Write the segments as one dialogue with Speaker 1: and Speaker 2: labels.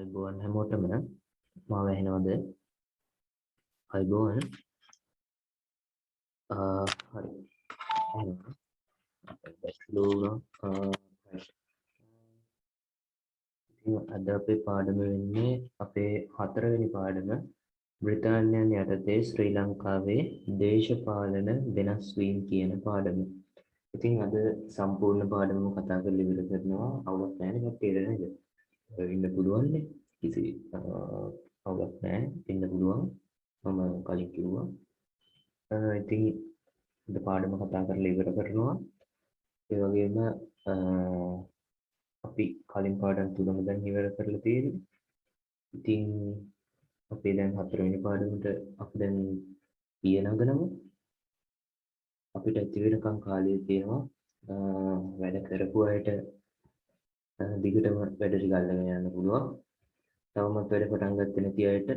Speaker 1: අයිබෝන් හැමෝටම මාව ඇහෙනවද? අයිබෝන්. හරි. ඇහෙනවා. දැක්ලු අද අපේ පාඩම වෙන්නේ අපේ 4 වෙනි පාඩම බ්‍රිතාන්‍යයන් යටතේ ශ්‍රී ලංකාවේ දේශපාලන වෙනස් වීම කියන පාඩම. ඉතින් අද සම්පූර්ණ පාඩමම කතා කරලා ඉවර කරනවා. අවුලක් නැහැ කට්ටියට නේද? ඉන්න පුළුවන් නේ. කිසි අවුලක් නැහැ. ඉන්න පුළුවන්. මම කලින් කිව්වා. ඉතින් අද පාඩම කතා කරලා ඉවර කරනවා. ඒ වගේම අපි කලින් පාඩම් තුනම දැන් ඉවර කරලා තියෙනවා. ඉතින් අපි දැන් 4 වෙනි පාඩමට අපි දැන් ඊනගනමු. අපිට ඇති වෙනකම් කාලය තියෙනවා. වැඩ කරපු අයට දිගටම වැඩ ටික අල්ලගෙන යන්න පුළුවන්. තවමත් වැඩ පටන් ගත්තේ නැති අයට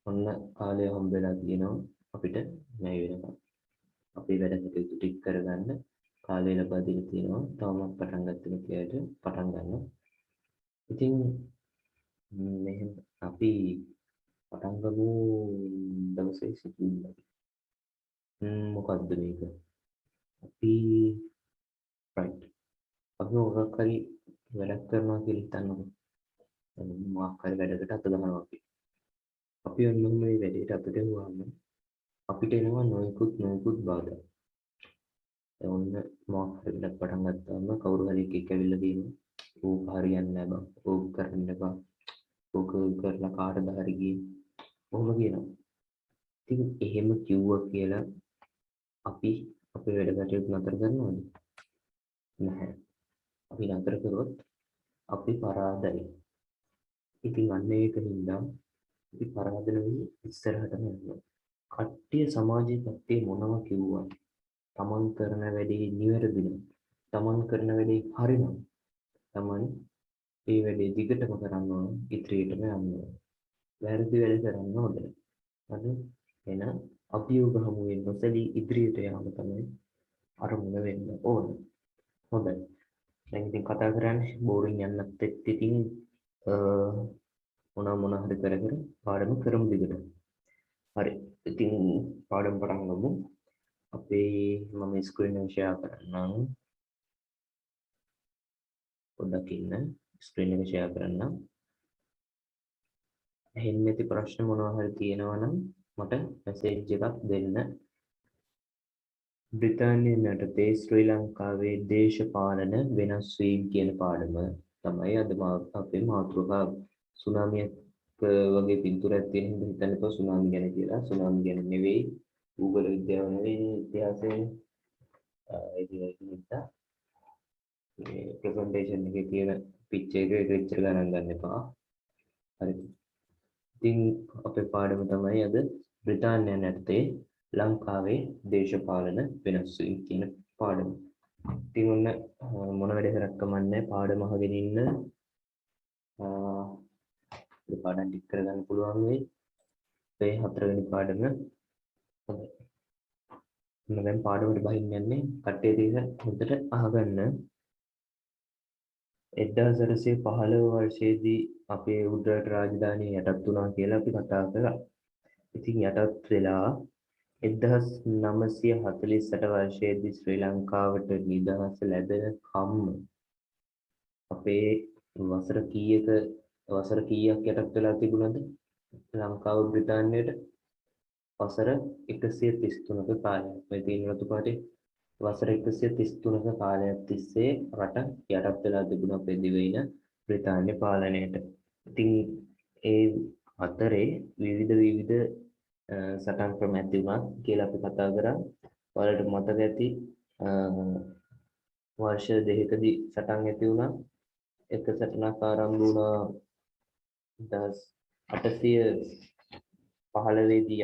Speaker 1: ඔන්න කාලය හම්බ වෙලා තියෙනවා අපිට මේ වෙනකම්. අපි වැඩ කටයුතු ටික කරගන්න කාලය ලබා දීලා තියෙනවා. තවමත් පටන් ගත්තේ නැති අයට පටන් ගන්න. ඉතින් මෙහෙම අපි පටන් ගමු දවසේ සිදුවීම්. මොකද්ද මේක? අපි right. අපි මොකක් හරි වැඩක් කරනවා කියලා හිතන්නකෝ. මොකක් හරි වැඩකට අත ගන්නවා අපි. අපි ඔන්න මේ වැඩේට අත ගහුවාම අපිට එනවා නොයෙකුත් බාධා. ඔන්න මොකක් හරි වැඩක් පටන් ගත්තාම කවුරු හරි එකෙක් ඇවිල්ලා කියනවා ඕක හරියන්නේ නැහැ බං. ඕක කරන්න එපා. ඕක කරලා කාටද හරි ගියේ. කොහොම කියනවා. ඉතින් එහෙම කිව්වා කියලා අපි අපේ වැඩ කටයුතු නතර කරනවද? නැහැ. අපි නතර කරොත් අපි පරාදයි. ඉතින් අන්න ඒකින්ද අපි පරාද නෙවෙයි ඉස්සරහටම යනවා. කට්ටිය සමාජයේ පැත්තේ මොනවා කිව්වා? තමන් කරන වැඩේ නිවැරදි නම්, තමන් කරන වැඩේ හරිනම්, තමන් ඒ වැඩේ දිගටම කරන්න ඕන, ඉදිරියටම යන්න ඕන. වැරදි වැඩ කරන්න හොඳ නැහැ. හරි? එහෙනම් අභියෝග හමුවෙන් නොසැලී ඉදිරියට යාම තමයි අරමුණ වෙන්න ඕන. හොඳයි. දැන් ඉතින් කතා කරන්නේ බෝරින් යන්නත් එක්ක ඉතින් මොන හරි කර පාඩම කරමු දිගට. හරි. ඉතින් පාඩම පටන් ගමු. අපේ මම ස්ක්‍රීන් එක ෂෙයා කරන්නම්. පොඩ්ඩක් ඉන්න. ස්ක්‍රීන් එක ෂෙයා කරන්නම්. එහෙන් නැති ප්‍රශ්න මොනවා හරි තියෙනවා නම් මට මැසේජ් එකක් දෙන්න. බ්‍රිතාන්‍යයන් යටතේ ශ්‍රී ලංකාවේ දේශපාලන වෙනස් වීම කියන පාඩම තමයි අද අපේ මාතෘකාව. සුනාමියක් වගේ පින්තූරයක් තියෙන හින්දා හිතන්න එපා සුනාමි ගැන කියලා. සුනාමි ගැන නෙවෙයි, භූගෝල විද්‍යාව නෙවෙයි, ඉතිහාසය. ඒක නිසා මේ ප්‍රසන්ටේෂන් එකේ තියෙන පික්චර් එක එච්චර ගණන් ගන්න එපා. හරි. ඉතින් අපේ පාඩම තමයි අද බ්‍රිතාන්‍යයන් යටතේ ලංකාවේ දේශපාලන වෙනස් වීම කියන පාඩම. ඉතින් ඔන්න මොන වැඩ කරක් කමන්නේ පාඩම අහගෙන ඉන්න. මේ පාඩම් ටික කරගන්න පුළුවන් වෙයි. මේ 4 වෙනි පාඩම. හොඳයි. මම දැන් පාඩමට බහින්න යන්නේ. කට්ටිය තියෙන හොඳට අහගන්න. 1915 වර්ෂයේදී අපේ උඩරට රාජධානිය යටත් වුණා කියලා අපි කතා කළා. ඉතින් යටත් වෙලා 1948 වර්ෂයේදී ශ්‍රී ලංකාවට නිදහස ලැබෙන කම්ම අපේ වසර කීයක් යටත් වෙලා තිබුණද ලංකාව බ්‍රිතාන්‍යයට? වසර 133ක කාලයක්. මේ තියෙන රතු පාටේ වසර 133ක කාලයක් තිස්සේ රට යටත් වෙලා තිබුණා අපේ දිවයින බ්‍රිතාන්‍ය පාලනයට. ඉතින් ඒ අතරේ විවිධ සටන් ක්‍රම ඇති වුණා කියලා අපි කතා කරා. ඔයාලට මතක ඇති වර්ෂ දෙකකදී සටන් ඇති වුණා. එක සටනක් ආරම්භ වුණා 1815 දී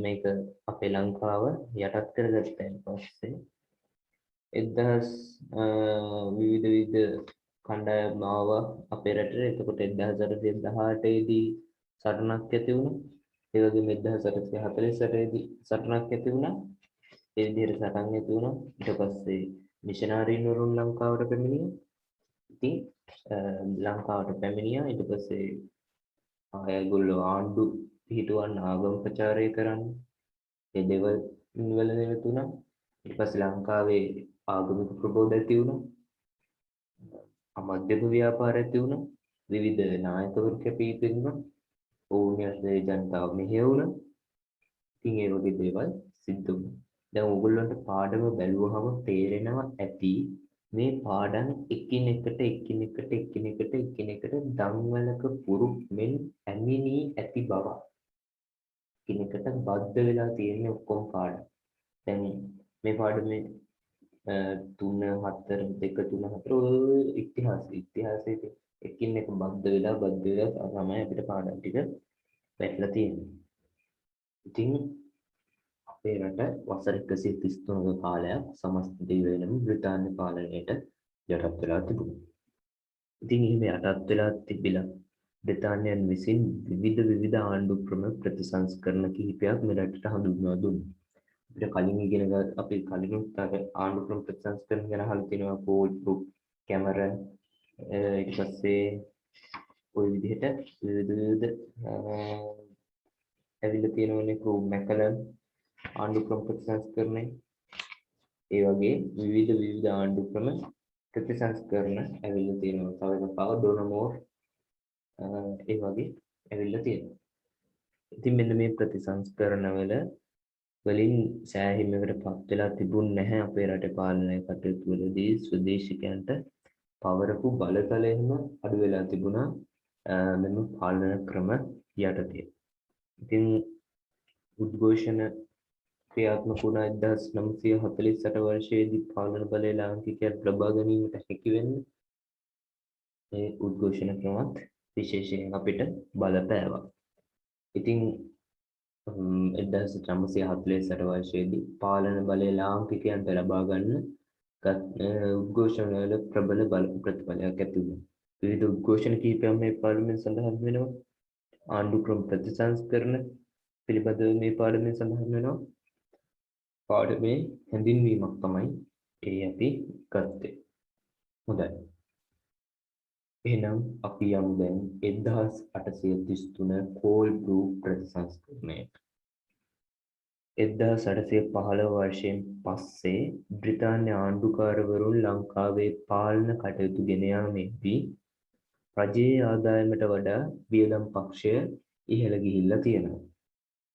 Speaker 1: මේක අපේ ලංකාව යටත් කරගත්තන් පස්සේ 1000 විවිධ කණ්ඩායම් ආවා අපේ රටට. එතකොට 1818 දී සටනක් ඇති වුණා. ඒ වගේම 1848 දී සටනක් ඇති වුණා. ඒ විදිහට සටන් ඇති වුණා. ඊට පස්සේ මිෂනාරීන් වරුන් ලංකාවට පැමිණියා. ඉතින් ලංකාවට පැමිණියා. ඊට පස්සේ ඒගොල්ලෝ ආණ්ඩු පිටුවන් ආගම ප්‍රචාරය කරන්න ඒ දෙවල් වල නිරතුණා. ඊට පස්සේ ලංකාවේ ආගමික ප්‍රබෝධ ඇති වුණා. මධ්‍යම ව්‍යාපාර ඇති වුණා. විවිධ නායකවරු කැපී පෙනුණා. ඔවුන් යටතේ ජනතාව මෙහෙයුණා. ඉතින් ඒ වගේ දේවල් සිද්ධ වුණා. දැන් ඕගොල්ලන්ට පාඩම බැලුවහම තේරෙනවා ඇති මේ පාඩම් එකිනෙකට දම්වලක පුරු මෙන් ඇමිනී ඇති බව. එකිනෙකට බද්ධ වෙලා තියෙන ඔක්කොම පාඩම්. දැන් මේ පාඩමේ 3 4 2 3 4 ඔය ඉතිහාසයේ එකින් එක බද්ධ වෙලා තමයි අපිට පාඩම් ටික වැටලා තියෙන්නේ. ඉතින් අපේ රට වසර 133ක කාලයක් සමස්ත දිවයිනම බ්‍රිතාන්‍ය පාලනයට යටත් වෙලා තිබුණා. ඉතින් එහෙම යටත් වෙලා තිබිලා බ්‍රිතාන්‍යයන් විසින් විවිධ ආණ්ඩු ක්‍රම ප්‍රතිසංස්කරණ කිහිපයක් මෙරටට හඳුන්වා දුන්නා. අපිට කලින් ඉගෙන අපි කලින් ආණ්ඩු ක්‍රම ප්‍රතිසංස්කරණ ගැන අහලා තියෙනවා. පෝල් බ්‍රූක්, කැමරන්, ඊට පස්සේ ওই විදිහට විවිධ ඇවිල්ලා තියෙනවනේ ක්‍රූ මැකලන් ආණ්ඩු ක්‍රම ප්‍රතිසංස්කරණය. ඒ වගේ විවිධ ආණ්ඩු ක්‍රම ප්‍රතිසංස්කරණ ඇවිල්ලා තියෙනවා. තව එකක් පාව ඩොනමෝර් ඒ වගේ ඇවිල්ලා තියෙනවා. ඉතින් මෙන්න මේ ප්‍රතිසංස්කරණ වලින් සෑහීමකට පත් වෙලා තිබුණ නැහැ අපේ රටේ පාලනය කටයුතු වලදී ස්වදේශිකයන්ට පවරපු බලතලයෙන්ම අඩු වෙලා තිබුණා මෙන්න පාලන ක්‍රම යටතේ. ඉතින් උද්ඝෝෂණ ක්‍රියාත්මක වුණා 1948 වර්ෂයේදී පාලන බලය ලාංකිකයන්ට ලබා ගැනීමට හැකි වෙන්නේ මේ උද්ඝෝෂණ ක්‍රමත් විශේෂයෙන් අපිට බලපෑවා. ඉතින් 1948 වර්ෂයේදී පාලන බලය ලාංකිකයන්ට ලබා ගන්න උද්ඝෝෂණ වල ප්‍රබල ප්‍රතිඵලයක් ඇති වුණා. විවිධ උද්ඝෝෂණ කිහිපයක් මේ පාර්ලිමේන්තුවේ සඳහන් වෙනවා. ආණ්ඩු ක්‍රම ප්‍රතිසංස්කරණ පිළිබඳව මේ පාඩමේ සඳහන් වෙනවා. පාඩමේ හැඳින්වීමක් තමයි ඒ අපි ගත්තේ. හොඳයි. එහෙනම් අපි යමු දැන් 1833 කෝල්බ්‍රූක් ප්‍රතිසංස්කරණයට. 1815 වර්ෂයෙන් පස්සේ බ්‍රිතාන්‍ය ආණ්ඩුකාරවරුන් ලංකාවේ පාලන කටයුතු ගෙන යාමේදී රජයේ ආදායමට වඩා වියදම් පක්ෂය ඉහළ ගිහිල්ලා තියෙනවා.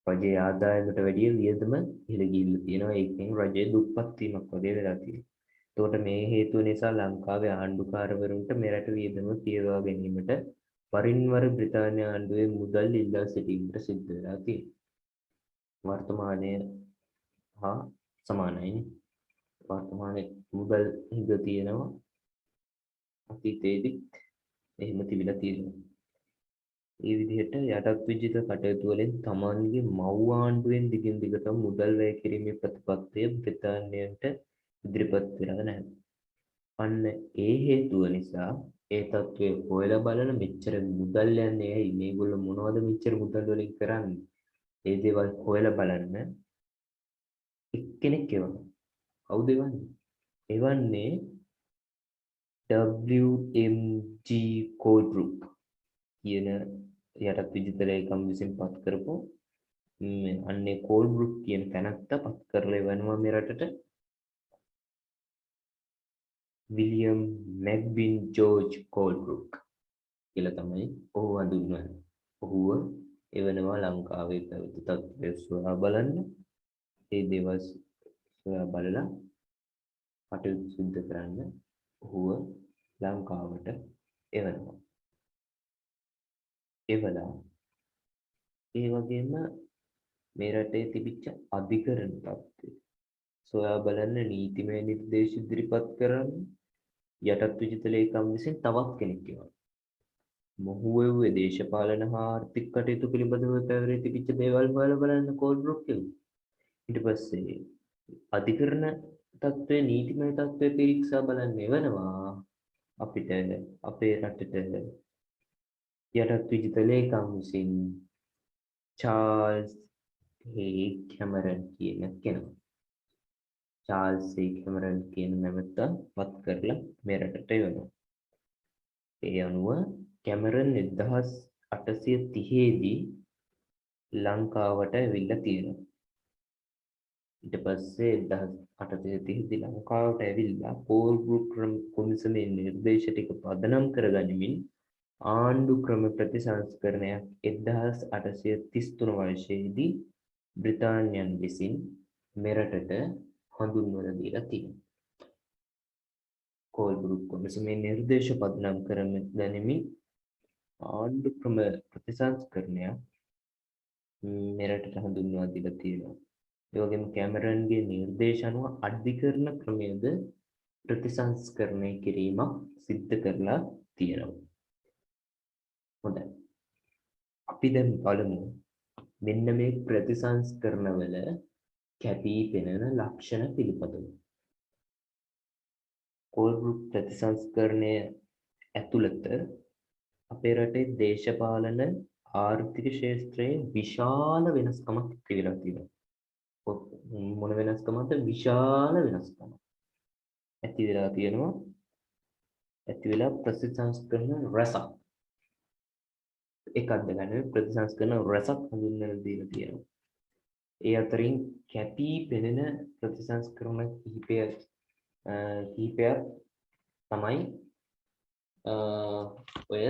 Speaker 1: රජයේ ආදායමට වැඩිය වියදම ඉහළ ගිහිල්ලා තියෙනවා. ඒකෙන් රජය දුප්පත් වීමක් වගේ වෙලා තියෙනවා. එතකොට මේ හේතුව නිසා ලංකාවේ ආණ්ඩුකාරවරුන්ට මෙරට වියදම පියවා ගැනීමට වරින් වර බ්‍රිතාන්‍ය ආණ්ඩුවේ මුදල් ඉල්ලා සිටීමට සිද්ධ වෙලා තියෙනවා. වර්තමානය හා සමානයිනේ. වර්තමානයේ මුදල් හිඟ තියෙනවා. අතීතයේදී එහෙම තිබිලා තියෙනවා. ඒ විදිහට යටත් විජිත කටයුතු වලින් තමන්ගේ මව් ආණ්ඩුවෙන් දිගින් දිගටම මුදල් වැය කිරීමේ ප්‍රතිපත්තිය බ්‍රිතාන්‍යයට ඉදිරිපත් වෙලා නැහැ. අන්න ඒ හේතුව නිසා ඒ තත්ත්වය හොයලා බලන මෙච්චර මුදල් යන්නේ ඇයි මේගොල්ලෝ මොනවද මෙච්චර මුදල් වලින් කරන්නේ? ඒ දේවල් හොයලා බලන්න එක්කෙනෙක් එවනවා. කවුද එවන්නේ? එවන්නේ WMG කෝල්බ්‍රූක් කියන යටත් විජිත ලේකම් විසින් පත් කරපු අන්නේ කෝල්බ්‍රූක් කියන තැනත්තා පත් කරලා එවනවා මේ රටට. විලියම් මැග්වින් ජෝර්ජ් කෝල්බ්‍රූක් කියලා තමයි ඔහු හඳුන්වන්නේ. ඔහුව එවනවා ලංකාවේ පැවති තත්ත්වය සොයා බලන්න. ඒ දේවල් සොයා බලලා කටයුතු සිදු කරන්න ඔහුව ලංකාවට එවනවා. එවලා ඒ වගේම මේ රටේ තිබිච්ච අධිකරණ තත්ත්වය සොයා බලන්න නීතිමය නිර්දේශ ඉදිරිපත් කරන්න යටත් විජිත ලේකම් විසින් තවත් කෙනෙක් එවනවා. මොහු වූයේ දේශපාලන හා ආර්ථික කටයුතු පිළිබඳව පැවරී තිබිච්ච දේවල් හොයලා බලන්න කෝල්බ්‍රූක් කිව්වා. ඊට පස්සේ අධිකරණ තත්ත්වයේ නීතිමය තත්ත්වයේ පිරික්සා බලන්න එවනවා අපිට අපේ රටට යටත් විජිත ලේකම් විසින් චාල්ස් හේ කැමරන් කියන කෙනා. චාල්ස් හේ කැමරන් කියන නැමැත්තා පත් කරලා මේ රටට එවනවා. ඒ අනුව කැමරන් 1830 දී ලංකාවට ඇවිල්ලා තියෙනවා. ඊට පස්සේ 1830 දී ලංකාවට ඇවිල්ලා පෝල් ගෲප් කොමිසමේ නිර්දේශ ටික පදනම් කරගනිමින් ආණ්ඩු ක්‍රම ප්‍රතිසංස්කරණයක් 1833 වර්ෂයේදී බ්‍රිතාන්‍යයන් විසින් මෙරටට හඳුන්වලා දීලා තියෙනවා. පෝල් ගෲප් කොමිසමේ නිර්දේශ පදනම් කරගනිමින් ආණ්ඩු ක්‍රම ප්‍රතිසංස්කරණයක් මෙරටට හඳුන්වා දීලා තියෙනවා. ඒ වගේම කැමරන්ගේ නිර්දේශ අනුව අධිකරණ ක්‍රමයේද ප්‍රතිසංස්කරණය කිරීමක් සිද්ධ කරලා තියෙනවා. හොඳයි. අපි දැන් බලමු මෙන්න මේ ප්‍රතිසංස්කරණවල කැපී පෙනෙන ලක්ෂණ පිළිබඳව. පෝල් ගෲප් ප්‍රතිසංස්කරණය ඇතුළත අපේ රටේ දේශපාලන ආර්ථික ක්ෂේත්‍රයේ විශාල වෙනස්කමක් තිබිලා තියෙනවා. මොන වෙනස්කමක්ද? විශාල වෙනස්කමක් ඇති වෙලා තියෙනවා. ඇති වෙලා ප්‍රතිසංස්කරණ රසක් එකක් ගන්න ප්‍රතිසංස්කරණ රසක් හඳුන්වලා දීලා තියෙනවා. ඒ අතරින් කැපී පෙනෙන ප්‍රතිසංස්කරණ කිහිපයක් තමයි ඔය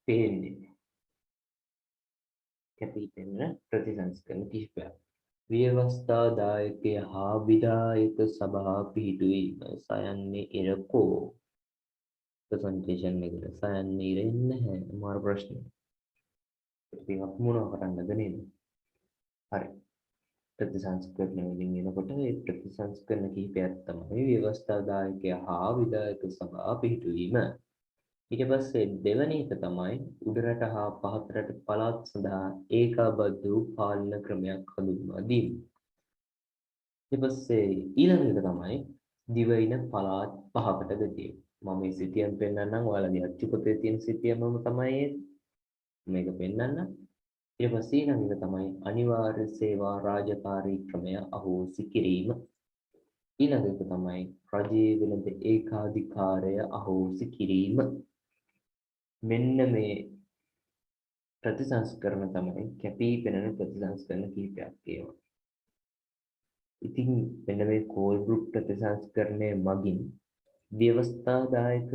Speaker 1: පේන්නේ. කැපී පෙනෙන ප්‍රතිසංස්කරණ කිහිපයක්. ව්‍යවස්ථාදායකය හා විධායක සභා පිහිටුවීම සයන්නේ ඉරකෝ ප්‍රසන්ටේෂන් එකට සයන්නේ ඉරෙන්නේ නැහැ. මාර ප්‍රශ්න. ඉතින් අපි මොනවා කරන්නද නේද? හරි. ප්‍රතිසංස්කරණ වලින් එනකොට ඒ ප්‍රතිසංස්කරණ කිහිපයක් තමයි ව්‍යවස්ථාදායකය හා විධායක සභා පිහිටුවීම. ඊට පස්සේ දෙවැනි එක තමයි උඩරට හා පහතරට පළාත් සඳහා ඒකාබද්ධ වූ පාලන ක්‍රමයක් හඳුන්වා දීම. ඊට පස්සේ ඊළඟ එක තමයි දිවයින පළාත් පහකට බෙදීම. මම මේ සිතියම් පෙන්නන්නම්. ඔයාලගේ අච්චු පොතේ තියෙන සිතියමම තමයි මේක පෙන්නන්න. ඊට පස්සේ ඊළඟ එක තමයි අනිවාර්ය සේවා රාජකාරී ක්‍රමය අහෝසි කිරීම. ඊළඟ එක තමයි රජයේ වෙළඳ ඒකාධිකාරය අහෝසි කිරීම. මෙන්න මේ ප්‍රතිසංස්කරණ තමයි කැපී පෙනෙන ප්‍රතිසංස්කරණ කිහිපයක් ඒවා. ඉතින් මෙන්න මේ පෝල් ගෲප් ප්‍රතිසංස්කරණය මගින් ව්‍යවස්ථාදායක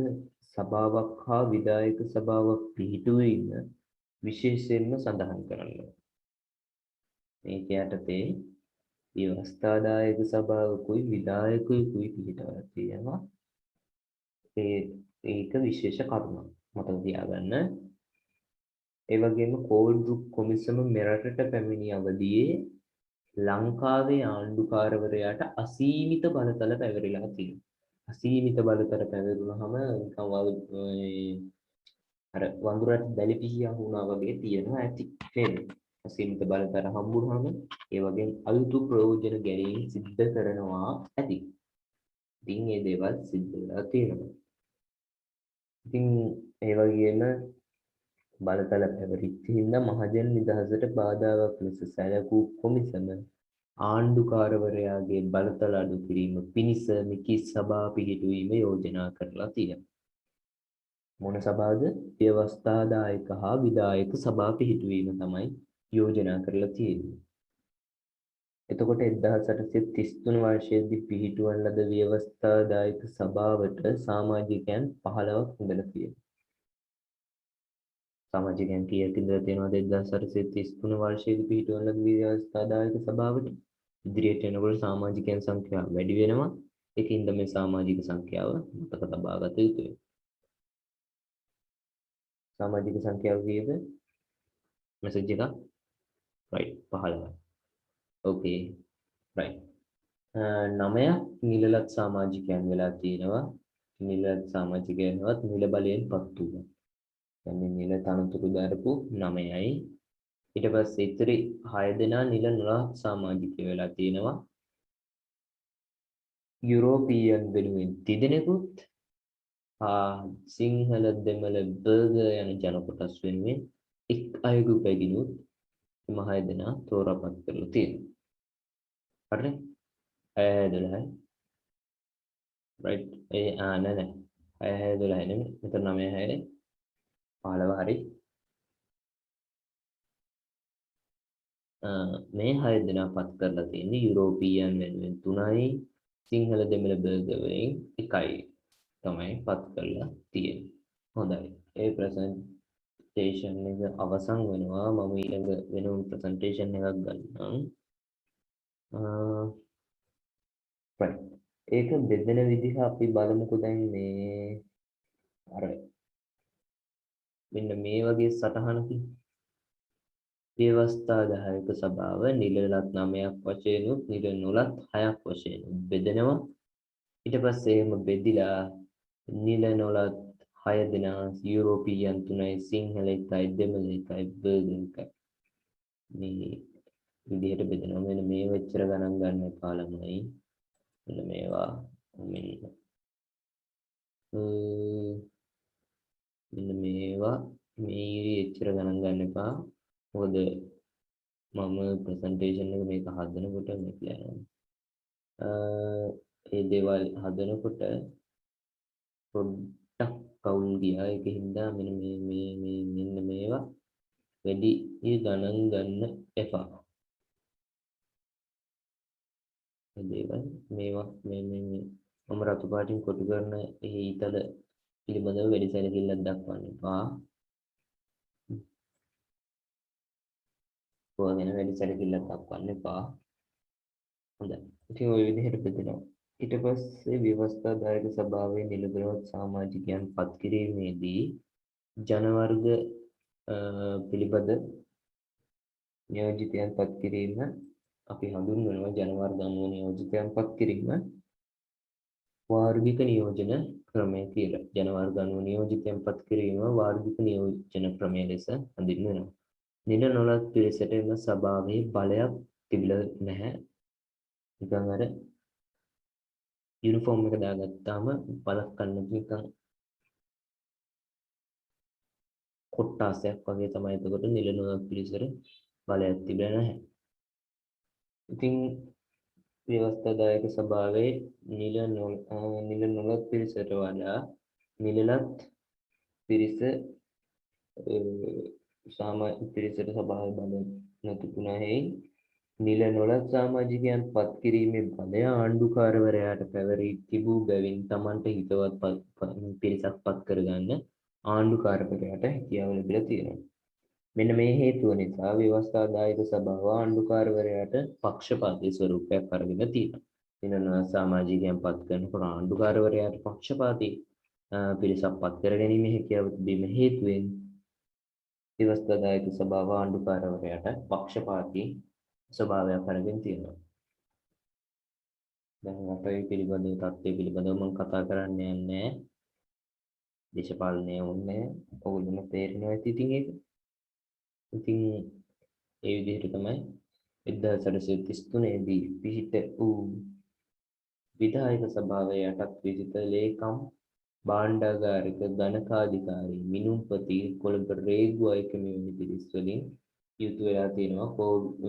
Speaker 1: සභාවක් හා විධායක සභාවක් පිහිටුවීම විශේෂයෙන්ම සඳහන් කරනවා. මේක යටතේ ව්‍යවස්ථාදායක සභාවකුයි විධායකයෙකුයි පිහිටවලා තියෙනවා. ඒක විශේෂ කරුණක් මතක තියාගන්න. ඒ වගේම පෝල් ගෲප් කොමිසම මෙරටට පැමිණි අවදියේ ලංකාවේ ආණ්ඩුකාරවරයාට අසීමිත බලතල පැවරිලා තියෙනවා. අසීමිත බලතල පැවරුනහම නිකන් අර වඳුරට දැලි පිහියා වුණා වගේ තියෙනවා ඇති නේද? අසීමිත බලතල හම්බුනහම ඒ වගේ අලුතු ප්‍රයෝජන ගැනීම සිද්ධ කරනවා ඇති. ඉතින් මේ දේවල් සිද්ධ වෙලා තියෙනවා. ඉතින් ඒ වගේම බලතල පැවරිච්ච හින්දා මහජන නිදහසට බාධාවක් ලෙස සැලකූ කොමිසම ආණ්ඩුකාරවරයාගේ බලතල අඩු කිරීම පිණිස මෙකී සභා පිහිටුවීම යෝජනා කරලා තියෙනවා. මොන සභාවද? ව්‍යවස්ථාදායක හා විධායක සභා පිහිටුවීම තමයි යෝජනා කරලා තියෙන්නේ. එතකොට 1833 වර්ෂයේදී පිහිටුවන ලද ව්‍යවස්ථාදායක සභාවට සමාජිකයන් 15ක් ඉඳලා තියෙනවා. සමාජිකයන් කීයක් ඉඳලා තියෙනවද 1833 වර්ෂයේදී පිහිටුවන ලද ව්‍යවස්ථාදායක සභාවට? ඉදිරියට යනකොට සමාජිකයන් සංඛ්‍යාව වැඩි වෙනවා. ඒකින්ද මේ සමාජික සංඛ්‍යාව මතක තබා ගත යුතුයි. සමාජික සංඛ්‍යාව කීයද? මෙසේජ් එක right 15. okay right. 9ක් නිලලත් සමාජිකයන් වෙලා තියෙනවා. නිලලත් සමාජිකයන්වත් නිල බලයෙන් පත් වුණා. يعني නිල තනතුරු දරපු 9යි. ඊට පස්සේ ඉතිරි 6 දෙනා නිල නොලත් සමාජිකයෝ වෙලා තියෙනවා. යුරෝපීයන් වෙනුවෙන් 3 දෙනෙකුත් සිංහල දෙමළ බර්ගර් යන ජන කොටස් වෙනුවෙන් එක් අයෙකු පැගිනුත් එම 6 දෙනා තෝරාපත් කරලා තියෙනවා. හරිනේ? 6 right. නෑ 6 12 නෙමෙයි. මෙතන 9 6 15 හරි මේ 6 දෙනා පත් කරලා තියෙන්නේ යුරෝපීයන් වෙනුවෙන් 3යි සිංහල දෙමළ බර්ගර් වලින් 1යි තමයි පත් කරලා තියෙන්නේ. හොඳයි. ඒ ප්‍රසන්ටේෂන් එක අවසන් වෙනවා. මම ඊළඟ වෙනම ප්‍රසන්ටේෂන් එකක් ගන්නම්. right. ඒක බෙදෙන විදිහ අපි බලමුකෝ දැන් මේ අර මෙන්න මේ වගේ සටහනකින් ව්‍යවස්ථා 10ක සභාව නිලලත් 9ක් වශයෙන් උත් නිල නොලත් 6ක් වශයෙන් බෙදෙනවා. ඊට පස්සේ එහෙම බෙදිලා නිල නොලත් 6 දෙනා යුරෝපීයන් 3යි සිංහල 1යි දෙමළ 1යි බර්ගර් 1යි මේ විදිහට බෙදෙනවා. මෙන්න මේ වෙච්චර ගණන් ගන්න එපා ළමයි. මෙන්න මේවා මෙන්න මේවා මේ එච්චර ගණන් ගන්න එපා. මොකද මම ප්‍රසන්ටේෂන් එක මේක හදනකොට මේක ඒ දේවල් හදනකොට පොඩ්ඩක් කවුල් ගියා. ඒකින්ද මෙන්න මේවා වැඩි ගණන් ගන්න එපා. මේ දේවල් මේවා මේ මම රතු පාටින් කොටු කරන ඒ ඊතල පිළිබඳව වැඩි සැලකිල්ලක් දක්වන්න එපා. ඔයගෙන වැඩි සැලකිල්ලක් දක්වන්න එපා. හොඳයි. ඉතින් ওই විදිහට බෙදෙනවා. ඊට පස්සේ ව්‍යවස්ථාදායක සභාවේ නිලධාරීන් සමාජිකයන් පත් කිරීමේදී ජන වර්ග පිළිබඳ නියෝජිතයන් පත් කිරීම අපි හඳුන්වනවා ජන වර්ග අනුව නියෝජිතයන් පත් කිරීම වාර්ගික නියෝජන ක්‍රමය කියලා. ජන වර්ග අනුව නියෝජිතයන් පත් කිරීම වාර්ගික නියෝජන ක්‍රමය ලෙස හඳුන්වනවා. නිල නොලත් පිරිසට එම සභාවේ බලයක් තිබිලා නැහැ. නිකන් අර යුනිෆෝම් එක දාගත්තාම බලක් ගන්න නිකන් කොට්ටාසයක් වගේ තමයි. එතකොට නිල නොලත් පිරිසට බලයක් තිබෙන්නේ නැහැ. ඉතින් ව්‍යවස්ථාදායක සභාවේ නිල නොලත් පිරිසට වඩා නිලලත් පිරිස සාමාජික පිරිසට සභාවේ බල නොතිබුණෙහි නිල නොලත් සමාජිකයන් පත් කිරීමේ බලය ආණ්ඩුකාරවරයාට පැවරී තිබූ බැවින් Tamanට හිතවත් පිරිසක් පත් කරගන්න ආණ්ඩුකාරවරයාට හැකියාව ලැබිලා තියෙනවා. මෙන්න මේ හේතුව නිසා ව්‍යවස්ථාදායක සභාව ආණ්ඩුකාරවරයාට පක්ෂපාතී ස්වරූපයක් අරගෙන තියෙනවා. නිල නොලත් සමාජිකයන් පත් කරනකොට ආණ්ඩුකාරවරයාට පක්ෂපාතී පිරිසක් පත් කර ගැනීම හැකියාව තිබීම හේතුවෙන් ව්‍යවස්ථාදායක සභාව ආණ්ඩුකාරවරයාට පක්ෂපාතී ස්වභාවයක් අරගෙන තියෙනවා. දැන් අපේ පිළිබඳව තත්ත්වය පිළිබඳව මම කතා කරන්න යන්නේ දේශපාලනය වුණේ ඔයගොල්ලෝ තේරෙනවා ඇති ඉතින් ඒක. ඉතින් ඒ විදිහට තමයි 1833 දී පිහිට වූ විධායක සභාවේ යටත් විසිත ලේකම් භාණ්ඩාගාරික ගණකාධිකාරී මිනුම්පති කොළඹ රේගු අයිකමැනි පිරිස් වලින් යුතු වෙලා තියෙනවා.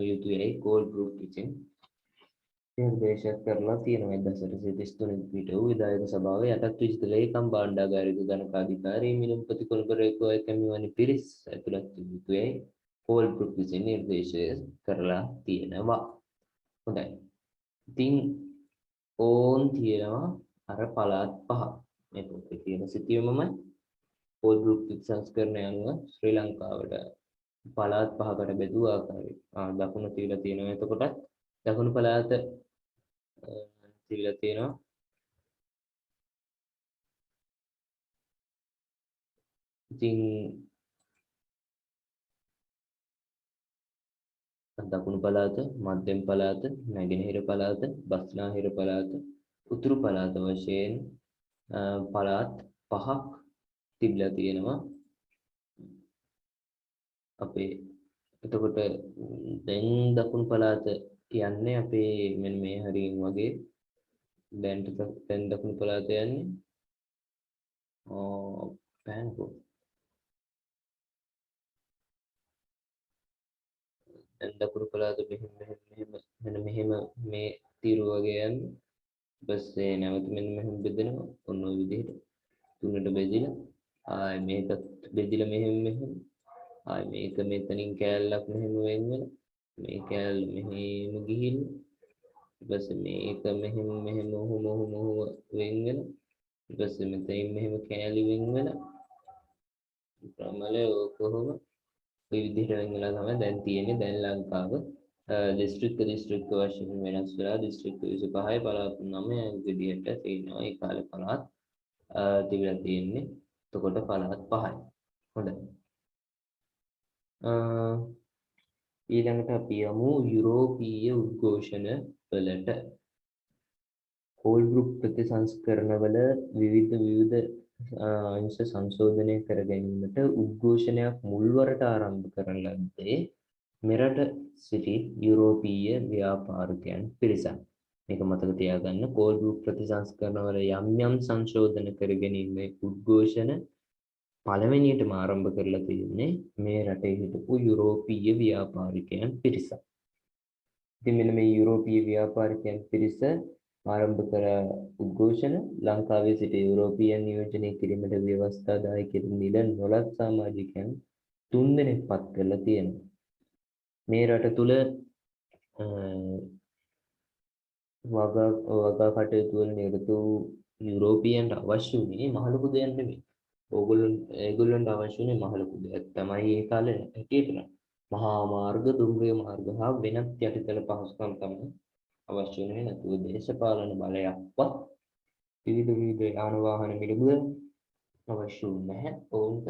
Speaker 1: යුතු වෙලයි කෝල් ගෲප් විසින් නිර්දේශ කරලා තියෙනවා. 1833 පිට වූ විධායක සභාවේ යටත් විසිත ලේකම් භාණ්ඩාගාරික ගණකාධිකාරී මිනුම්පති කොළඹ රේගු අයිකමැනි පිරිස් ඇතුළත් යුතුයයි කෝල් ගෲප් විසින් නිර්දේශ කරලා තියෙනවා. හොඳයි. ඉතින් ඕන් තියෙනවා අර පළාත් පහ. මේ පොතේ තියෙන සිතියමමයි කෝල් ගෲප් සංස්කරණය අනුව ශ්‍රී ලංකාවට පළාත් පහකට බෙදුව ආකාරය. දකුණ තියලා තියෙනවා. එතකොට දකුණු පළාත තියලා තියෙනවා. ඉතින් දකුණු පළාත, මධ්‍යම පළාත, නැගෙනහිර පළාත, බස්නාහිර පළාත, උතුරු පළාත වශයෙන් පළාත් පහක් තිබිලා තියෙනවා. අපේ එතකොට දැන් දකුණු පළාත යන්නේ අපේ මෙන්න මේ හරියින් වගේ දැන් දකුණු පළාත යන්නේ පෑන්කෝ දැන් දකුණු පළාත මෙහෙම මේ තීරු වගේ යන්නේ. ඊපස්සේ නැවත මෙන්න මෙහෙම බෙදෙනවා. ඔන්න ඔය විදිහට තුනට බෙදිලා ආයි මේකත් බෙදිලා මෙහෙම ආයි මේක මෙතනින් කෑල්ලක් මෙහෙම වෙන් වෙලා මේ කෑල්ල මෙහෙම ගිහින් ඊට පස්සේ මේක මෙහෙම ඔහොම වෙන් වෙලා ඊට පස්සේ මෙතනින් මෙහෙම කෑලි වෙන් වෙලා ප්‍රමලය කොහොම ওই විදිහට වෙන් වෙලා තමයි දැන් තියෙන්නේ. දැන් ලංකාව දිස්ත්‍රික්ක වශයෙන් වෙනස් වෙලා දිස්ත්‍රික්ක 25යි පළාත් 9යි විදිහට තියෙනවා. ඒ කාලේ පළාත් තිබිලා තියෙන්නේ. එතකොට පළාත් 5යි. හොඳයි. ඊළඟට අපි යමු යුරෝපීය උද්ඝෝෂණ වලට. කෝල්බෘක් ප්‍රතිසංස්කරණවල විවිධ අංශ සංශෝධනය කර ගැනීමට උද්ඝෝෂණයක් මුල්වරට ආරම්භ කරන ලද්දේ මෙරට සිටි යුරෝපීය ව්‍යාපාරිකයන් පිරිසක්. මේක මතක තියාගන්න. කෝල්බෘක් ප්‍රතිසංස්කරණවල යම් සංශෝධන කර ගැනීමේ උද්ඝෝෂණ පළවෙනියටම ආරම්භ කරලා තියෙන්නේ මේ රටේ හිටපු යුරෝපීය ව්‍යාපාරිකයන් පිරිසක්. ඉතින් මෙන්න මේ යුරෝපීය ව්‍යාපාරිකයන් පිරිස ආරම්භ කර උද්ඝෝෂණ ලංකාවේ සිට යුරෝපීයන් නියෝජනය කිරීමට ව්‍යවස්ථාදායකයන් නිල නොලත් සමාජිකයන් 3 දෙනෙක් පත් කරලා තියෙනවා. මේ රට තුල වගා කටයුතු වල නිරත වූ යුරෝපීයන්ට අවශ්‍ය වුණේ මහ ලොකු දෙයක් නෙමෙයි. ඒගොල්ලන්ට අවශ්‍ය වුණේ මහ ලොකු දෙයක් තමයි ඒ කාලේ හැටියට මහා මාර්ග, දුම්රිය මාර්ග හා වෙනත් යටිතල පහසුකම් තමයි අවශ්‍ය වෙන්නේ. නැතුව දේශපාලන බලයක්වත් විවිධ යාන වාහන මිලමුද අවශ්‍ය නැහැ. ඔවුන්ට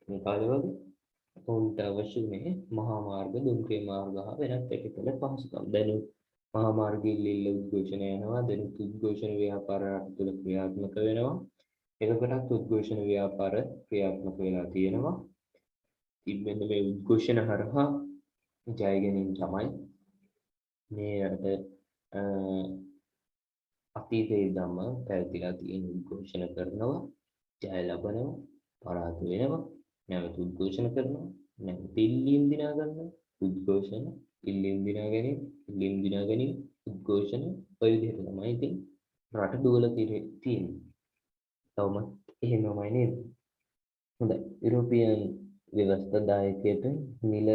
Speaker 1: මේ කාලේ වගේ ඔවුන්ට අවශ්‍ය වෙන්නේ මහා මාර්ග, දුම්රිය මාර්ග හා වෙනත් යටිතල පහසුකම්. දැනුත් මහා මාර්ගයේ උද්ඝෝෂණ යනවා. දැනුත් උද්ඝෝෂණ ව්‍යාපාර රට තුළ ක්‍රියාත්මක වෙනවා. එකකටත් උද්ඝෝෂණ ව්‍යාපාර ක්‍රියාත්මක වෙලා තියෙනවා. ඉතින් මේ උද්ඝෝෂණ හරහා ජය ගැනීම තමයි මේ රට අතීතයේ ඉඳන්ම පැවතිලා තියෙන උද්ඝෝෂණ කරනවා, ජය ලබනවා, පරාද වෙනවා, නැවත උද්ඝෝෂණ කරනවා, නැවත ඉල්ලීම් දිනා ගන්නවා, උද්ඝෝෂණ, ඉල්ලීම් දිනා ගැනීම, උද්ඝෝෂණ ඔය විදිහට තමයි ඉතින් රට දුවලා තියෙන්නේ. තවමත් එහෙමමයි නේද? හොඳයි. යුරෝපියන් ව්‍යවස්ථාදායකයට නිල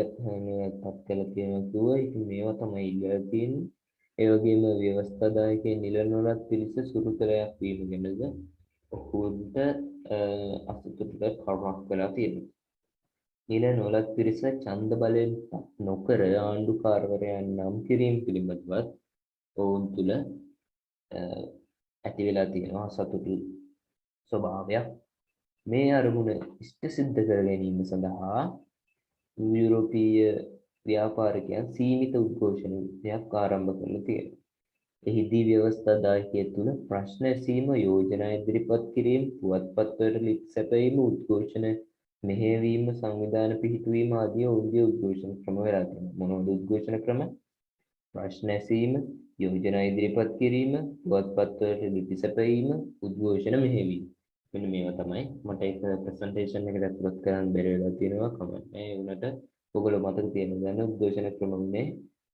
Speaker 1: පත් කළ තියෙනවා කිව්වා. ඉතින් මේවා තමයි ඉල්ලලා තියෙන්නේ. ඒ වගේම ව්‍යවස්ථාදායකයේ නිල නොලත් පිළිස සුළුතරයක් වීම ගැනද ඔහුන්ට අසතුටට කරුණක් වෙලා තියෙනවා. නිල නොලත් පිරිස ඡන්ද බලයෙන් නොකර ආණ්ඩුකාරවරයන් නම් කිරීම පිළිබඳවත් ඔවුන් තුළ ඇති වෙලා තියෙනවා සතුටු ස්වභාවයක්. මේ අරමුණ ඉෂ්ට සිද්ධ කර ගැනීම සඳහා යුරෝපීය ව්‍යාපාරිකයන් සීමිත උද්ඝෝෂණයක් ආරම්භ කරලා තියෙනවා. එහිදී ව්‍යවස්ථාදායකය තුළ ප්‍රශ්න ඇසීම, යෝජනා ඉදිරිපත් කිරීම, පුවත්පත්වලට ලිපි සැපයීම, උද්ඝෝෂණ මෙහෙයවීම, සංවිධාන පිහිටුවීම ආදී ඔවුන්ගේ උද්ඝෝෂණ ක්‍රම වෙලා තියෙනවා. මොනවද උද්ඝෝෂණ ක්‍රම? ප්‍රශ්න ඇසීම, යෝජනා ඉදිරිපත් කිරීම, පුවත්පත්වලට ලිපි සැපයීම, උද්ඝෝෂණ මෙහෙයවීම. මෙන්න මේවා තමයි මට ඒක ප්‍රසන්ටේෂන් එකට අප්ලෝඩ් කරන්න බැරි වෙලා තියෙනවා කමෙන්ට්. ඒ වුණාට ඔයගොල්ලෝ මතක තියාගන්න උද්ඝෝෂණ ක්‍රම උනේ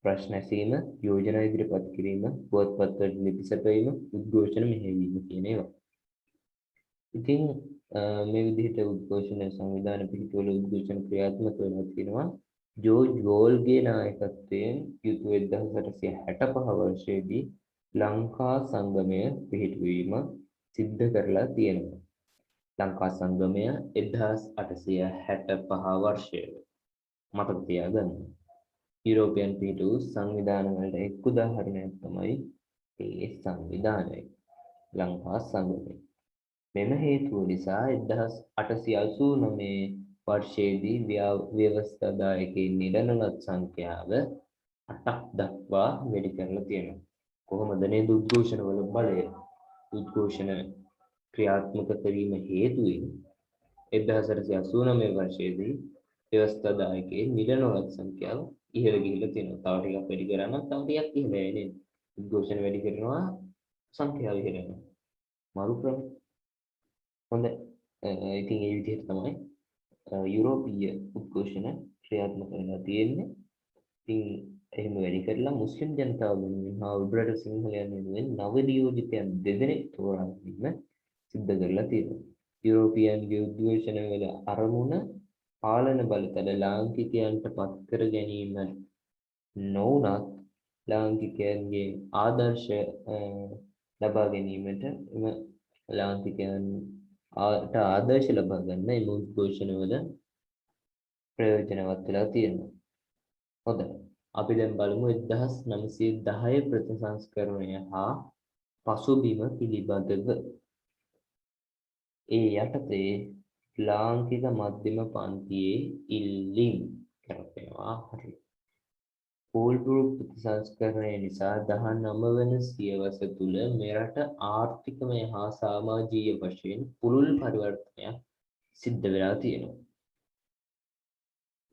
Speaker 1: ප්‍රශ්න ඇසීම, යෝජනා ඉදිරිපත් කිරීම, පුවත්පත්වලට ලිපි සැපයීම, උද්ඝෝෂණ මෙහෙයවීම කියන ඒවා. ඉතින් මේ විදිහට උද්ඝෝෂණ සංවිධාන පිහිටුවල උද්ඝෝෂණ ක්‍රියාත්මක වෙලා තියෙනවා. ජෝර්ජ් වෝල්ගේ නායකත්වයෙන් යුතු 1865 වර්ෂයේදී ලංකා සංගමය පිහිටුවීම සිද්ධ කරලා තියෙනවා. ලංකා සංගමය 1865 වර්ෂයේ මතක තියාගන්න. යුරෝපියන් පිහිටු සංවිධාන වලට එක් උදාහරණයක් තමයි ඒ සංවිධානය ලංකා සංගමය. මෙම හේතුව නිසා 1889 වර්ෂයේදී ව්‍යවස්ථාදායකයින් නිලනොලත් සංඛ්‍යාව 8ක් දක්වා වැඩි කරලා තියෙනවා. කොහොමද නේද උද්ඝෝෂණ වල බලය? උද්ඝෝෂණ ක්‍රියාත්මක කිරීම හේතුවෙන් 1889 වර්ෂයේදී ව්‍යවස්ථාදායකයින් නිලනොලත් සංඛ්‍යාව ඉහළ ගිහිල්ලා තියෙනවා. තව ටිකක් වැඩි කරා නම් තව ටිකක් ඉහළ යයි නේද? උද්ඝෝෂණ වැඩි කරනවා සංඛ්‍යාව ඉහළ යනවා. මාරු ක්‍රම. හොඳයි. ඉතින් ඒ විදිහට තමයි යුරෝපීය උද්ඝෝෂණ ක්‍රියාත්මක වෙලා තියෙන්නේ. ඉතින් එහෙම වැඩි කරලා මුස්ලිම් ජනතාව වෙනුවෙන් හා උඩරට සිංහලයන් වෙනුවෙන් නව නියෝජිතයන් දෙදෙනෙක් තෝරා ගැනීම සිද්ධ කරලා තියෙනවා. යුරෝපියන්ගේ උද්ඝෝෂණ වල අරමුණ පාලන බලතල ලාංකිකයන්ට පත් කර ගැනීම නොවුනත් ලාංකිකයන්ගේ ආදර්ශ ලබා ගැනීමට එම ලාංකිකයන්ට ආදර්ශ ලබා ගන්න එම උද්ඝෝෂණ වල ප්‍රයෝජනවත් වෙලා තියෙනවා. හොඳයි. අපි දැන් බලමු 1910 ප්‍රතිසංස්කරණය හා පසුබිම පිළිබඳව. ඒ යටතේ ලාංකික මධ්‍යම පන්තියේ ඉල්ලීම් කරනවා. හරි. පූල්පුරු ප්‍රතිසංස්කරණය නිසා 19 වන සියවස තුළ මෙරට ආර්ථිකමය හා සමාජීය වශයෙන් පුළුල් පරිවර්තනයක් සිද්ධ වෙලා තියෙනවා.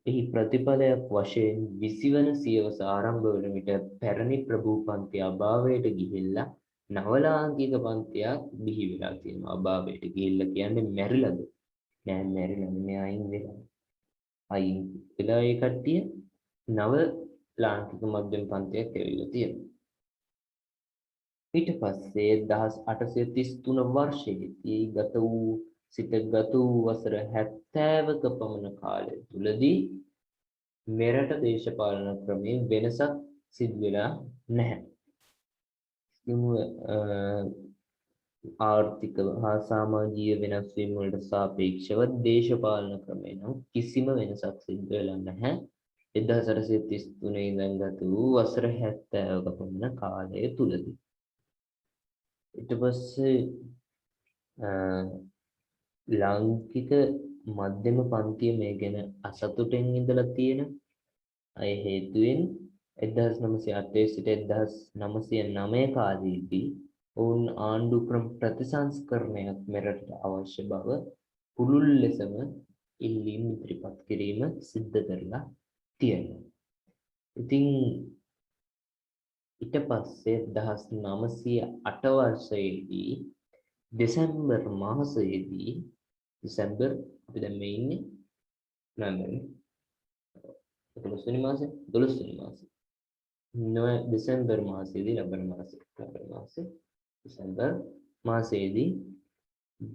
Speaker 1: එහි ප්‍රතිඵලයක් වශයෙන් 20 වන සියවස ආරම්භ වන විට පැරණි ප්‍රභූ පන්තිය අභාවයට ගිහිල්ලා නවලාංකික පන්තියක් බිහි වෙලා තියෙනවා. අභාවයට ගිහිල්ලා කියන්නේ මැරිලාද? නෑ මැරිලා නෙමෙයි, අයින් වෙලා. අයින් වෙලා ඒ කට්ටිය නව ලාංකික මධ්‍යම පන්තියක් ඇවිල්ලා තියෙනවා. ඊට පස්සේ 1833 වර්ෂයේදී ගත වූ වසර 70ක පමණ කාලය තුලදී මෙරට දේශපාලන ක්‍රමයේ වෙනසක් සිදු වෙලා නැහැ. ආර්ථික හා සමාජීය වෙනස් වීම් වලට සාපේක්ෂව දේශපාලන ක්‍රමේ නම් කිසිම වෙනසක් සිදු වෙලා නැහැ. 1833 ඉඳන් ගත වූ වසර 70ක පමණ කාලය තුලදී. ඊට පස්සේ ලාංකික මධ්‍යම පන්තිය මේ ගැන අසතුටින් ඉඳලා තියෙන අය හේතුවෙන් 1908 සිට 1909 කාලයේදී ඔවුන් ආණ්ඩු ක්‍රම ප්‍රතිසංස්කරණයක් මෙරටට අවශ්‍ය බව පුළුල් ලෙසම ඉල්ලීම් ඉදිරිපත් කිරීම සිද්ධ කරලා තියෙනවා. ඉතින් ඊට පස්සේ 1908 වර්ෂයේදී දෙසැම්බර් මාසයේදී දෙසැම්බර් අපි දැන් මේ ඉන්නේ නවම්බර් 12 වෙනි මාසේ දෙසැම්බර් මාසයේදී දෙසැම්බර් මාසයේදී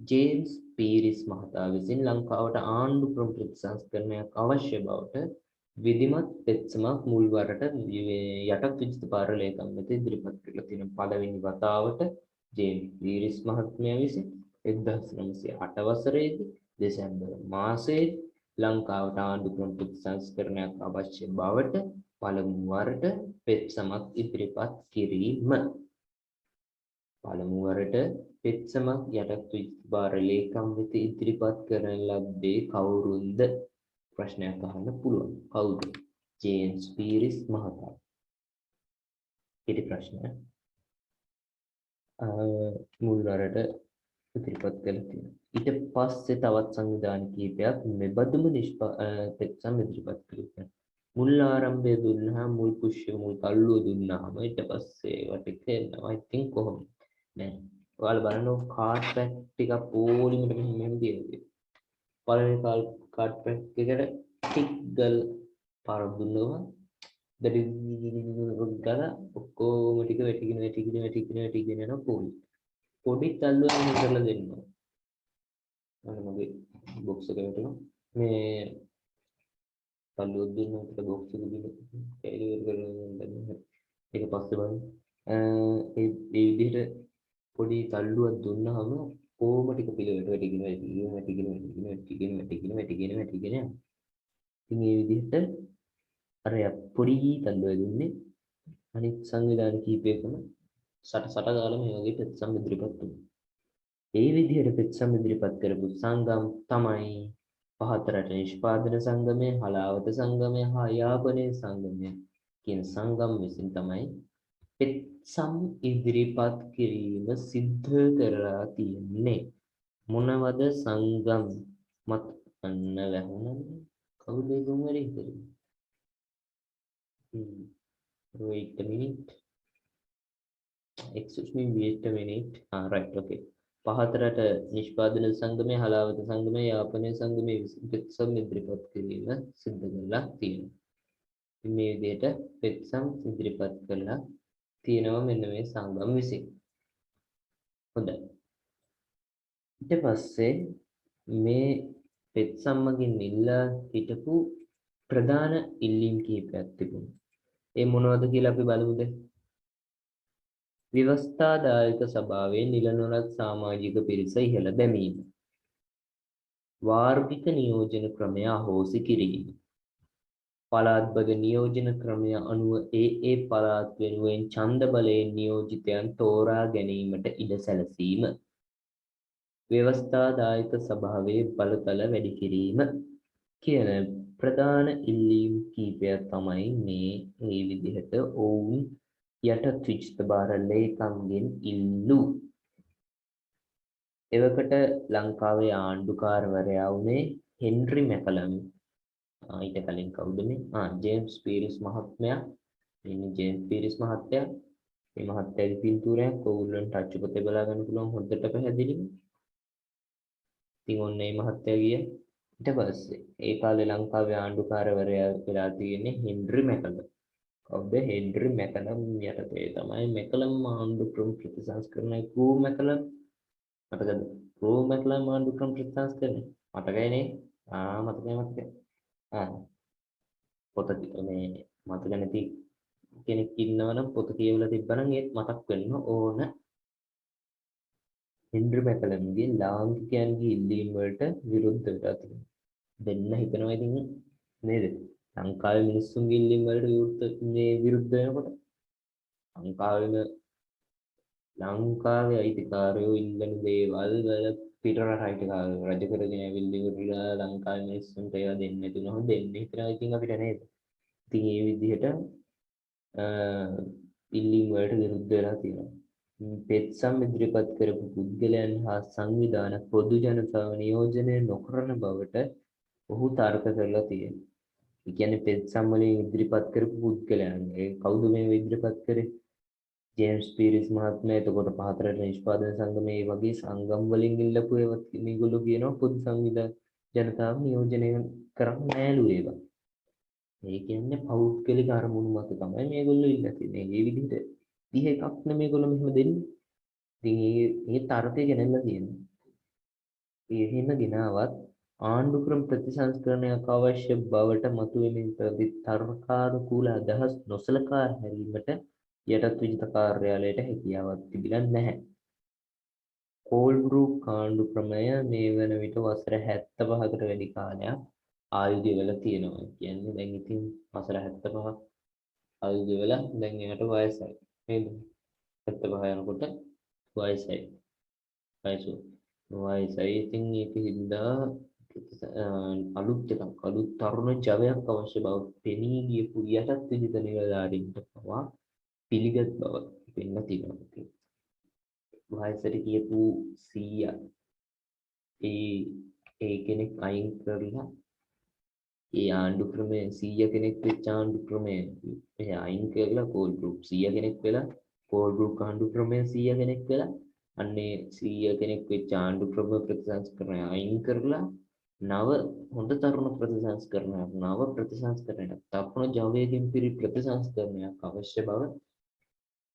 Speaker 1: ජේම්ස් පීරිස් මහතා විසින් ලංකාවට ආණ්ඩු ක්‍රම ප්‍රතිසංස්කරණයක් අවශ්‍ය බවට විධිමත් පෙත්සමක් මුල්වරට යටත් විජිත පාර ලේකම් වෙත ඉදිරිපත් කරලා තියෙන පළවෙනි වතාවට ජේම්ස් පීරිස් මහත්මයා විසින් 1908 වසරේදී දෙසැම්බර් මාසයේ ලංකාවට ආණ්ඩු ක්‍රම ප්‍රතිසංස්කරණයක් අවශ්‍ය බවට පළමු වරට පෙත්සමක් ඉදිරිපත් කිරීම. පළමු වරට පෙත්සමක් යටත් විචාර ලේකම් වෙත ඉදිරිපත් කරන ලද්දේ කවුරුන්ද? ප්‍රශ්නයක් අහන්න පුළුවන්. කවුද? ජේම්ස් පීරිස් මහතා. ඊට ප්‍රශ්නය මුල් වරට ඉදිරිපත් කළා තියෙනවා. ඊට පස්සේ තවත් සංවිධාන කිහිපයක් මෙබඳුම පෙත්සම් ඉදිරිපත් කළා. මුල් ආරම්භය දුන්නා, මුල් පුෂ්‍ය මුල් තල්ලුව දුන්නාම ඊට පස්සේ වට කරනවා. I think කොහොමද? නෑ. ඔයාලා බලන්න කාඩ් පැක් ටික පොලිමට මෙහෙම දියලා. පළවෙනි කාඩ් පැක් එකට ටික් ගල් පාරක් දුන්නවා. ගල ඔක්කොම ටික වැටිගෙන යන පොලි. පොඩි තල්ලුවක් කරලා දෙන්නවා. අන්න මගේ බොක්ස් එක වැටෙනවා. මේ තල්ලුවක් දුන්නාට බොක්ස් එක දින කැලිවර් කරනවා. ඒක පස්සේ බලන්න. ඒ විදිහට පොඩි තල්ලුවක් දුන්නාම කොහොම ටික පිළිවෙලට වැටිගෙන ඉතින් මේ විදිහට අර පොඩි තල්ලුව දුන්නේ අනිත් සංවිධාන කීපයකම සට ගාලා මේ වගේ පෙත්සම් ඉදිරිපත් වුණා. ඒ විදිහට පෙත්සම් ඉදිරිපත් කරපු සංගම් තමයි පහත රට නිෂ්පාදන සංගමය, හලාවත සංගමය හා යාපනයේ සංගමය කියන සංගම් විසින් තමයි පෙත්සම් ඉදිරිපත් කිරීම සිද්ධ කරලා තියෙන්නේ. මොනවද සංගම් මත අන්න වැහුණා. කවුද ගොමරේ ඉතින්? Wait a minute. Excuse me, wait a minute. Right, okay. පහත රට නිෂ්පාදන සංගමය, හලාවත සංගමය, යාපනයේ සංගමය විසින් පෙත්සම් ඉදිරිපත් කිරීම සිද්ධ කරලා තියෙනවා. මේ විදිහට පෙත්සම් ඉදිරිපත් කළා තියෙනවා මෙන්න මේ සංගම් විසින්. හොඳයි. ඊට පස්සේ මේ පෙත් සම්මගින් ඉල්ලා හිටපු ප්‍රධාන ඉල්ලීම් කිහිපයක් තිබුණා. ඒ මොනවද කියලා අපි බලමුද? ව්‍යවස්ථාදායක සභාවේ නිල නොලත් සමාජික පිරිස ඉහළ දැමීම. වාර්ගික නියෝජන ක්‍රමය අහෝසි කිරීම. පළාත්බද නියෝජන ක්‍රමය අනුව ඒ පළාත් වෙනුවෙන් ඡන්ද බලයෙන් නියෝජිතයන් තෝරා ගැනීමට ඉඩ සැලසීම. ව්‍යවස්ථාදායක සභාවේ බලතල වැඩි කිරීම කියන ප්‍රධාන ඉල්ලීම් කීපයක් තමයි මේ විදිහට ඔවුන් යටත් විජිත බාර ලේකම්ගෙන් ඉල්ලූ. එවකට ලංකාවේ ආණ්ඩුකාරවරයා වුණේ හෙන්රි මැකලම්. ඊට කලින් කවුද මේ? ජේම්ස් පීරිස් මහත්මයා. ඉන්නේ ජේම්ස් පීරිස් මහත්තයා. මේ මහත්තයාගේ පින්තූරයක් ඔයගොල්ලන්ට ටච් පොතේ බලා ගන්න පුළුවන් හොඳට පැහැදිලිව. ඉතින් ඔන්න මේ මහත්තයා ගිය ඊට පස්සේ ඒ කාලේ ලංකාවේ ආණ්ඩුකාරවරයා වෙලා තියෙන්නේ හෙන්රි මැකලම්. කවුද? හෙන්රි මැකලම් යටතේ තමයි මැකලම් ආණ්ඩු ක්‍රම ප්‍රතිසංස්කරණය කූ මැකලම් මතකද? කූ මැකලම් ආණ්ඩු ක්‍රම ප්‍රතිසංස්කරණය මතකයි නේ? මතකයි. පොත මේ මතක නැති කෙනෙක් ඉන්නවනම් පොත කියවලා තිබ්බනම් ඒත් මතක් වෙන්න ඕන. හෙන්රි මැකලම්ගේ ලාංකිකයන්ගේ ඉල්ලීම් වලට විරුද්ධ වෙලා තිබුණා. දෙන්න හිතනවා ඉතින් නේද? ලංකාවේ මිනිස්සුන්ගේ ඉල්ලීම් වලට විරුද්ධ වෙනකොට ලංකාවේ අයිතිකාරයෝ ඉල්ලන දේවල් වල පිටරට අයිතිකාරයෝ රජ කරගෙන ඇවිල්ලා ලංකාවේ මිනිස්සුන්ට ඒවා දෙන්නේ නැති වුණොත් දෙන්නේ හිතනවා ඉතින් අපිට නේද? ඉතින් මේ විදිහට ඉල්ලීම් වලට විරුද්ධ වෙලා තියෙනවා. පෙත්සම් ඉදිරිපත් කරපු පුද්ගලයන් හා සංවිධාන පොදු ජනතාව නියෝජනය නොකරන බවට ඔහු තර්ක කරලා තියෙනවා. ඒ කියන්නේ පෙත්සම් වලින් ඉදිරිපත් කරපු පුද්ගලයන් ඒ කවුද මේ ඉදිරිපත් කරේ? ජේම්ස් පීරිස් මහත්මයා. එතකොට පහතරට නිෂ්පාදන සංගමයේ වගේ සංගම් වලින් ඉල්ලපු ඒවා මේගොල්ලෝ කියනවා පොදු සංවිධාන ජනතාව නියෝජනය කරන්නේ නෑලු ඒවා. ඒ කියන්නේ පෞද්ගලික අරමුණු මත තමයි මේගොල්ලෝ ඉල්ලලා තියෙන්නේ. මේ විදිහට 31ක් නෙමෙයි මේගොල්ලෝ මෙහෙම දෙන්නේ. ඉතින් මේ තර්කය ගෙනල්ලා තියෙනවා. ඒ හිම ගෙනාවත් ආණ්ඩු ක්‍රම ප්‍රතිසංස්කරණයක් අවශ්‍ය බවට මතුවෙමින් තර්කානුකූල අදහස් නොසලකා හැරීමට යටත් විජිත කාර්යාලයට හැකියාවක් තිබිලා නැහැ. කෝල්බ්‍රූක් ආණ්ඩු ක්‍රමය මේ වන විට වසර 75කට වැඩි කාලයක් ආයුධය වෙලා තියෙනවා. කියන්නේ දැන් ඉතින් වසර 75ක් ආයුධය වෙලා දැන් එයාට වයසයි. නේද? 75 යනකොට වයසයි. වයසයි. ඉතින් ඒක හින්දා අලුත් තරුණ ජවයක් අවශ්‍ය බව පෙනී ගියපු යටත් විජිත නිලධාරීන්ට පවා පිළිගත් බව පෙන්න තියෙනවා. වයසට කියපු 100 ඒ කෙනෙක් අයින් කරලා ඒ ආණ්ඩු ක්‍රමයේ 100 කෙනෙක් වෙච්ච ආණ්ඩු ක්‍රමයේ ඒ අයින් කරලා කෝල් ගෲප් 100 කෙනෙක් වෙලා කෝල් ගෲප් ආණ්ඩු ක්‍රමයේ 100 කෙනෙක් වෙලා අන්නේ 100 කෙනෙක් වෙච්ච ආණ්ඩු ක්‍රම ප්‍රතිසංස්කරණය අයින් කරලා නව හොඳ තරුණ ප්‍රතිසංස්කරණයක් නව ප්‍රතිසංස්කරණයක් තප්පන ජවයකින් පිරි ප්‍රතිසංස්කරණයක් අවශ්‍ය බව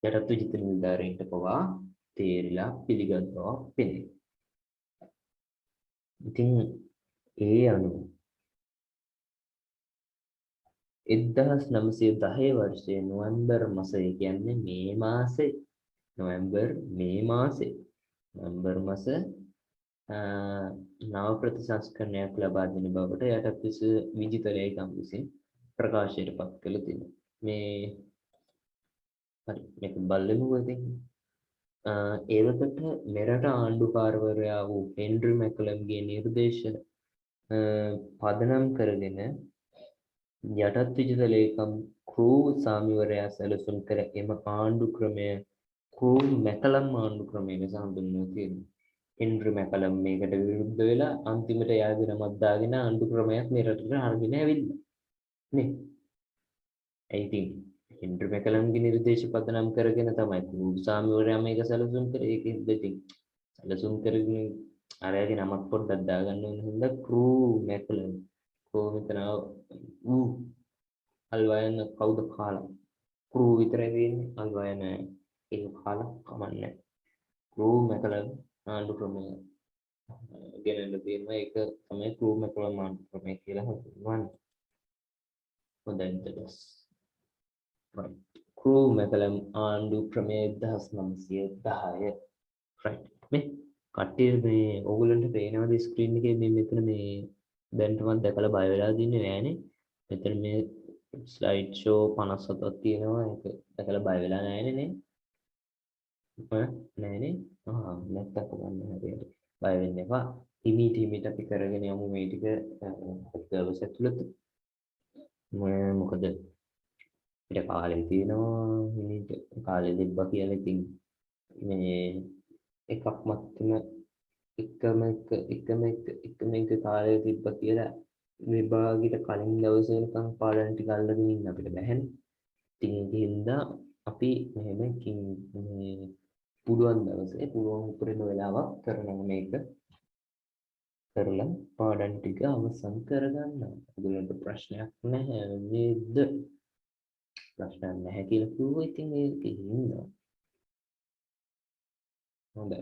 Speaker 1: යටත් විජිත නිලධාරීන්ට පවා තේරිලා පිළිගත් බව පෙනේ. ඉතින් ඒ අනුව 1910 වර්ෂයේ නොවැම්බර් මාසයේ කියන්නේ මේ මාසේ නොවැම්බර් මාස නව ප්‍රතිසංස්කරණයක් ලබා දෙන බවට යටත් විජිත ලේකම් විසින් ප්‍රකාශයට පත් කළ තිබෙනවා. හරි මේක බලමු ඉතින්. ඒවකට මෙරට ආණ්ඩුකාරවරයා වූ හෙන්රි මැකලම්ගේ නිර්දේශන පදනම් කරගෙන යටත් විජිත ලේකම් ක්‍රූ සාමිවරයා සැලසුම් කර එම ආණ්ඩු ක්‍රමය ක්‍රූ මැකලම් ආණ්ඩු ක්‍රමය ලෙස හඳුන්වලා තියෙනවා. හෙන්රි මැකලම් මේකට විරුද්ධ වෙලා අන්තිමට යාගේ නමක් දාගෙන ආණ්ඩු ක්‍රමයක් මේ රටට අරගෙන ඇවිල්ලා නේ. ඒ ඉතින් හෙන්රි මැකලම්ගේ නිර්දේශ පදනම් කරගෙන තමයි ක්‍රූ සාමිවරයා මේක සැලසුම් කරේ. ඒකෙන්ද ඉතින් සැලසුම් කරගෙන අරයාගේ නමක් පොඩ්ඩක් දාගන්න ඕන හින්දා ක්‍රූ මැකලම් මෙතන අල්වයන් කවුද කාලා ක්‍රූ විතරයි තියෙන්නේ අල්වයන් ඒක කාලා කමන්නේ ක්‍රූ මැකලම් ආණ්ඩු ක්‍රමය ගෙනල්ලා තියෙනවා. ඒක තමයි ක්‍රූ මැකලම් ආණ්ඩු ක්‍රමය කියලා හඳුන්වන්නේ. හොඳයි ඊටස්. right. ක්‍රූ මැකලම් ආණ්ඩු ක්‍රමය 1910. right. මේ කට්ටිය මේ ඕගොල්ලන්ට පේනවද ස්ක්‍රීන් එකේ මේ මෙතන මේ දැන්ටමත් දැකලා බය වෙලා දින්නේ නෑනේ. මෙතන මේ ස්ලයිඩ් ෂෝ 57ක් තියෙනවා. ඒක දැකලා බය වෙලා නෑනේ නේ. නෑනේ. නැත්තම් කොහොමද හරියට. බය වෙන්න එපා. හිමීට අපි කරගෙන යමු මේ ටික දවස් ඇතුළත. මොකද ඊට කාලේ තියෙනවා හිමීට කාලේ දෙබ්බා කියලා ඉතින් මේ එකක් මත්තම එකම එක කාලේ තිබ්බා කියලා විභාගෙට කලින් දවසේ නිකන් පාඩම් ටික අල්ලගෙන ඉන්න අපිට බැහැනේ. ඉතින් ඒකින්ද අපි මෙහෙම මේ පුළුවන් දවසේ පුළුවන් උපරිම වෙලාවක් කරනවා මේක. කරලා පාඩම් ටික අවසන් කරගන්නවා. ඔයගොල්ලන්ට ප්‍රශ්නයක් නැහැ නේද? ප්‍රශ්නයක් නැහැ කියලා කිව්වොත් ඉතින් ඒක ඉන්නවා. හොඳයි.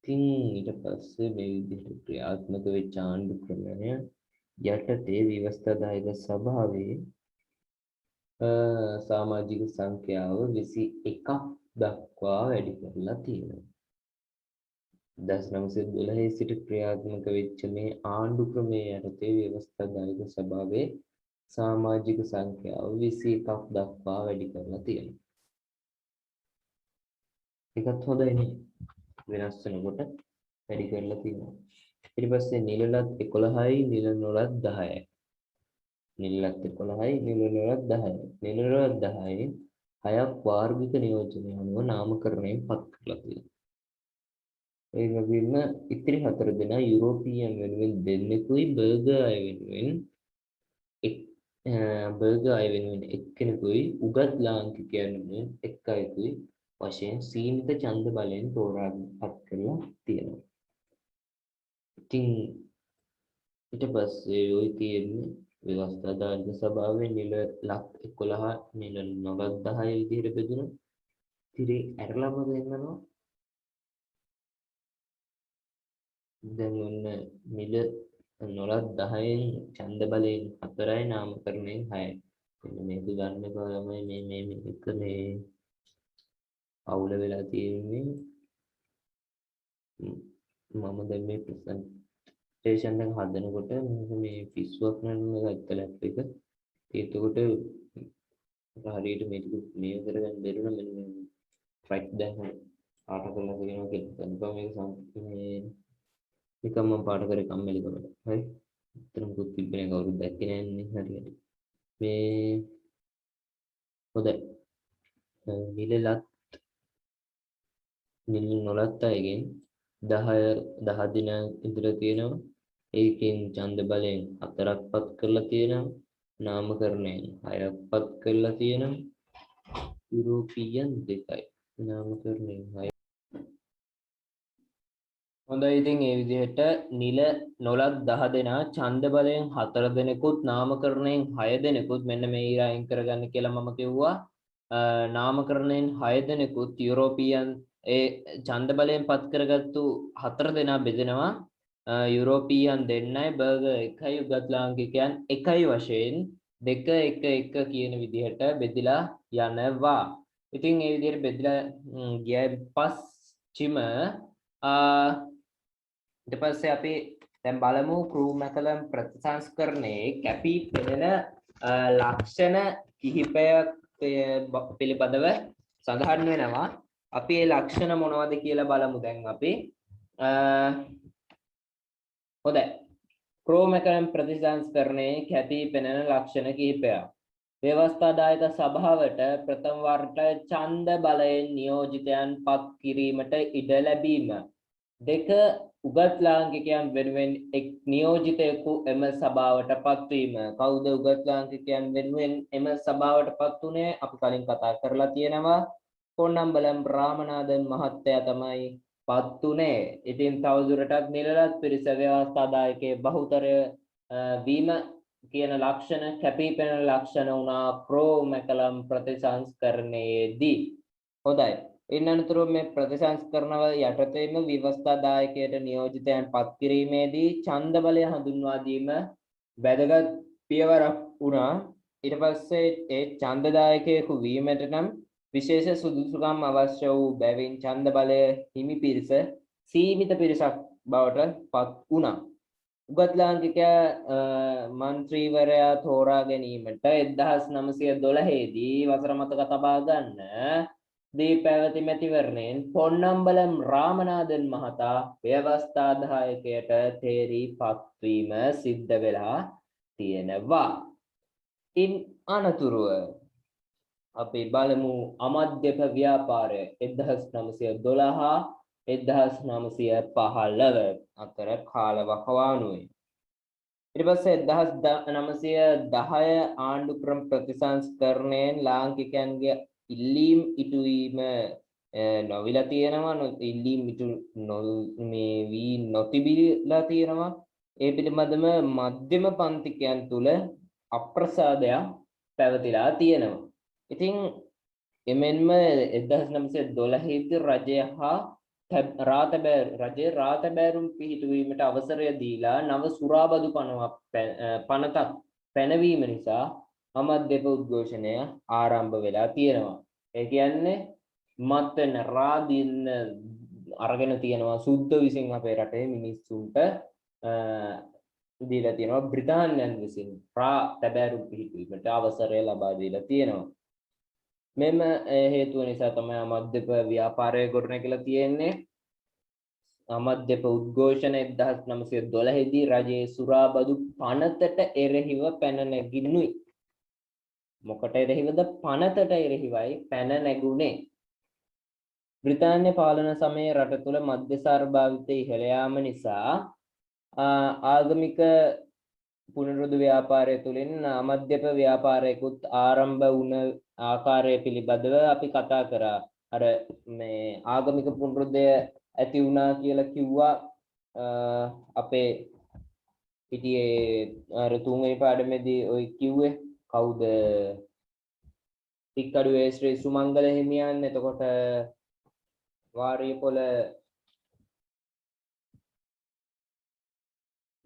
Speaker 1: ඉතින් ඊට පස්සේ මේ විදිහට ක්‍රියාත්මක වෙච්ච ආණ්ඩු ක්‍රමය යටතේ ව්‍යවස්ථාදායක සභාවේ සමාජික සංඛ්‍යාව 21ක් දක්වා වැඩි කරලා තියෙනවා. 1912 සිට ක්‍රියාත්මක වෙච්ච මේ ආණ්ඩු ක්‍රමයේ යටතේ ව්‍යවස්ථාදායක සභාවේ සමාජික සංඛ්‍යාව 21ක් දක්වා වැඩි කරලා තියෙනවා. ඒකත් හොඳයිනේ. වෙනස් වෙනකොට වැඩි කරලා තියෙනවා. ඊට පස්සේ නිලලත් 11යි නිල නොලත් 10යි. නිලලත් 11යි නිල නොලත් 10යි. නිල නොලත් 10යි හයක් වාර්ගික නියෝජනය අනුව නාමකරණයෙන් පත් කරලා තියෙනවා. ඒ වගේම ඉතිරි 4 දෙනා යුරෝපීයන් වෙනුවෙන් දෙන්නෙකුයි බර්ගර් අය වෙනුවෙන් එක්කෙනෙකුයි උගත් ලාංකිකයන් වෙනුවෙන් එක් අයෙකුයි වශයෙන් සීමිත ඡන්ද බලයෙන් තෝරාපත් කරලා තියෙනවා. ඉතින් ඊට පස්සේ ওই තියෙන්නේ ව්‍යවස්ථාදායක සභාවේ නිල ලක් 11 නිල නොලත් 10 විදිහට බෙදුණා. ඉතින් ඇරලම දෙන්නනවා. දැන් ඔන්න නිල නොලත් 10න් ඡන්ද බලයෙන් 4යි නාමකරණයෙන් 6යි. මේක ගන්න තමයි මේක මේ අවුල වෙලා තියෙන්නේ. මම දැන් මේ ප්‍රසන්ටේෂන් එක හදනකොට මේ පිස්සුවක් නෑ ගත්තලත් එක. ඒකට හරියට මේක මේ කරගන්න බැරුණා මෙන්න මේ රයිට් දැන් පාට කරලා කියනවා කියලා. කන්ෆර්ම් එක මේ නිකම්ම පාට කරේ කම්මැලි කරලා. හරි. උත්තර මුකුත් තිබ්බේ නෑ කවුරුත් දැක්කේ නෑනේ හරියට. මේ හොඳයි. නිල නොලත් අයගෙන් 10 දින ඉඳලා තියෙනවා. ඒකෙන් ඡන්ද බලයෙන් 4ක් පත් කරලා තියෙනවා. නාමකරණයෙන් 6ක් පත් කරලා තියෙනවා. යුරෝපීයන් 2යි. නාමකරණයෙන් 6. හොඳයි ඉතින් මේ විදිහට නිල නොලත් 10 දෙනා ඡන්ද බලයෙන් 4 දෙනෙකුත් නාමකරණයෙන් 6 දෙනෙකුත් මෙන්න මේ ඊරායින් කරගන්න කියලා මම කිව්වා. නාමකරණයෙන් 6 දෙනෙකුත් යුරෝපීයන් ඒ ඡන්ද බලයෙන් පත් කරගත්තු 4 දෙනා බෙදෙනවා යුරෝපීයන් 2යි බර්ගර් 1යි උගත් ලාංකිකයන් 1යි වශයෙන් 2 1 1 කියන විදිහට බෙදලා යනවා. ඉතින් මේ විදිහට බෙදලා ගියන් පස්චිම ඊට පස්සේ අපි දැන් බලමු ක්‍රූ මැකලම් ප්‍රතිසංස්කරණයේ කැපී පෙනෙන ලක්ෂණ කිහිපයක් පිළිබඳව සඳහන් වෙනවා. අපි මේ ලක්ෂණ මොනවද කියලා බලමු දැන් අපි. හොඳයි. ක්‍රූ මැකලම් ප්‍රතිසංස්කරණයේ කැපී පෙනෙන ලක්ෂණ කිහිපයක්. ව්‍යවස්ථාදායක සභාවට ප්‍රථම වරට ඡන්ද බලයෙන් නියෝජිතයන් පත් කිරීමට ඉඩ ලැබීම. 2 උගත් ලාංකිකයන් වෙනුවෙන් එක් නියෝජිතයෙකු එම සභාවට පත්වීම. කවුද උගත් ලාංකිකයන් වෙනුවෙන් එම සභාවට පත් උනේ? අපි කලින් කතා කරලා තියෙනවා. පොන්නම්බලම් රාමනාදන් මහත්තයා තමයි පත් උනේ. ඉතින් තවදුරටත් නිලලත් පිරිස ව්‍යවස්ථාදායකයේ බහුතරය වීම කියන ලක්ෂණ කැපී පෙනෙන ලක්ෂණ වුණා ක්‍රෝ මැකලම් ප්‍රතිසංස්කරණයේදී. හොඳයි.
Speaker 2: ඉන් අනතුරුව මේ ප්‍රතිසංස්කරණව යටතේම ව්‍යවස්ථාදායකයට නියෝජිතයන් පත් කිරීමේදී ඡන්ද බලය හඳුන්වා දීම වැදගත් පියවරක් වුණා. ඊට පස්සේ ඒ ඡන්දදායකයෙකු වීමට නම් විශේෂ සුදුසුකම් අවශ්‍ය වූ බැවින් ඡන්ද බලය හිමි පිරිස සීමිත පිරිසක් බවට පත් වුණා. උගත් ලාංකිකයා මන්ත්‍රීවරයා තෝරා ගැනීමට 1912 දී වසර මතක තබා ගන්න දී පැවති මැතිවරණයෙන් පොන්නම්බලම් රාමනාදන් මහතා ව්‍යවස්ථාදායකයට තේරී පත්වීම සිද්ධ වෙලා තියෙනවා. ඉන් අනතුරුව අපි බලමු අමධ්‍යක ව්‍යාපාරය 1912 1915 අතර කාල වකවානුවේ. ඊට පස්සේ 1910 ආණ්ඩු ක්‍රම ප්‍රතිසංස්කරණයෙන් ලාංකිකයන්ගේ ඉල්ලීම් ඉටුවීම නොවිලා තියෙනවා. ඉල්ලීම් ඉටු මේ වී නොතිබිලා තියෙනවා. ඒ පිළිබඳව මධ්‍යම පන්තිකයන් තුල අප්‍රසාදයක් පැවතිලා තියෙනවා. ඉතින් එමෙන්ම 1912 දී රජය හා රාතබෑරුම් පිහිටුවීමට අවසරය දීලා නව සුරාබදු පනතක් පැනවීම නිසා අමධ්‍යක උද්ඝෝෂණය ආරම්භ වෙලා තියෙනවා. ඒ කියන්නේ මත් වෙන රාදින්න අරගෙන තියෙනවා සුද්ධ විසින් අපේ රටේ මිනිස්සුන්ට දීලා තියෙනවා බ්‍රිතාන්‍යයන් විසින් රාතබෑරුම් පිහිටුවීමට අවසරය ලබා දීලා තියෙනවා. මෙම හේතුව නිසා තමයි අමධ්‍යක ව්‍යාපාරය ගොඩනැගිලා තියෙන්නේ. අමධ්‍යක උද්ඝෝෂණ 1912 දී රජයේ සුරාබදු පනතට එරෙහිව පැන නැගිනුයි. මොකට එරෙහිවද? පනතට එරෙහිවයි පැන නැගුණේ. බ්‍රිතාන්‍ය පාලන සමයේ රට තුළ මධ්‍යසාර භාවිතය ඉහළ යාම නිසා ආගමික පුනරුද්ධ ව්‍යාපාරය තුළින් අමධ්‍යක ව්‍යාපාරයකුත් ආරම්භ වුණ ආකාරය පිළිබඳව අපි කතා කරා. අර මේ ආගමික පුනරුද්ධය ඇති වුණා කියලා කිව්වා අපේ පිටියේ අර තුන්වෙනි පාඩමේදී ඔය කිව්වේ කවුද? තික්කඩුවේ ශ්‍රී සුමංගල හිමියන්. එතකොට වාරියපොළ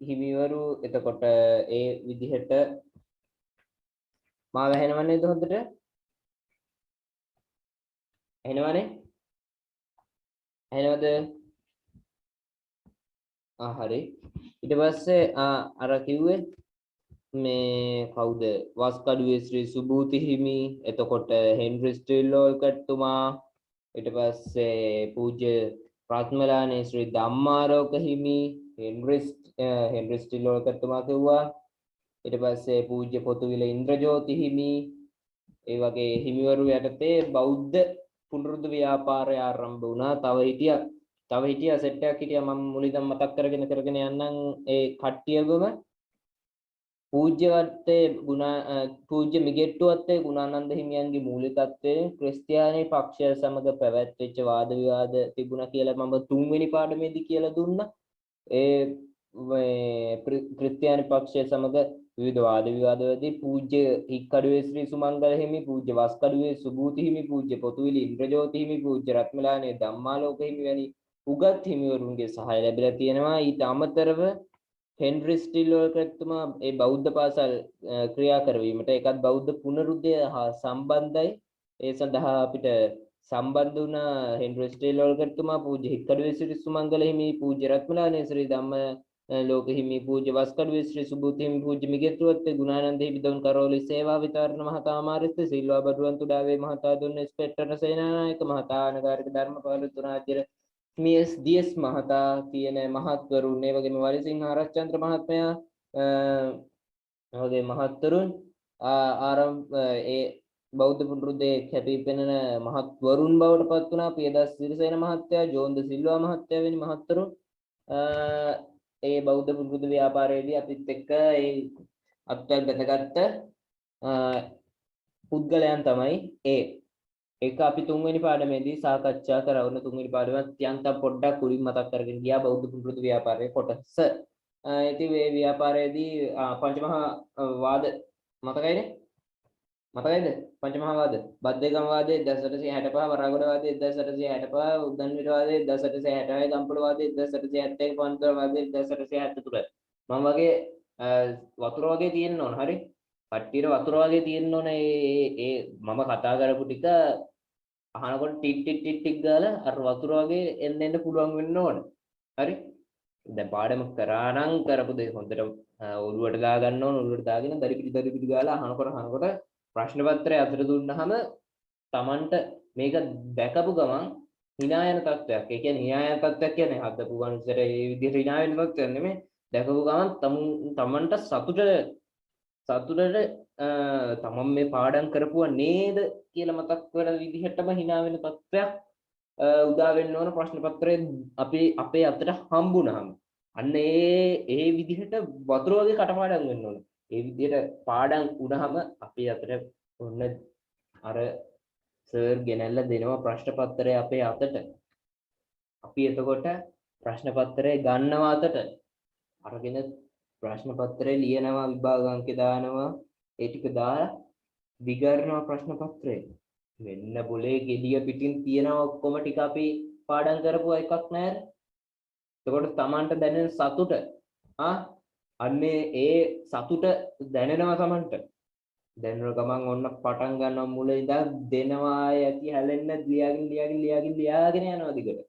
Speaker 2: හිමිවරු. එතකොට ඒ විදිහට මාව ඇහෙනව නේද හොඳට? ඇහෙනවනේ? ඇහෙනවද? හරි. ඊට පස්සේ අර කිව්වේ මේ කවුද? වස්කඩුවේ ශ්‍රී සුභූති හිමි. එතකොට හෙන්රි ස්ටිල්ලෝල්කට්තුමා. ඊට පස්සේ පූජ්‍ය රත්මලානේ ශ්‍රී ධම්මාරෝක හිමි. හෙන්රි ස්ටිල්ලෝල්කට්තුමා කිව්වා. ඊට පස්සේ පූජ්‍ය පොතුවිල ඉන්ද්‍රජෝති හිමි. ඒ වගේ හිමිවරු යටතේ බෞද්ධ පුනරුද්ධ ව්‍යාපාරය ආරම්භ වුණා. තව හිටියා සෙට් එකක් හිටියා. මම මුලින්ම මතක් කරගෙන යන්නම් ඒ කට්ටියවම. පූජ්‍ය මිගෙට්ටුවත්තේ ගුණානන්ද හිමියන්ගේ මූලිකත්වයෙන් ක්‍රිස්තියානි පක්ෂය සමග පැවැත්වෙච්ච වාද විවාද තිබුණා කියලා මම තුන්වෙනි පාඩමේදී කියලා දුන්නා. ඒ ක්‍රිස්තියානි පක්ෂය සමග විවිධ වාද විවාදවලදී පූජ්‍ය හික්කඩුවේ ශ්‍රී සුමංගල හිමි, පූජ්‍ය වස්කඩුවේ සුභූති හිමි, පූජ්‍ය පොතුවිලි ඉන්ද්‍රජෝති හිමි, පූජ්‍ය රත්මලානේ ධම්මාලෝක හිමි වැනි උගත් හිමිවරුන්ගේ සහාය ලැබිලා තියෙනවා. ඊට අමතරව හෙන්රි ස්ටිල්ලෝල්කට්තුමා ඒ බෞද්ධ පාසල් ක්‍රියා කරවීමට ඒකත් බෞද්ධ පුනරුද්ධය හා සම්බන්ධයි. ඒ සඳහා අපිට සම්බන්ධ වුණ හෙන්රි ස්ටිල්ලෝල්කට්තුමා, පූජ්‍ය හික්කඩුවේ ශ්‍රී සුමංගල හිමි, පූජ්‍ය රත්මලානේ ශ්‍රී ධම්ම ලෝක හිමි, පූජ්‍ය වස්කඩුවේ ශ්‍රී සුභූති හිමි, පූජ්‍ය මිගෙට්ටුවත්තේ ගුණානන්ද හිමි, දොන් කරෝලි සේවා විතරණ මහතා මාරිස්ත, සිල්වා බඩුවන්තුඩාවේ මහතා, දුන්නේ ස්පෙක්ටර් සේනානායක මහතා, අනගාරික ධර්මපාල තුනාජිර දියස් මහතා කියන මහත්වරුන්, ඒ වගේම වලිසිංහ ආරච්චන්ද්‍ර මහත්මයා වගේ මහත්වරුන් ඒ බෞද්ධ පුනරුද්ධයේ කැපී පෙනෙන මහත්වරුන් බවට පත් වුණා. පියදාස සිරිසේන මහත්තයා, ජෝන්ද සිල්වා මහත්තයා වැනි මහත්වරුන් ඒ බෞද්ධ පුනරුද්ධ ව්‍යාපාරයේදී අපිත් එක්ක ඒ අත්වැල් බැඳගත්ත පුද්ගලයන් තමයි ඒක අපි තුන්වෙනි පාඩමේදී සාකච්ඡා කරවන තුන්වෙනි පාඩමත් යන්තම් පොඩ්ඩක් උඩින් මතක් කරගෙන ගියා බෞද්ධ පුනරුද්ධ ව්‍යාපාරයේ කොටස. ඉතින් මේ ව්‍යාපාරයේදී පංචමහා වාද මතකයිද? පංචමහාවාද බද්දේගම වාදයේ 1865 වරාගොඩ වාදයේ 1865 උද්දන්විට වාදයේ 1866 ගම්පොළ වාදයේ 1871 පන්තර වාදයේ 1873 මම වගේ වතුර වගේ තියෙන්න ඕන හරි කට්ටියට වතුර වගේ තියෙන්න ඕන ඒ මම කතා කරපු ටික අහනකොට ටික් ටික් ටික් ටික් ගාලා අර වතුර වගේ එන්න පුළුවන් වෙන්න ඕන හරි දැන් පාඩම කරා නම් කරපු දේ හොඳට ඔළුවට දා ගන්න ඕන ඔළුවට දාගෙන දරිපිටි ගාලා අහනකොට ප්‍රශ්න පත්‍රය අතට දුන්නාම Tamanට මේක දැකපු ගමන් hina යන තත්ත්වයක්. ඒ කියන්නේ hina යන තත්ත්වයක් කියන්නේ හදපු වන්සර ඒ විදිහට hina වෙන තත්ත්වයක් නෙමෙයි. දැකපු ගමන් Tamanට සතුටට තමන් මේ පාඩම් කරපුවා නේද කියලා මතක් වෙන විදිහටම hina වෙන තත්ත්වයක් උදා වෙන්න ඕන ප්‍රශ්න පත්‍රයේ අපේ අතට හම්බුනහම අන්න ඒ විදිහට වතුර වගේ කටපාඩම් වෙන්න ඕන. ඒ විදිහට පාඩම් වුණාම අපේ අතට ඔන්න අර සර් ගෙනල්ලා දෙනවා ප්‍රශ්න පත්‍රය අපේ අතට. අපි එතකොට ප්‍රශ්න පත්‍රය ගන්නවා අතට. අරගෙන ප්‍රශ්න පත්‍රය ලියනවා විභාග අංක දානවා ඒ ටික දාලා විගරනවා ප්‍රශ්න පත්‍රය. මෙන්න બોලේ gediya පිටින් තියනවා ඔක්කොම ටික අපි පාඩම් කරපුවා එකක් නෑර. එතකොට Tamanට දැනෙන සතුට අන්නේ ඒ සතුට දැනෙනවා Tamanට. දැනෙන ගමන් ඔන්න පටන් ගන්නවා මුල ඉඳන් දෙනවා යටි හැලෙන්න ලියාගෙන යනවා දිගට.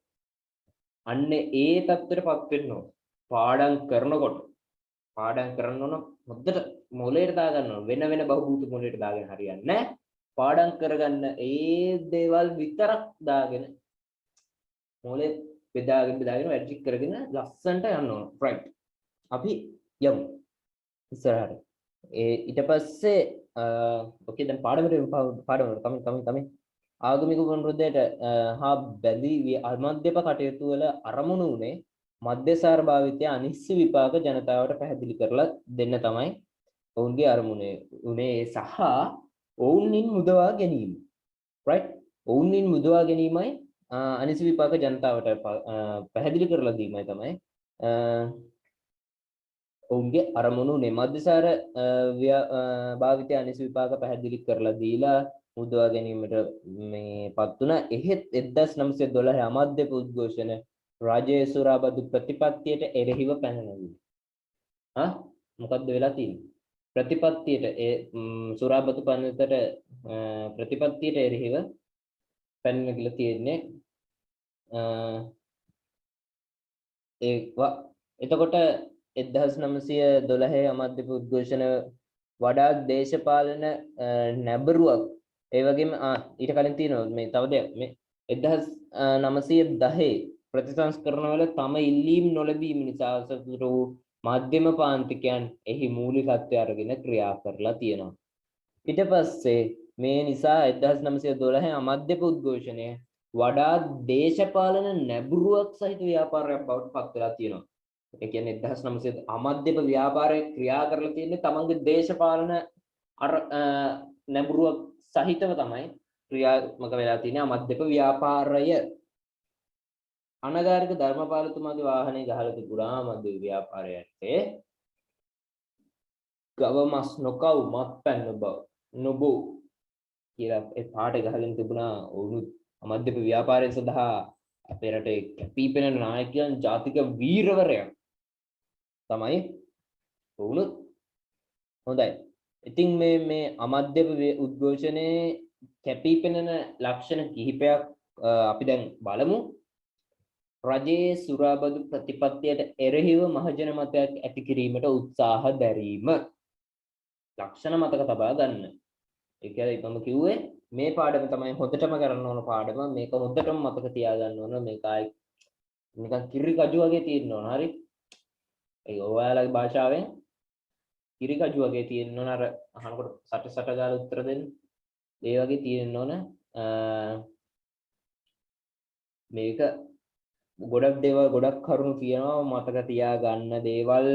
Speaker 2: අන්නේ ඒ தත්තරපත් වෙන්න ඕන. පාඩම් කරනකොට පාඩම් කරන්න ඕන හොද්දට මොලේට දා ගන්න ඕන. වෙන බහූත මොලේට දාගෙන හරියන්නේ නැහැ. පාඩම් කරගන්න ඒ දේවල් විතරක් දාගෙන මොලේ බෙදාගෙන මැජික් කරගෙන ලස්සන්ට යන්න ඕන. රයිට්. අපි යමු ඉස්සරහට. ඊට පස්සේ ඕකේ දැන් පාඩමට කමින් ආගමික පුනරුද්ධයට හා බැඳී අමධ්‍යප කටයුතු වල අරමුණු උනේ මධ්‍යසාර භාවිතය අනිශ්චි විපාක ජනතාවට පැහැදිලි කරලා දෙන්න තමයි ඔවුන්ගේ අරමුණේ උනේ සහ ඔවුන්ින් මුදවා ගැනීම. රයිට්. ඔවුන්ින් මුදවා ගැනීමයි අනිශ්චි විපාක ජනතාවට පැහැදිලි කරලා දීමයි තමයි ඔවුන්ගේ අරමුණු උනේ. මධ්‍යසාර භාවිතය අනිශ්චි විපාක පැහැදිලි කරලා දීලා මුදවා ගැනීමට මේපත් වුණා. එහෙත් 1912 අමධ්‍යප උද්ඝෝෂණ රාජ්‍ය සුරාබදු ප්‍රතිපත්තියට එරෙහිව පැන නැගුණා. මොකද්ද වෙලා තියෙන්නේ? ප්‍රතිපත්තියට සුරාබදු පනතට ප්‍රතිපත්තියට එරෙහිව පැන නැගිලා තියෙන්නේ. එතකොට 1912 අමධ්‍යප උද්ඝෝෂණ වඩා දේශපාලන නැඹුරුවක් ඒ වගේම ඊට කලින් තියෙනවා මේ තව දෙයක් මේ 1910 ප්‍රතිසංස්කරණ වල තම ඉල්ලීම් නොලැබීම නිසා සතුට වූ මධ්‍යම පාන්තිකයන් එහි මූලිකත්වය අරගෙන ක්‍රියා කරලා තියෙනවා. ඊට පස්සේ මේ නිසා 1912 අමධ්‍යප උද්ඝෝෂණය වඩා දේශපාලන නැඹුරුවක් සහිත ව්‍යාපාරයක් බවට පත් වෙලා තියෙනවා. ඒ කියන්නේ 1900 අමධ්‍යප ව්‍යාපාරය ක්‍රියා කරලා තියෙන්නේ තමන්ගේ දේශපාලන නැඹුරුවක් සහිතව තමයි ක්‍රියාත්මක වෙලා තියෙන්නේ අමධ්‍යප ව්‍යාපාරය. අනගාരിക ධර්මපාලතුමාගේ වාහනේ ගහලා තිබුණා මධ්‍ය ව්‍යාපාරයට ගවමස් නොකව් මත්පැන් නොබෝ කියලා ඒ පාට ගහගෙන තිබුණා. වුණු අමධ්‍යප ව්‍යාපාරය සඳහා අපේ රටේ කැපීපෙනෙන නායකයන් ජාතික වීරවරයන් තමයි වුණුත්. හොඳයි. ඉතින් මේ අමධ්‍යප උද්ඝෝෂණයේ කැපීපෙනෙන ලක්ෂණ කිහිපයක් අපි දැන් බලමු. රජයේ සුරාබදු ප්‍රතිපත්තියට එරෙහිව මහජන මතයක් ඇති කිරීමට උත්සාහ දැරීම. ලක්ෂණ මතක තබා ගන්න. ඒ කියන්නේ මම කිව්වේ මේ පාඩම තමයි හොඳටම කරන්න ඕන පාඩම. මේක හොඳටම මතක තියාගන්න ඕන. මේක නිකන් කිරි කජු වගේ තියෙන්න ඕන. හරි. ඒ ඔයාලගේ භාෂාවෙන් කිරි කජු වගේ තියෙන්න ඕන. අර අහනකොට සට ගාලා උත්තර දෙන්න. ඒ වගේ තියෙන්න ඕන. මේක ගොඩක් දේවල් ගොඩක් කරුණු තියෙනවා මතක තියාගන්න දේවල්.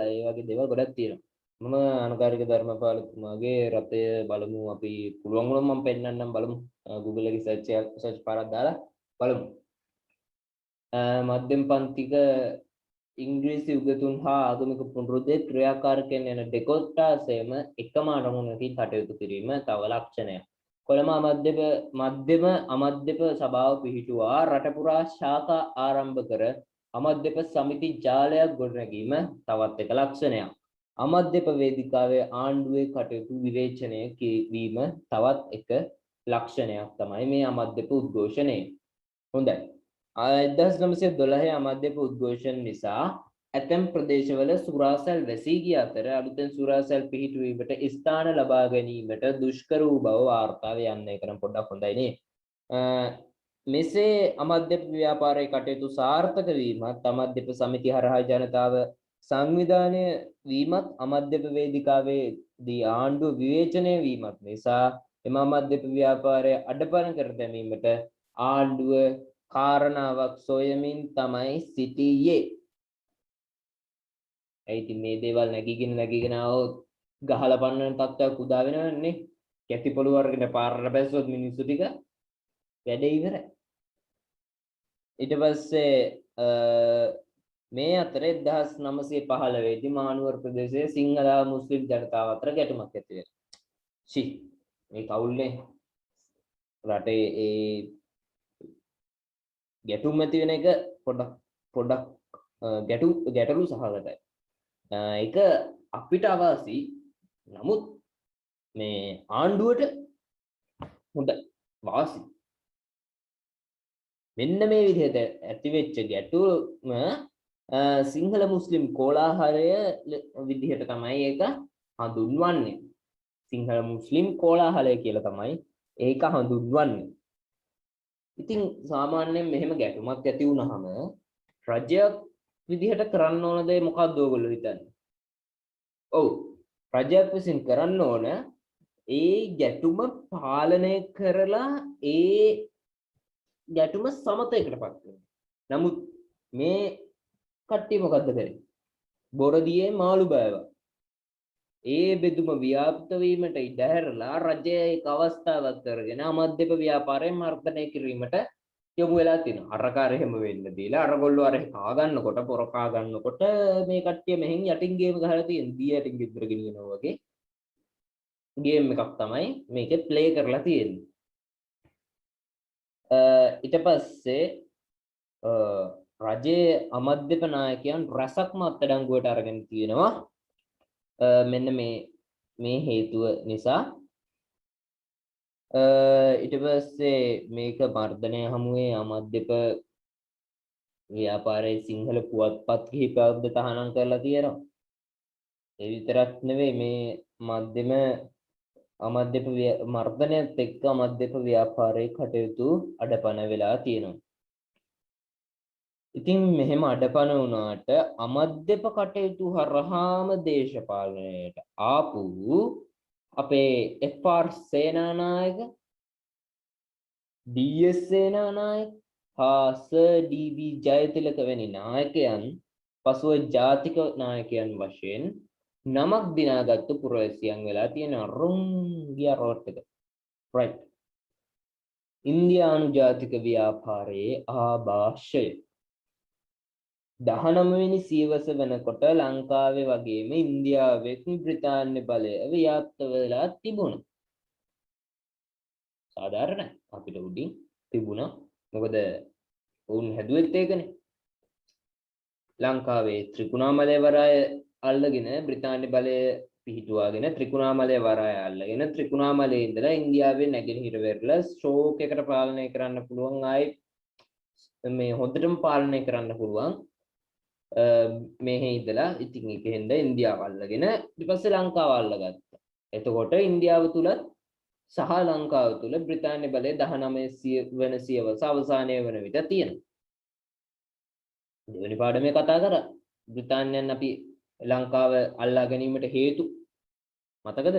Speaker 2: ඒ වගේ දේවල් ගොඩක් තියෙනවා. මම අනුකාරික ධර්මපාලතුමාගේ රතය බලමු. අපි පුළුවන් වුණොත් මම පෙන්නන්නම්. බලමු. Google එකේ සර්ච් පාරක් දාලා බලමු. මධ්‍යම පන්තික ඉංග්‍රීසි උගතුන් හා ආගමික පුනරුද්දේ ක්‍රියාකාරකයන් යන දෙකොට්ටාසයම එකම අරමුණකින් කටයුතු කිරීම තව ලක්ෂණයක්. කොළඹ මධ්‍යම අමධ්‍යප සභාව පිහිටුවා රට පුරා ශාඛා ආරම්භ කර අමධ්‍යප සමිති ජාලයක් ගොඩනැගීම තවත් එක ලක්ෂණයක්. අමධ්‍යප වේදිකාවේ ආණ්ඩුවේ කටයුතු විවේචනය වීම තවත් එක ලක්ෂණයක් තමයි මේ අමධ්‍යප උද්ඝෝෂණය. හොඳයි. 1912 අමධ්‍යප උද්ඝෝෂණ නිසා ඇතැම් ප්‍රදේශවල සුරාසල් වැසී ගිය අතර අලුතෙන් සුරාසල් පිහිටුවීමට ස්ථාන ලබා ගැනීමට දුෂ්කර වූ බව වාර්තා වේ. යන්නේ කරන් පොඩ්ඩක් හොඳයි නේ. මෙසේ අමධ්‍යප ව්‍යාපාරයේ කටයුතු සාර්ථක වීමත් අමධ්‍යප සමිති හරහා ජනතාව සංවිධානය වීමත් අමධ්‍යප වේදිකාවේදී ආණ්ඩුව විවේචනය වීමත් නිසා එම අමධ්‍යප ව්‍යාපාරය අඩපණ කර දැමීමට ආණ්ඩුව කාරණාවක් සොයමින් තමයි සිටියේ. ඒ ඉතින් මේ දේවල් නැගීගෙන આવොත් ගහලා පන්නන තත්ත්වයක් උදා වෙනවන්නේ. කැටි පොළු වර්ගන පාරට බැස්සොත් මිනිස්සු ටික වැඩේ ඉවරයි. ඊට පස්සේ මේ අතරේ 1915 දී මානුවර ප්‍රදේශයේ සිංහල මුස්ලිම් ජනතාව අතර ගැටුමක් ඇති වෙනවා. මේ කවුල්නේ රටේ ඒ ගැටුම් ඇති වෙන එක පොඩ්ඩක් ගැටලු සහගතයි. ඒක අපිට අවාසි. නමුත් මේ ආණ්ඩුවට හොඳ වාසි. මෙන්න මේ විදිහට ඇති වෙච්ච ගැටුම සිංහල මුස්ලිම් කෝලාහලය විදිහට තමයි ඒක හඳුන්වන්නේ. සිංහල මුස්ලිම් කෝලාහලය කියලා තමයි ඒක හඳුන්වන්නේ. ඉතින් සාමාන්‍යයෙන් මෙහෙම ගැටුමක් ඇති වුණාම රජයක් විදිහට කරන්න ඕන දේ මොකක්ද ඔයගොල්ලෝ හිතන්නේ? ඔව්, රජයක් විසින් කරන්න ඕන ඒ ගැටුම පාලනය කරලා ඒ ගැටුම සමතයකටපත් වෙනවා. නමුත් මේ කට්ටිය මොකද්ද කරන්නේ? බොරදියේ මාළු බෑවා. ඒ බෙදුම ව්‍යාප්ත වීමට ඉඩ හැරලා රජය එක් අවස්ථාවක් කරගෙන අමධ්‍යප ව්‍යාපාරයෙන් මර්ධනය කිරීමට යොමු වෙලා තිනවා. අරකාර එහෙම වෙන්න දීලා අරගොල්ලෝ අර කා ගන්නකොට පොර කා ගන්නකොට මේ කට්ටිය මෙහෙන් යටින් ගේම ගහලා තියෙන. දී යටින් ගෙදර ගෙනියනවා වගේ ගේම් එකක් තමයි මේකේ ප්ලේ කරලා තියෙන්නේ. ඊට පස්සේ රජයේ අමධ්‍යප නායකයන් රසක්ම අත්අඩංගුවට අරගෙන තියෙනවා. මෙන්න මේ හේතුව නිසා. ඊට පස්සේ මේක මර්ධනය හමුවේ අමධ්‍යප ව්‍යාපාරයේ සිංහල පුවත්පත් කිහිපයක්ද තහනම් කරලා තියෙනවා. ඒ විතරක් නෙවෙයි මේ මධ්‍යම අමධ්‍යප මර්ධනයත් එක්ක අමධ්‍යප ව්‍යාපාරයේ කටයුතු අඩපණ වෙලා තියෙනවා. ඉතින් මෙහෙම අඩපණ වුණාට අමධ්‍යප කටයුතු හරහාම දේශපාලනයට ආපු අපේ FR සේනානායක, DS සේනානායක හා සර් DB ජයතිලක වැනි නායකයන් පසුව ජාතික නායකයන් වශයෙන් නමක් දිනාගත්තු පුරවැසියන් වෙලා තියෙන රුංගියා රෝට් එක. right. ඉන්දියානු ජාතික ව්‍යාපාරයේ ආభాෂය 19 වෙනි සියවස වෙනකොට ලංකාවේ වගේම ඉන්දියාවේ බ්‍රිතාන්‍ය බලය ව්‍යාප්ත වෙලා තිබුණා. සාධාරණයි. අපිට උඩින් තිබුණා. මොකද වුන් හැදුවෙත් ඒකනේ. ලංකාවේ ත්‍රිකුණාමලය වරාය අල්ලගෙන බ්‍රිතාන්‍ය බලය පිහිටුවාගෙන ත්‍රිකුණාමලය වරාය අල්ලගෙන ත්‍රිකුණාමලයේ ඉඳලා ඉන්දියාවේ නැගෙනහිර වෙරළ ශෝක එකට පාලනය කරන්න පුළුවන්. ආයි මේ හොඳටම පාලනය කරන්න පුළුවන්. මෙහි ඉඳලා ඉතින් ඒකෙන්ද ඉන්දියාව අල්ලගෙන ඊට පස්සේ ලංකාව අල්ලගත්තා. එතකොට ඉන්දියාව තුල සහ ලංකාව තුල බ්‍රිතාන්‍ය බලය 19 වෙනි සියවස අවසානයේ වන විට තියෙනවා. දෙවෙනි පාඩමේ කතා කරා බ්‍රිතාන්‍යයන් අපි ලංකාව අල්ලා ගැනීමට හේතු මතකද?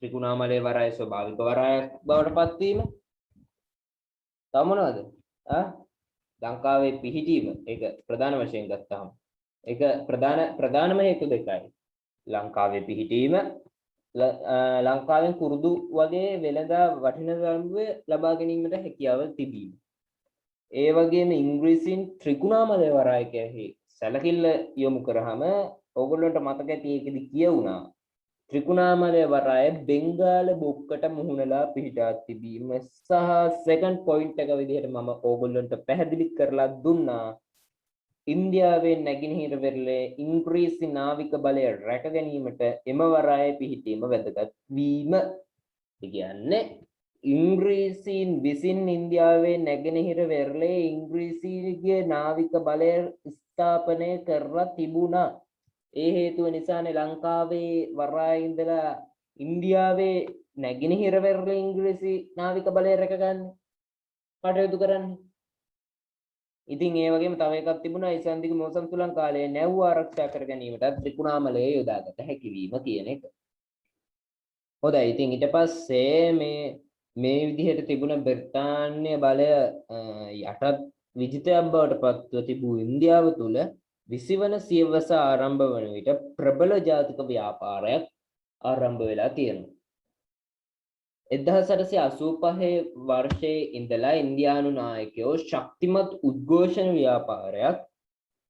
Speaker 2: ත්‍රිකුණාමලයේ වරාය ස්වභාවික වරායක් බවට පත් වීම. තව මොනවද? ලංකාවේ පිහිටීම ඒක ප්‍රධාන වශයෙන් ගත්තාම ඒක ප්‍රධානම හේතු දෙකයි. ලංකාවේ පිහිටීම ලංකාවෙන් කුරුදු වගේ වෙළඳා වටිනාකම් ලබා ගැනීමට හැකියාව තිබීම. ඒ වගේම ඉංග්‍රීසීන් ත්‍රිකුණාමලය වරාය කෙරෙහි සැලකිල්ල යොමු කරාම ඕගොල්ලන්ට මතක ඇති ඒකෙදි කියවුණා ත්‍රිකුණාමලය වරාය බෙන්ගාල බොක්කට මුහුණලා පිහිටා තිබීම සහ සෙකන්ඩ් පොයින්ට් එක විදිහට මම ඕගොල්ලන්ට පැහැදිලි කරලා දුන්නා ඉන්දියාවේ නැගෙනහිර වෙරළේ ඉංග්‍රීසි නාවික බලය රැක ගැනීමට එම වරායේ පිහිටීම වැදගත් වීම. ඒ කියන්නේ ඉංග්‍රීසීන් විසින් ඉන්දියාවේ නැගෙනහිර වෙරළේ ඉංග්‍රීසිගේ නාවික බලය ස්ථාපනය කරලා තිබුණා. ඒ හේතුව නිසානේ ලංකාවේ වරායේ ඉඳලා ඉන්දියාවේ නැගෙනහිර වෙරළේ ඉංග්‍රීසි නාවික බලය රැකගන්නේ. කටයුතු කරන්නේ. ඉතින් ඒ වගේම තව එකක් තිබුණා ඉසන්දික මෝසම් තුලන් කාලයේ නැව් ආරක්ෂා කර ගැනීමට ත්‍රිකුණාමලය යොදාගත හැකි වීම කියන එක. හොඳයි ඉතින් ඊට පස්සේ මේ විදිහට තිබුණ බ්‍රිතාන්‍ය බලය යටත් විජිතයක් බවට පත්ව තිබූ ඉන්දියාව තුල 20 වන සියවස ආරම්භ වන විට ප්‍රබල ජාතික ව්‍යාපාරයක් ආරම්භ වෙලා තියෙනවා. 1885 වර්ෂයේ ඉඳලා ඉන්දියානු නායකයෝ ශක්තිමත් උද්ඝෝෂණ ව්‍යාපාරයක්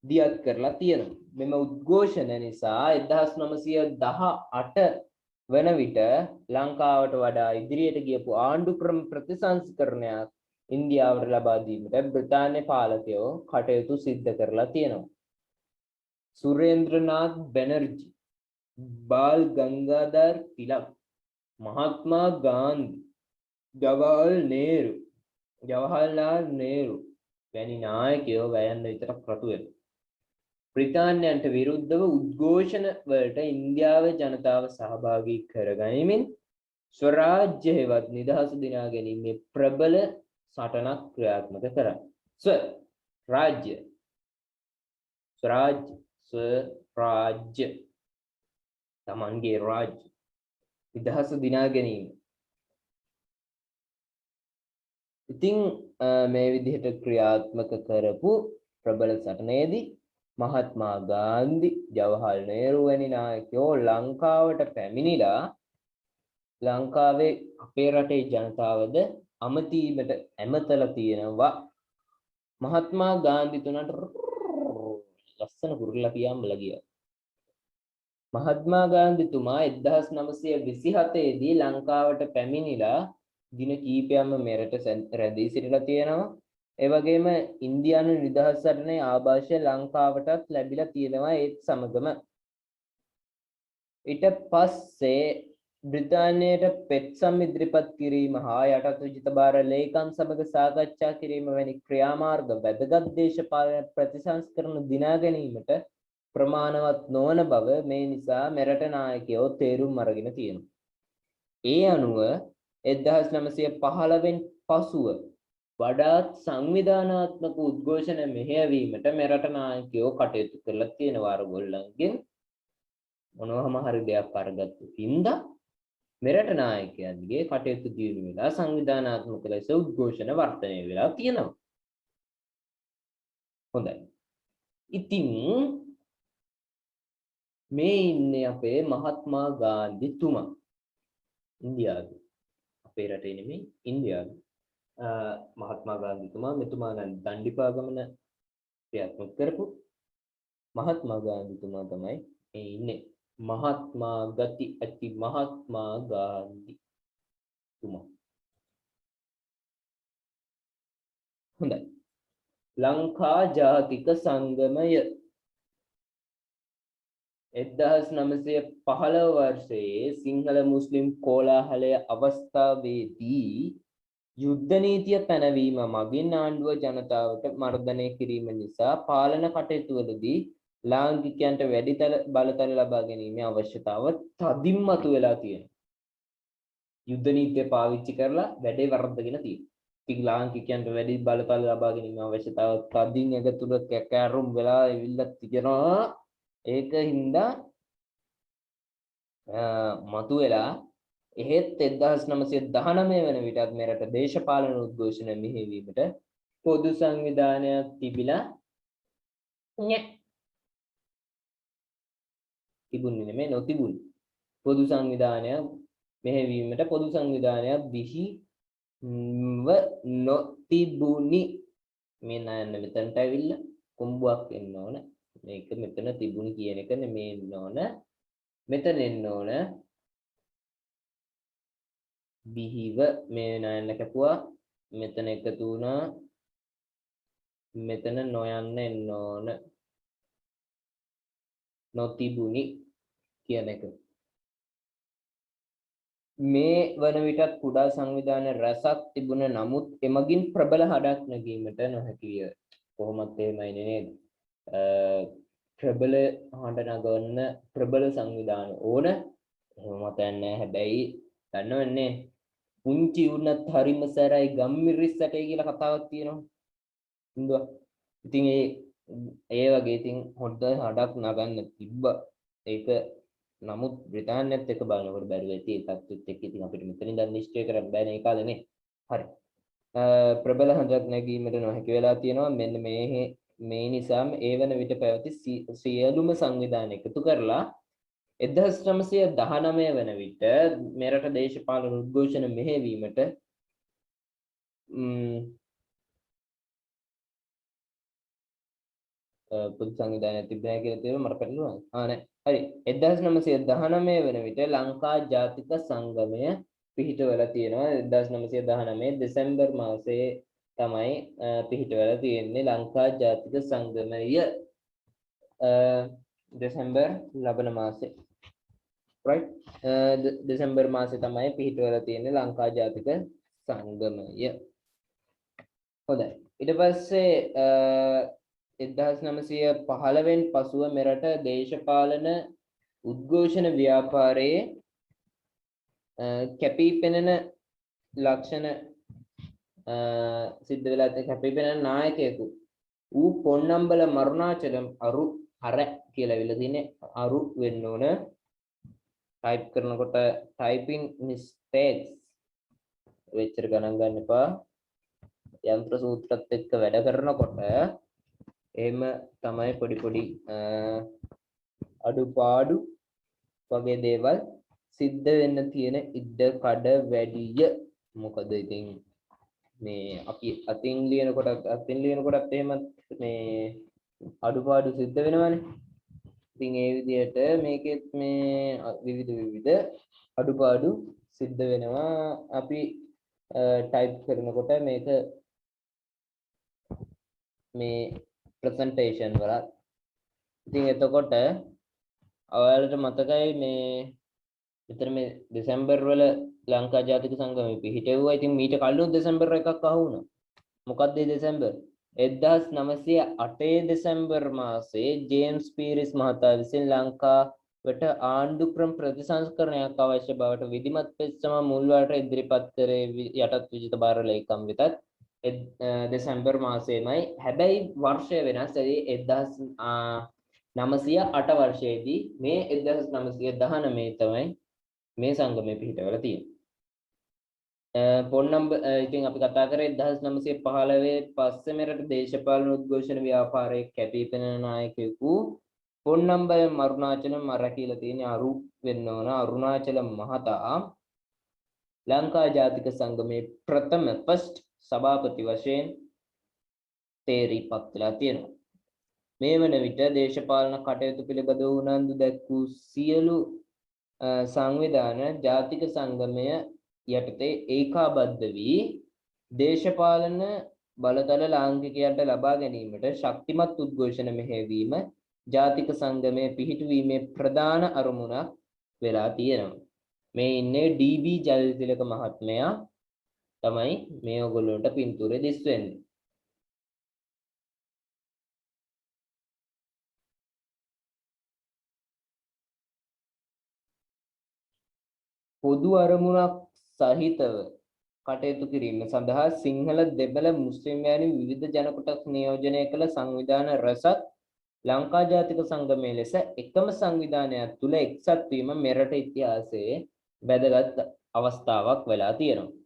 Speaker 2: දියත් කරලා තියෙනවා. මෙම උද්ඝෝෂණ නිසා 1918 වන විට ලංකාවට වඩා ඉදිරියට ගියපු ආණ්ඩු ක්‍රම ප්‍රතිසංස්කරණයක් ඉන්දියාවට ලබා දීමට බ්‍රිතාන්‍ය පාලකයෝ කටයුතු සිද්ධ කරලා තියෙනවා. සුරේන්ද්‍රනාත් බැනර්ජි, බාල් ගංගාධර තිලක්, මහත්මා ගාන්ධි, ජවහර්ලාල් නේරු වැනි නායකයෝ වැයන්න විතරක් රතු වෙනවා. බ්‍රිතාන්‍යයන්ට විරුද්ධව උද්ඝෝෂණ වලට ඉන්දියාවේ ජනතාව සහභාගී කරගනිමින් ස්වරාජ්‍ය හෙවත් නිදහස දිනා ගැනීමේ ප්‍රබල සටනක් ක්‍රියාත්මක කරා. ස්වරාජ්‍ය තමන්ගේ රාජ්‍ය නිදහස දිනා ගැනීම. ඉතින් මේ විදිහට ක්‍රියාත්මක කරපු ප්‍රබල සටනේදී මහත්මා ගාන්ධි, ජවහර්ලාල් නේරු වැනි නායකයෝ ලංකාවට පැමිණිලා ලංකාවේ අපේ රටේ ජනතාවද අමතීමට ඇමතලා තියෙනවා. මහත්මා ගාන්ධි තුනට ලස්සන කුරුල්ලා පියාඹලා ගියා. මහත්මා ගාන්ධිතුමා 1927 දී ලංකාවට පැමිණිලා දින කීපයක්ම මෙරට රැඳී සිටලා තියෙනවා. ඒ වගේම ඉන්දියානු නිදහස් සටනේ ආభాෂය ලංකාවටත් ලැබිලා තියෙනවා ඒත් සමගම. ඊට පස්සේ බ්‍රිතාන්‍යයට පෙත්සම් ඉදිරිපත් කිරීම හා යටත් විජිතබාර ලේකම් සමග සාකච්ඡා කිරීම වැනි ක්‍රියාමාර්ග වැදගත් දේශපාලන ප්‍රතිසංස්කරණ දිනා ගැනීමට ප්‍රමාණවත් නොවන බව මේ නිසා මෙරට නායකයෝ තේරුම් අරගෙන තියෙනවා. ඒ අනුව 1915 පසුව වඩාත් සංවිධානාත්මක උද්ඝෝෂණ මෙහෙයවීමට මෙරට නායකයෝ කටයුතු කරලා තියෙනවා. අරගොල්ලන්ගෙන් මොනවාම හරි දෙයක් අරගත්තු හින්දා මෙරට නායකයන්ගේ කටයුතු දියුණු වෙලා සංවිධානාත්මක ලෙස උද්ඝෝෂණ වර්ධනය වෙලා තියෙනවා. හොඳයි. ඉතින් මේ ඉන්නේ අපේ මහත්මා ගාන්ධිතුමා. ඉන්දියාවේ. අපේ රටේ නෙමෙයි ඉන්දියාවේ. මහත්මා ගාන්ධිතුමා මෙතුමා නම් දණ්ඩිපා ගමන ක්‍රියාත්මක කරපු මහත්මා ගාන්ධිතුමා තමයි මේ ඉන්නේ. මහත්මා ගති ඇති මහත්මා ගාන්ධි තුමා. හොඳයි. ලංකා ජාතික සංගමය 1915 වර්ෂයේ සිංහල මුස්ලිම් කෝලාහලය අවස්ථාවේදී යුද්ධ නීතිය පැනවීම මගින් ආණ්ඩුව ජනතාවට මර්ධනය කිරීම නිසා පාලන කටයුතුවලදී ලාංකිකයන්ට වැඩි බලතල ලබා ගැනීමේ අවශ්‍යතාව තදින් මතුවලා තියෙනවා. යුද්ධ නීතිය පාවිච්චි කරලා වැඩේ වර්ධගෙන තියෙනවා. ඉතින් ලාංකිකයන්ට වැඩි බලතල ලබා ගැනීමේ අවශ්‍යතාව තදින් එකතුල කැකෑරුම් වෙලා ඉවිල්ලා තියෙනවා. ඒක හින්දා මතුවලා එහෙත් 1919 වන විටත් මෙරට දේශපාලන උද්ඝෝෂණ මෙහෙයවීමට පොදු සංවිධානයක් තිබිලා තිබුණේ නෙමෙයි නොතිබුණේ. පොදු සංවිධානයක් මෙහෙයවීමට පොදු සංවිධානයක් බිහිව නොතිබුණි. මේ නයන්න මෙතනට ඇවිල්ලා කොම්බුවක් එන්න ඕන. මේක මෙතන තිබුණි කියන එක නෙමෙයි එන්න ඕන. මෙතන එන්න ඕන බිහිව මේ නයන්න කැපුවා. මෙතන එකතු වුණා. මෙතන නොයන්න එන්න ඕන. නොතිබුණි කියන එක. මේ වන විටත් කුඩා සංවිධාන රැසක් තිබුණ නමුත් එමගින් ප්‍රබල හඩක් නැගීමට නොහැකිය. කොහොමත් එහෙමයි නේද? ප්‍රබල හඬ නගවන්න ප්‍රබල සංවිධාන ඕන. එහෙමත් නැහැ. හැබැයි දන්නවන්නේ පුංචි උන්නත් හරිම සැරයි ගම්මිරිස්සටේ කියලා කතාවක් තියෙනවා. හින්දුවා. ඉතින් ඒ වගේ ඉතින් හොඳ හඩක් නගන්න තිබ්බා. ඒක නමුත් බ්‍රිතාන්‍යත් එක්ක බලනකොට බැරුව ඇති ඒ තත්ත්වෙත් එක්ක ඉතින් අපිට මෙතනින් දැන් නිශ්චය කරන්න බෑනේ ඒ කාලේ නේ. හරි. ප්‍රබල හඬක් නැගීමට නොහැකි වෙලා තියෙනවා. මෙන්න මේ නිසාම ඒ වන විට පැවති සියලුම සංවිධාන එකතු කරලා 1919 වන විට මෙරට දේශපාලන උද්ඝෝෂණ මෙහෙයවීමට පොදු සංවිධානයක් තිබුණා කියලා තියෙනවා මට පැටලුණා. නෑ. හරි. 1919 වන විට ලංකා ජාතික සංගමය පිහිටවලා තියෙනවා. 1919 දෙසැම්බර් මාසයේ තමයි පිහිටවලා තියෙන්නේ ලංකා ජාතික සංගමය. දෙසැම්බර් ලබන මාසේ. right? දෙසැම්බර් මාසේ තමයි පිහිටවලා තියෙන්නේ ලංකා ජාතික සංගමය. හොඳයි. ඊට පස්සේ 1915 පසුව මෙරට දේශපාලන උද්ඝෝෂණ ව්‍යාපාරයේ කැපී පෙනෙන ලක්ෂණ සිද්ධ වෙලා තියෙන කැපී පෙනෙන නායකයෙකු ඌ පොන්නම්බල මරුණාචලම් අර කියලා විල තියෙන්නේ අරු වෙන්න ඕන. ටයිප් කරනකොට ටයිපින් මිස්ටේක්ස් වෙච්චර ගණන් ගන්න එපා. යන්ත්‍ර සූත්‍රත් එක්ක වැඩ කරනකොට එහෙම තමයි පොඩි අඩුපාඩු වගේ දේවල් සිද්ධ වෙන්න තියෙන ඉඩ කඩ වැඩිය. මොකද ඉතින් මේ අපි අතින් ලියනකොටත් එහෙම මේ අඩුපාඩු සිද්ධ වෙනවනේ. ඉතින් ඒ විදිහට මේකෙත් මේ විවිධ අඩුපාඩු සිද්ධ වෙනවා. අපි ටයිප් කරනකොට මේක මේ ප්‍රසන්ටේෂන් වල. ඉතින් එතකොට ඔයාලට මතකයි මේ විතර මේ දෙසැම්බර් වල ලංකා ජාතික සංගමය පිහිටෙව්වා. ඉතින් මීට කලින් දෙසැම්බර් එකක් අහු වුණා. මොකක්ද ඒ දෙසැම්බර්? 1908 දෙසැම්බර් මාසයේ ජේම්ස් පීරිස් මහතා විසින් ලංකාවට ආණ්ඩු ක්‍රම ප්‍රතිසංස්කරණයක් අවශ්‍ය බවට විධිමත් පෙත්සම මුල්වට ඉදිරිපත් කරේ යටත් විජිත බාර ලේකම් වෙතත් දෙසැම්බර් මාසයේමයි. හැබැයි වර්ෂය වෙනස්. ඒ 1908 වර්ෂයේදී මේ 1919 තමයි මේ සංගමය පිහිටවලා තියෙන්නේ. පොන්නම්බ ඉතින් අපි කතා කරේ 1915 පස්සේ මෙරට දේශපාලන උද්ඝෝෂණ ව්‍යාපාරයේ කැපී පෙනෙන නායකයෙකු පොන්නම්බල මරුණාචලම් අර කියලා තියෙන අරු වෙන්න ඕන. අරුණාචලම් මහතා ලංකා ජාතික සංගමයේ ප්‍රථම ෆස්ට් සභාපති වශයෙන් තේරීපත් වෙලා තියෙනවා. මේ වන විට දේශපාලන කටයුතු පිළිබඳව උනන්දු දැක්වූ සියලු සංවිධාන ජාතික සංගමය යටතේ ඒකාබද්ධ වී දේශපාලන බලතල ලාංකිකයන්ට ලබා ගැනීමට ශක්තිමත් උද්ඝෝෂණ මෙහෙයවීම ජාතික සංගමයේ පිහිටුවීමේ ප්‍රධාන අරමුණක් වෙලා තියෙනවා. මේ ඉන්නේ ඩී.බී. ජයතිලක මහත්මයා තමයි මේ ඔයගොල්ලන්ට පින්තූරේ දිස් වෙන්නේ. පොදු අරමුණක් සහිතව කටයුතු කිරීම සඳහා සිංහල දෙමළ මුස්ලිම් වැනි විවිධ ජන කොටස් නියෝජනය කළ සංවිධාන රැසක් ලංකා ජාතික සංගමයේ ලෙස එකම සංවිධානයක් තුල එක්සත් වීම මෙරට ඉතිහාසයේ වැදගත් අවස්ථාවක් වෙලා තියෙනවා.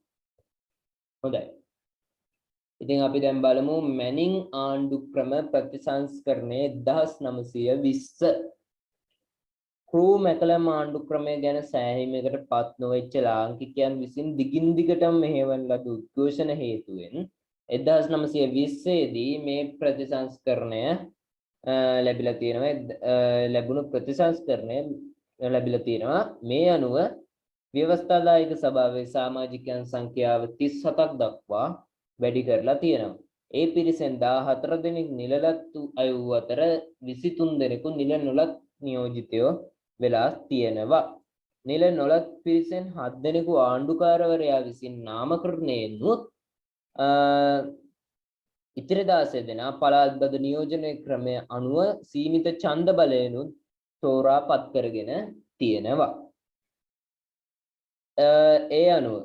Speaker 2: හොඳයි. ඉතින් අපි දැන් බලමු මැනින් ආණ්ඩු ක්‍රම ප්‍රතිසංස්කරණය 1920 ක්‍රූ මැකලම් ආණ්ඩු ක්‍රමය ගැන සෑහීමකට පත් නොවෙච්ච ලාංකිකයන් විසින් දිගින් දිගටම මෙහෙයවන ලද උද්ඝෝෂණ හේතුවෙන් 1920 දී මේ ප්‍රතිසංස්කරණය ලැබිලා තියෙනවා. ලැබුණු ප්‍රතිසංස්කරණය ලැබිලා තියෙනවා. මේ අනුව ව්‍යවස්ථාදායක සභාවේ සමාජිකයන් සංඛ්‍යාව 37ක් දක්වා වැඩි කරලා තියෙනවා. ඒ පිරිසෙන් 14 දෙනෙක් නිලලත් අය වූ අතර 23 දෙනෙකු නිල නොලත් නියෝජිතයෝ වෙලා තියෙනවා. නිල නොලත් පිරිසෙන් 7 දෙනෙකු ආණ්ඩුකාරවරයා විසින් නාමකරණයෙන් ඉතිරි 16 දෙනා පළාත්බද නියෝජනය ක්‍රමය අනුව සීමිත ඡන්ද බලයෙන්ුත් තෝරා පත් කරගෙන තියෙනවා. ඒ අනුව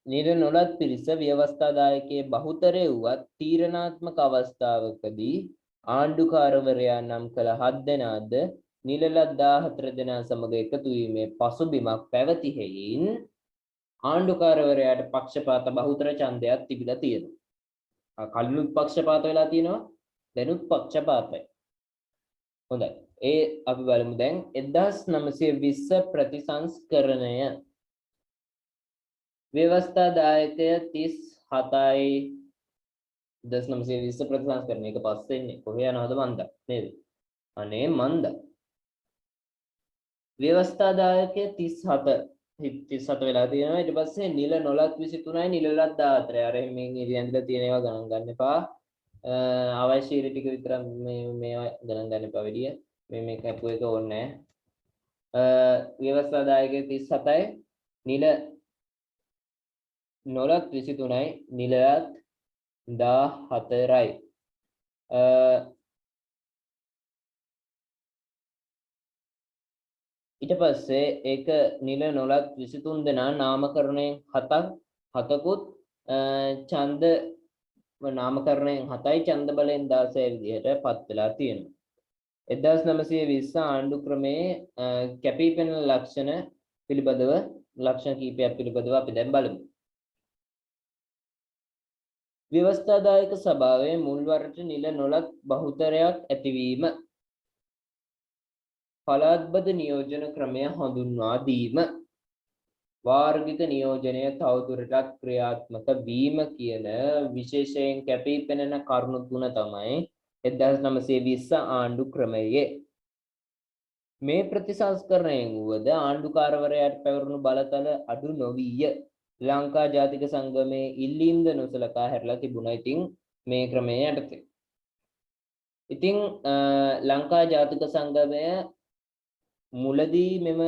Speaker 2: නිල නොලත් පිරිස ව්‍යවස්ථාදායකයේ බහුතරය වුවත් තීරණාත්මක අවස්ථාවකදී ආණ්ඩුකාරවරයා නම් කළ 7 දෙනාද නිලලත් 14 දෙනා සමග එකතු වීමේ පසුබිමක් පැවති හේයින් ආණ්ඩුකාරවරයාට පක්ෂපාත බහුතර ඡන්දයක් තිබිලා තියෙනවා. කලිනුත් පක්ෂපාත වෙලා තියෙනවා, දැනුත් පක්ෂපාතයි. හොඳයි. ඒ අපි බලමු දැන් 1920 ප්‍රතිසංස්කරණය. ව්‍යවස්ථාදායකය 37යි 1920 ප්‍රතිසංස්කරණය. එක පස්සේ ඉන්නේ. කොහේ යනවද මන්ද? නේද? අනේ මන්ද. ව්‍යවස්ථාදායකය 37 වෙලා තියෙනවා. ඊට පස්සේ නිල නොලත් 23යි නිලලත් 14යි. අර මේ ඉරියන්දලා තියෙන ඒවා ගණන් ගන්න එපා. අවශ්‍ය ඉරි ටික විතර මේවා ගණන් ගන්න එපා වෙඩිය. මේ කැපු එක ඕනේ නැහැ. ව්‍යවස්ථාදායකය 37යි නිල නොලත් 23යි නිලලත් 14යි. ඊට පස්සේ ඒක නිල නොලත් 23 දෙනා නාමකරණයෙන් 7කුත් ඡන්ද නාමකරණයෙන් 7යි ඡන්ද බලයෙන් 16 විදිහට පත් වෙලා තියෙනවා. 1920 ආණ්ඩු ක්‍රමයේ කැපී පෙනෙන ලක්ෂණ පිළිබඳව ලක්ෂණ කීපයක් පිළිබඳව අපි දැන් බලමු. ව්‍යවස්ථාදායක සභාවේ මුල්වරට නිල නොලත් බහුතරයක් ඇතිවීම. පළාත්බද නියෝජන ක්‍රමය හඳුන්වා දීම. වාර්ගික නියෝජනය තවදුරටත් ක්‍රියාත්මක වීම කියන විශේෂයෙන් කැපී පෙනෙන කරුණු තුන තමයි 1920 ආණ්ඩු ක්‍රමයේ. මේ ප්‍රතිසංස්කරණයෙන් වුවද ආණ්ඩුකාරවරයාට පැවරුණු බලතල අඩු නොවිය. ලංකා ජාතික සංගමයේ ඉල්ලීම්ද නොසලකා හැරලා තිබුණා. ඉතින් මේ ක්‍රමය යටතේ. ඉතින් ලංකා ජාතික සංගමය මුලදී මෙම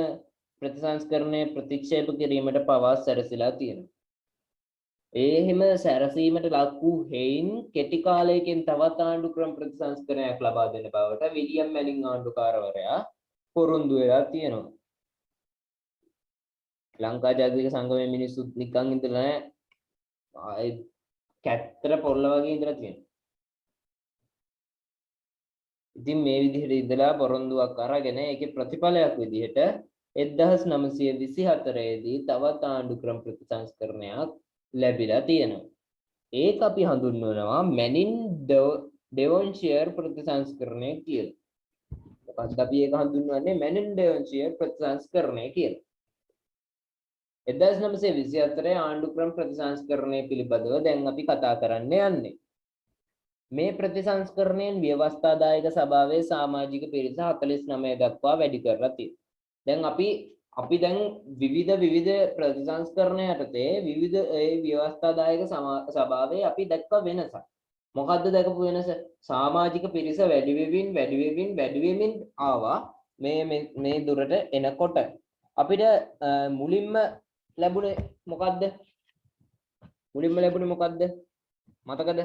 Speaker 2: ප්‍රතිසංස්කරණය ප්‍රතික්ෂේප කිරීමට පවා සැරසීලා තියෙනවා. එහෙම සැරසීමට ලක් වූ හේයින් කෙටි කාලයකින් තවත් ආණ්ඩු ක්‍රම ප්‍රතිසංස්කරණයක් ලබා දෙන බවට විලියම් මැනින් ආණ්ඩුකාරවරයා පොරොන්දු වෙලා තියෙනවා. ලංකා ජාතික සංගමයේ මිනිස්සුත් නිකන් ඉඳලා නැහැ. කැත්තර පොල්ල වගේ ඉඳලා තියෙනවා. ඉතින් මේ විදිහට ඉඳලා පොරොන්දුවක් අරගෙන ඒකේ ප්‍රතිඵලයක් විදිහට 1924 දී තවත් ආණ්ඩු ක්‍රම ප්‍රතිසංස්කරණයක් ලැබිලා තියෙනවා. ඒක අපි හඳුන්වනවා මැනින් ඩෙවොන්ෂියර් ප්‍රතිසංස්කරණය කියලා. ඊපස්සේ අපි ඒක හඳුන්වන්නේ මැනින් ඩෙවොන්ෂියර් ප්‍රතිසංස්කරණය කියලා. 1924 ආණ්ඩු ක්‍රම ප්‍රතිසංස්කරණය පිළිබඳව දැන් අපි කතා කරන්න යන්නේ. මේ ප්‍රතිසංස්කරණයෙන් ව්‍යවස්ථාදායක සභාවේ සමාජික පිරිස 49 දක්වා වැඩි කරලා තියෙනවා. දැන් අපි දැන් විවිධ ප්‍රතිසංස්කරණ යටතේ විවිධ ඒ ව්‍යවස්ථාදායක සභාවේ අපි දැක්ක වෙනසක්. මොකද්ද දැකපු වෙනස? සමාජික පිරිස වැඩි වෙමින් ආවා මේ දුරට එනකොට අපිට මුලින්ම ලැබුණේ මොකද්ද? මතකද?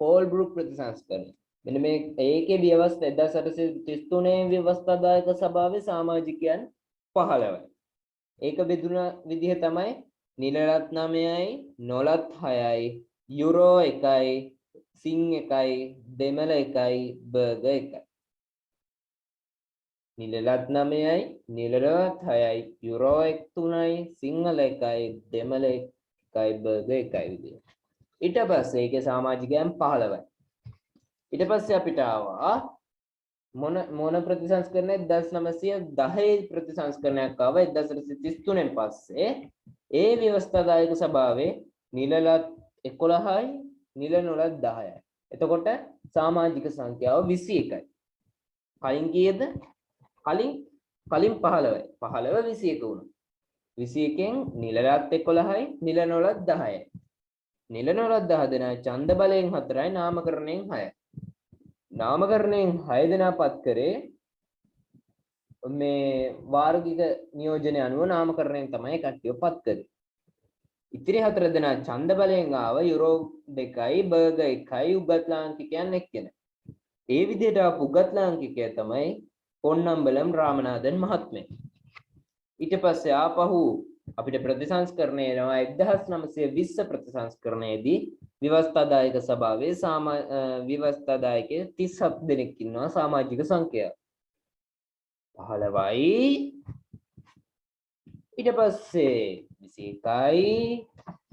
Speaker 2: කෝල්බ්‍රුක් ප්‍රතිසංස්කරණය. මෙන්න මේ ඒකේ ව්‍යවස්ථා 1833 ව්‍යවස්ථාදායක සභාවේ සමාජිකයන් 15යි. ඒක බෙදුන විදිහ තමයි නිලලත් 9යි, නොලත් 6යි, යුරෝ 1යි, සිං 1යි, දෙමළ 1යි, බර්ග 1යි. නිලලත් 9යි, නිලලත් 6යි, යුරෝ 3යි, සිංහල 1යි, දෙමළ 1යි, බර්ග 1යි විදිහ. ඊට පස්සේ ඒකේ සමාජිකයන් 15යි. ඊට පස්සේ අපිට ආවා මොන ප්‍රතිසංස්කරණය 1910 ප්‍රතිසංස්කරණයක් ආවා 1933න් පස්සේ ඒ ව්‍යවස්ථාදායක සභාවේ නිලලත් 11යි නිල නොලත් 10යි. එතකොට සමාජික සංඛ්‍යාව 21යි. කලින් කීයද? කලින් 15යි. 15 21 වුණා. 21න් නිලලත් 11යි, නිල නොලත් 10යි. නිල නොලත් 10 දෙනා ඡන්ද බලයෙන් 4යි, නාමකරණයෙන් 6යි. නාමකරණයෙන් 6 දෙනාපත් කරේ මේ වාර්ගික නියෝජනය අනුව නාමකරණයෙන් තමයි කට්ටිය පත් කරේ. ඉතිරි 4 දෙනා ඡන්ද බලයෙන් ආව යුරෝ 2යි, බර්ග 1යි, උගත් ලාංකිකයන් එක්කෙන. ඒ විදිහට ආපු උගත් ලාංකිකය තමයි පොන්නම්බලම් රාමනාදන් මහත්මයා. ඊට පස්සේ ආපහු අපිට ප්‍රතිසංස්කරණය එනවා 1920 ප්‍රතිසංස්කරණයේදී විවස්ථාදායක සභාවේ විවස්ථාදායකයේ 37 දෙනෙක් ඉන්නවා සමාජික සංඛ්‍යාව. 15යි ඊට පස්සේ 21යි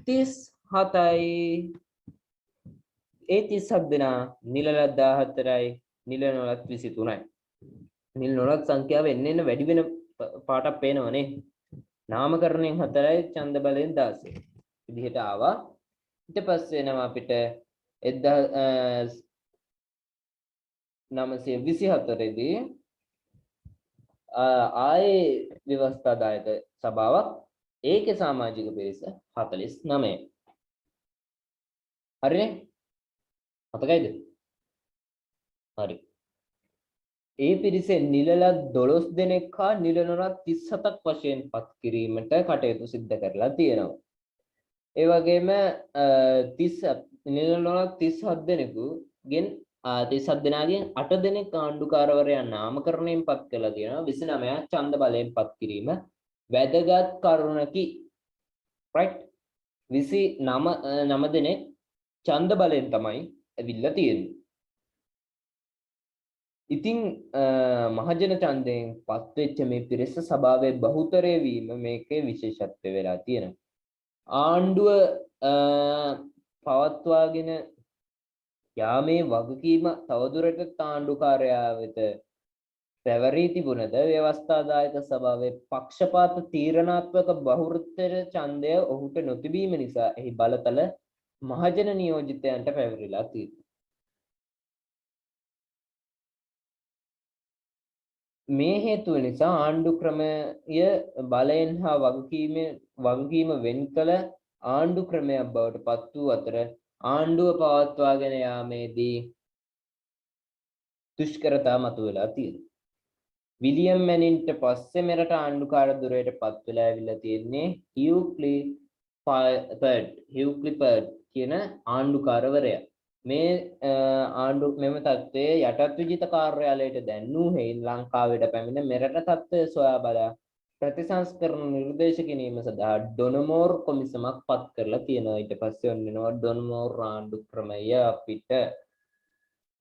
Speaker 2: 37යි ඒ 37 දෙනා නිලලත් 14යි නිල නොලත් 23යි. නිල නොලත් සංඛ්‍යාව එන්න වැඩි වෙන පාටක් පේනවනේ. නාමකරණයෙන් 4යි ඡන්ද බලයෙන් 16. විදිහට ආවා. ඊට පස්සේ එනවා අපිට 1924 දී ආයේ විවස්ථාදායක සභාවක් ඒකේ සමාජික පිරිස 49. හරිනේ? මතකයිද? හරි. ඒ පිරිසේ නිලලත් 12 දෙනෙක් හා නිල නොලත් 37ක් වශයෙන් පත් කිරීමට කටයුතු සිද්ධ කරලා තියෙනවා. ඒ වගේම 30 නිල නොලත් 37 දෙනෙකුගෙන් 37 දෙනාගෙන් 8 දෙනෙක් ආණ්ඩුකාරවරයා නාමකරණයෙන් පත් කළා තියෙනවා. 29 ඡන්ද බලයෙන් පත් කිරීම වැදගත් කරුණකි. right 29 දෙනෙක් ඡන්ද බලයෙන් තමයි ඇවිල්ලා තියෙන්නේ. ඉතින් මහජන ඡන්දයෙන් පත් වෙච්ච මේ පිරිස සභාවේ බහුතරය වීම මේකේ විශේෂත්වය වෙලා තියෙනවා. ආණ්ඩුව පවත්වාගෙන යාමේ වගකීම තවදුරටත් ආණ්ඩුකාරයා වෙත පැවරී තිබුණද ව්‍යවස්ථාදායක සභාවේ පක්ෂපාත තීරණාත්මක බහුතර ඡන්දය ඔහුට නොතිබීම නිසා එහි බලතල මහජන නියෝජිතයන්ට පැවරිලා තියෙනවා. මේ හේතුව නිසා ආණ්ඩු ක්‍රමය බලයෙන් හා වගකීම වෙන් කළ ආණ්ඩු ක්‍රමයක් බවට පත් වූ අතර ආණ්ඩුව පවත්වාගෙන යාමේදී දුෂ්කරතා මතුවලා තියෙනවා. විලියම් මැනින්ට පස්සේ මෙරට ආණ්ඩුකාර ධුරයට පත් වෙලා ඇවිල්ලා තියෙන්නේ හියු ක්ලිපර්ඩ් කියන ආණ්ඩුකාරවරයා. මේ මෙම තත්ත්වයේ යටත් විජිත කාර්යාලයට දැන්වූ හේයින් ලංකාවට පැමිණ මෙරට තත්ත්වය සොයා බලා ප්‍රතිසංස්කරණ නිර්දේශ ගැනීම සඳහා ඩොනමෝර් කොමිසමක් පත් කරලා තියෙනවා. ඊට පස්සේ ඔන්න එනවා ඩොනමෝර් ආණ්ඩු ක්‍රමය. අපිට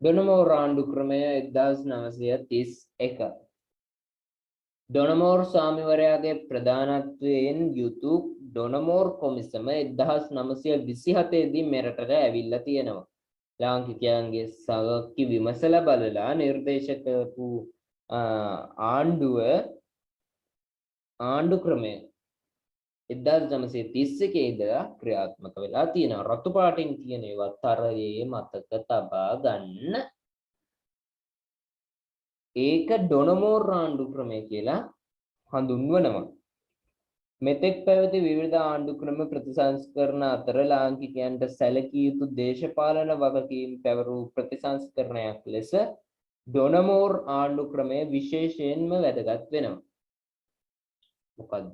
Speaker 2: ඩොනමෝර් ආණ්ඩු ක්‍රමය 1931. ඩොනමෝර් ස්වාමිවරයාගේ ප්‍රධානත්වයෙන් යුතු ඩොනමෝර් කොමිසම 1927 දී මෙරටට ඇවිල්ලා තියෙනවා. ලාංකිකයන්ගේ සවක්කි විමසලා බලලා නිර්දේශ කරපු ආණ්ඩු ක්‍රමය 1931 ඉඳලා ක්‍රියාත්මක වෙලා තියෙනවා. රතු පාටින් කියන ඒවා තරයේ මතක තබා ගන්න. ඒක ඩොනමෝර් ආණ්ඩු ක්‍රමය කියලා හඳුන්වනවා. මෙතෙක් පැවති විවිධ ආණ්ඩු ක්‍රම ප්‍රතිසංස්කරණ අතර ලාංකිකයන්ට සැලකිය යුතු දේශපාලන වගකීම් පැවරූ ප්‍රතිසංස්කරණයක් ලෙස ඩොනමෝර් ආණ්ඩු ක්‍රමය විශේෂයෙන්ම වැදගත් වෙනවා. මොකද්ද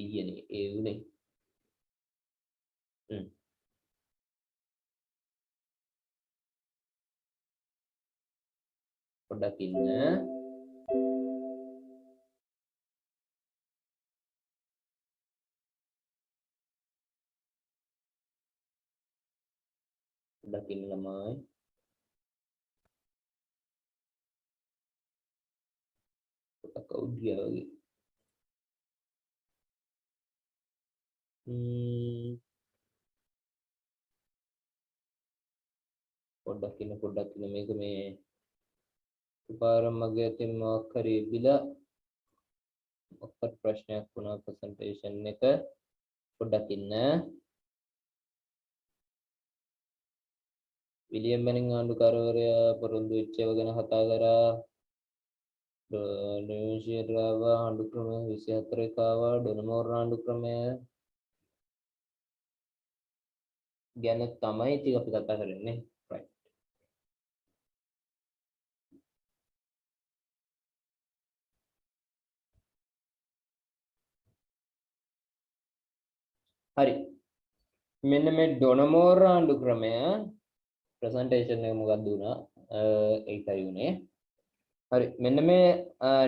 Speaker 2: ඊයනේ ඒ උනේ? පොඩ්ඩක් ඉන්න. දකින්න ළමයි පොඩක් අවුදියා වගේ පොඩ්ඩක් ඉන්න මේක මේ උපාරම් මගේ අතින් මොකක් හරි බිලා මොකක්ද ප්‍රශ්නයක් වුණා ප්‍රසන්ටේෂන් එක පොඩ්ඩක් ඉන්න. විලියම් මැනින් ආණ්ඩුකාරවරයා පොරොන්දු වෙච්ච ඒවා ගැන කතා කරා. ඩොනේෂියාව ආණ්ඩු ක්‍රමය 24 එක ආවා. ඩොනමෝර් ආණ්ඩු ක්‍රමය ගැන තමයි ඉතින් අපි කතා කරන්නේ. right. හරි. මෙන්න මේ ඩොනමෝර් ආණ්ඩු ක්‍රමය ප්‍රසන්ටේෂන් එක මොකක්ද වුණා? ඒකයි උනේ. හරි. මෙන්න මේ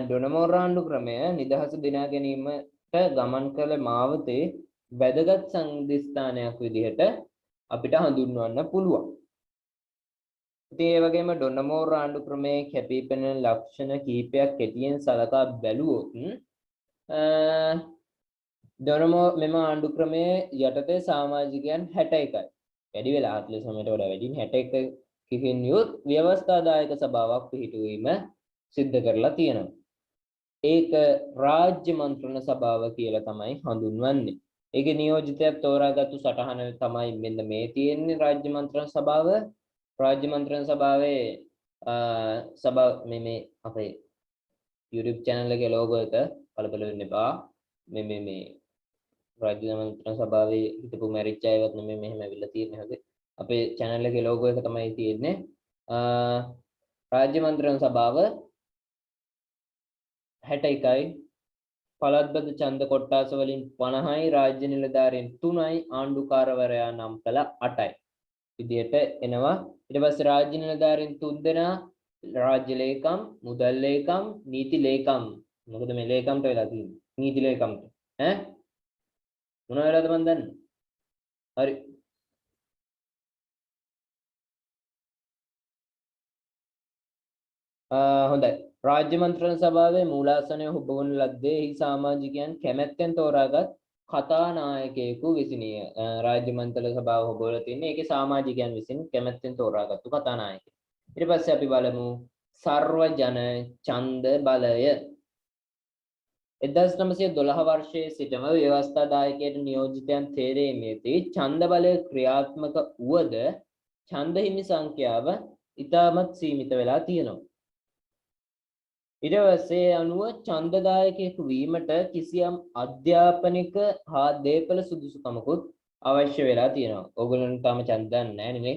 Speaker 2: ඩොනමෝර් ආණ්ඩු ක්‍රමය නිදහස දිනා ගැනීමට ගමන් කළ මාවතේ වැදගත් සංදිස්ථානයක් විදිහට අපිට හඳුන්වන්න පුළුවන්. ඉතින් ඒ වගේම ඩොනමෝර් ආණ්ඩු ක්‍රමයේ කැපිපෙනෙන ලක්ෂණ කීපයක් කෙටියෙන් සලකා බැලුවොත් ඩොනමෝර් මෙම ආණ්ඩු ක්‍රමයේ යටතේ සමාජිකයන් 61යි. වැඩි වෙලා 49ට වඩා වැඩි 61කින් යුත් ව්‍යවස්ථාදායක සභාවක් පිහිටුවීම සිද්ධ කරලා තියෙනවා. ඒක රාජ්‍ය මන්ත්‍රණ සභාව කියලා තමයි හඳුන්වන්නේ. ඒකේ නියෝජිතයක් තෝරාගත්තු සටහන තමයි මෙන්න මේ තියෙන්නේ රාජ්‍ය මන්ත්‍රණ සභාව. රාජ්‍ය මන්ත්‍රණ සභාවේ මේ අපේ YouTube channel එකේ logo එක බලපල වෙන්න එපා. මේ රාජ්‍ය මන්ත්‍රණ සභාවේ හිටපු මැරිච් අයවත් නෙමෙයි මෙහෙම ඇවිල්ලා තියෙන්නේ හොඳේ. අපේ channel එකේ logo එක තමයි තියෙන්නේ. රාජ්‍ය මන්ත්‍රණ සභාව 61යි. පළාත්බද ඡන්ද කොට්ටාස වලින් 50යි. රාජ්‍ය නිලධාරීන් 3යි. ආණ්ඩුකාරවරයා නම් කළ 8යි. විදියට එනවා. ඊට පස්සේ රාජ්‍ය නිලධාරීන් 3 දෙනා රාජ්‍ය ලේකම්, මුදල් ලේකම්, නීති ලේකම්. මොකද මේ ලේකම්ට වෙලා තියෙන්නේ? නීති ලේකම්ට. මොන වෙලාවද මන් දන්නේ? හරි. හොඳයි. රාජ්‍ය මන්ත්‍රණ සභාවේ මූලාසනය හොබවන ලද්දේ එහි සමාජිකයන් කැමැත්තෙන් තෝරාගත් කතානායකයෙකු විසිනි. රාජ්‍ය මන්ත්‍රණ සභාව හොබවලා තින්නේ ඒකේ සමාජිකයන් විසින් කැමැත්තෙන් තෝරාගත්තු කතානායකයෙක්. ඊට පස්සේ අපි බලමු සර්ව ජන ඡන්ද බලය. 1912 වර්ෂයේ සිටම ව්‍යවස්ථාදායකයට නියෝජිතයන් තේරීමේදී ඡන්ද බලය ක්‍රියාත්මක වුවද ඡන්ද හිමි සංඛ්‍යාව ඉතාමත් සීමිත වෙලා තියෙනවා. ඊට පස්සේ අනුව ඡන්දදායකයෙකු වීමට කිසියම් අධ්‍යාපනික හා දේපල සුදුසුකමකුත් අවශ්‍ය වෙලා තියෙනවා. ඕගොල්ලන්ට තාම ඡන්ද නැහැ නේ?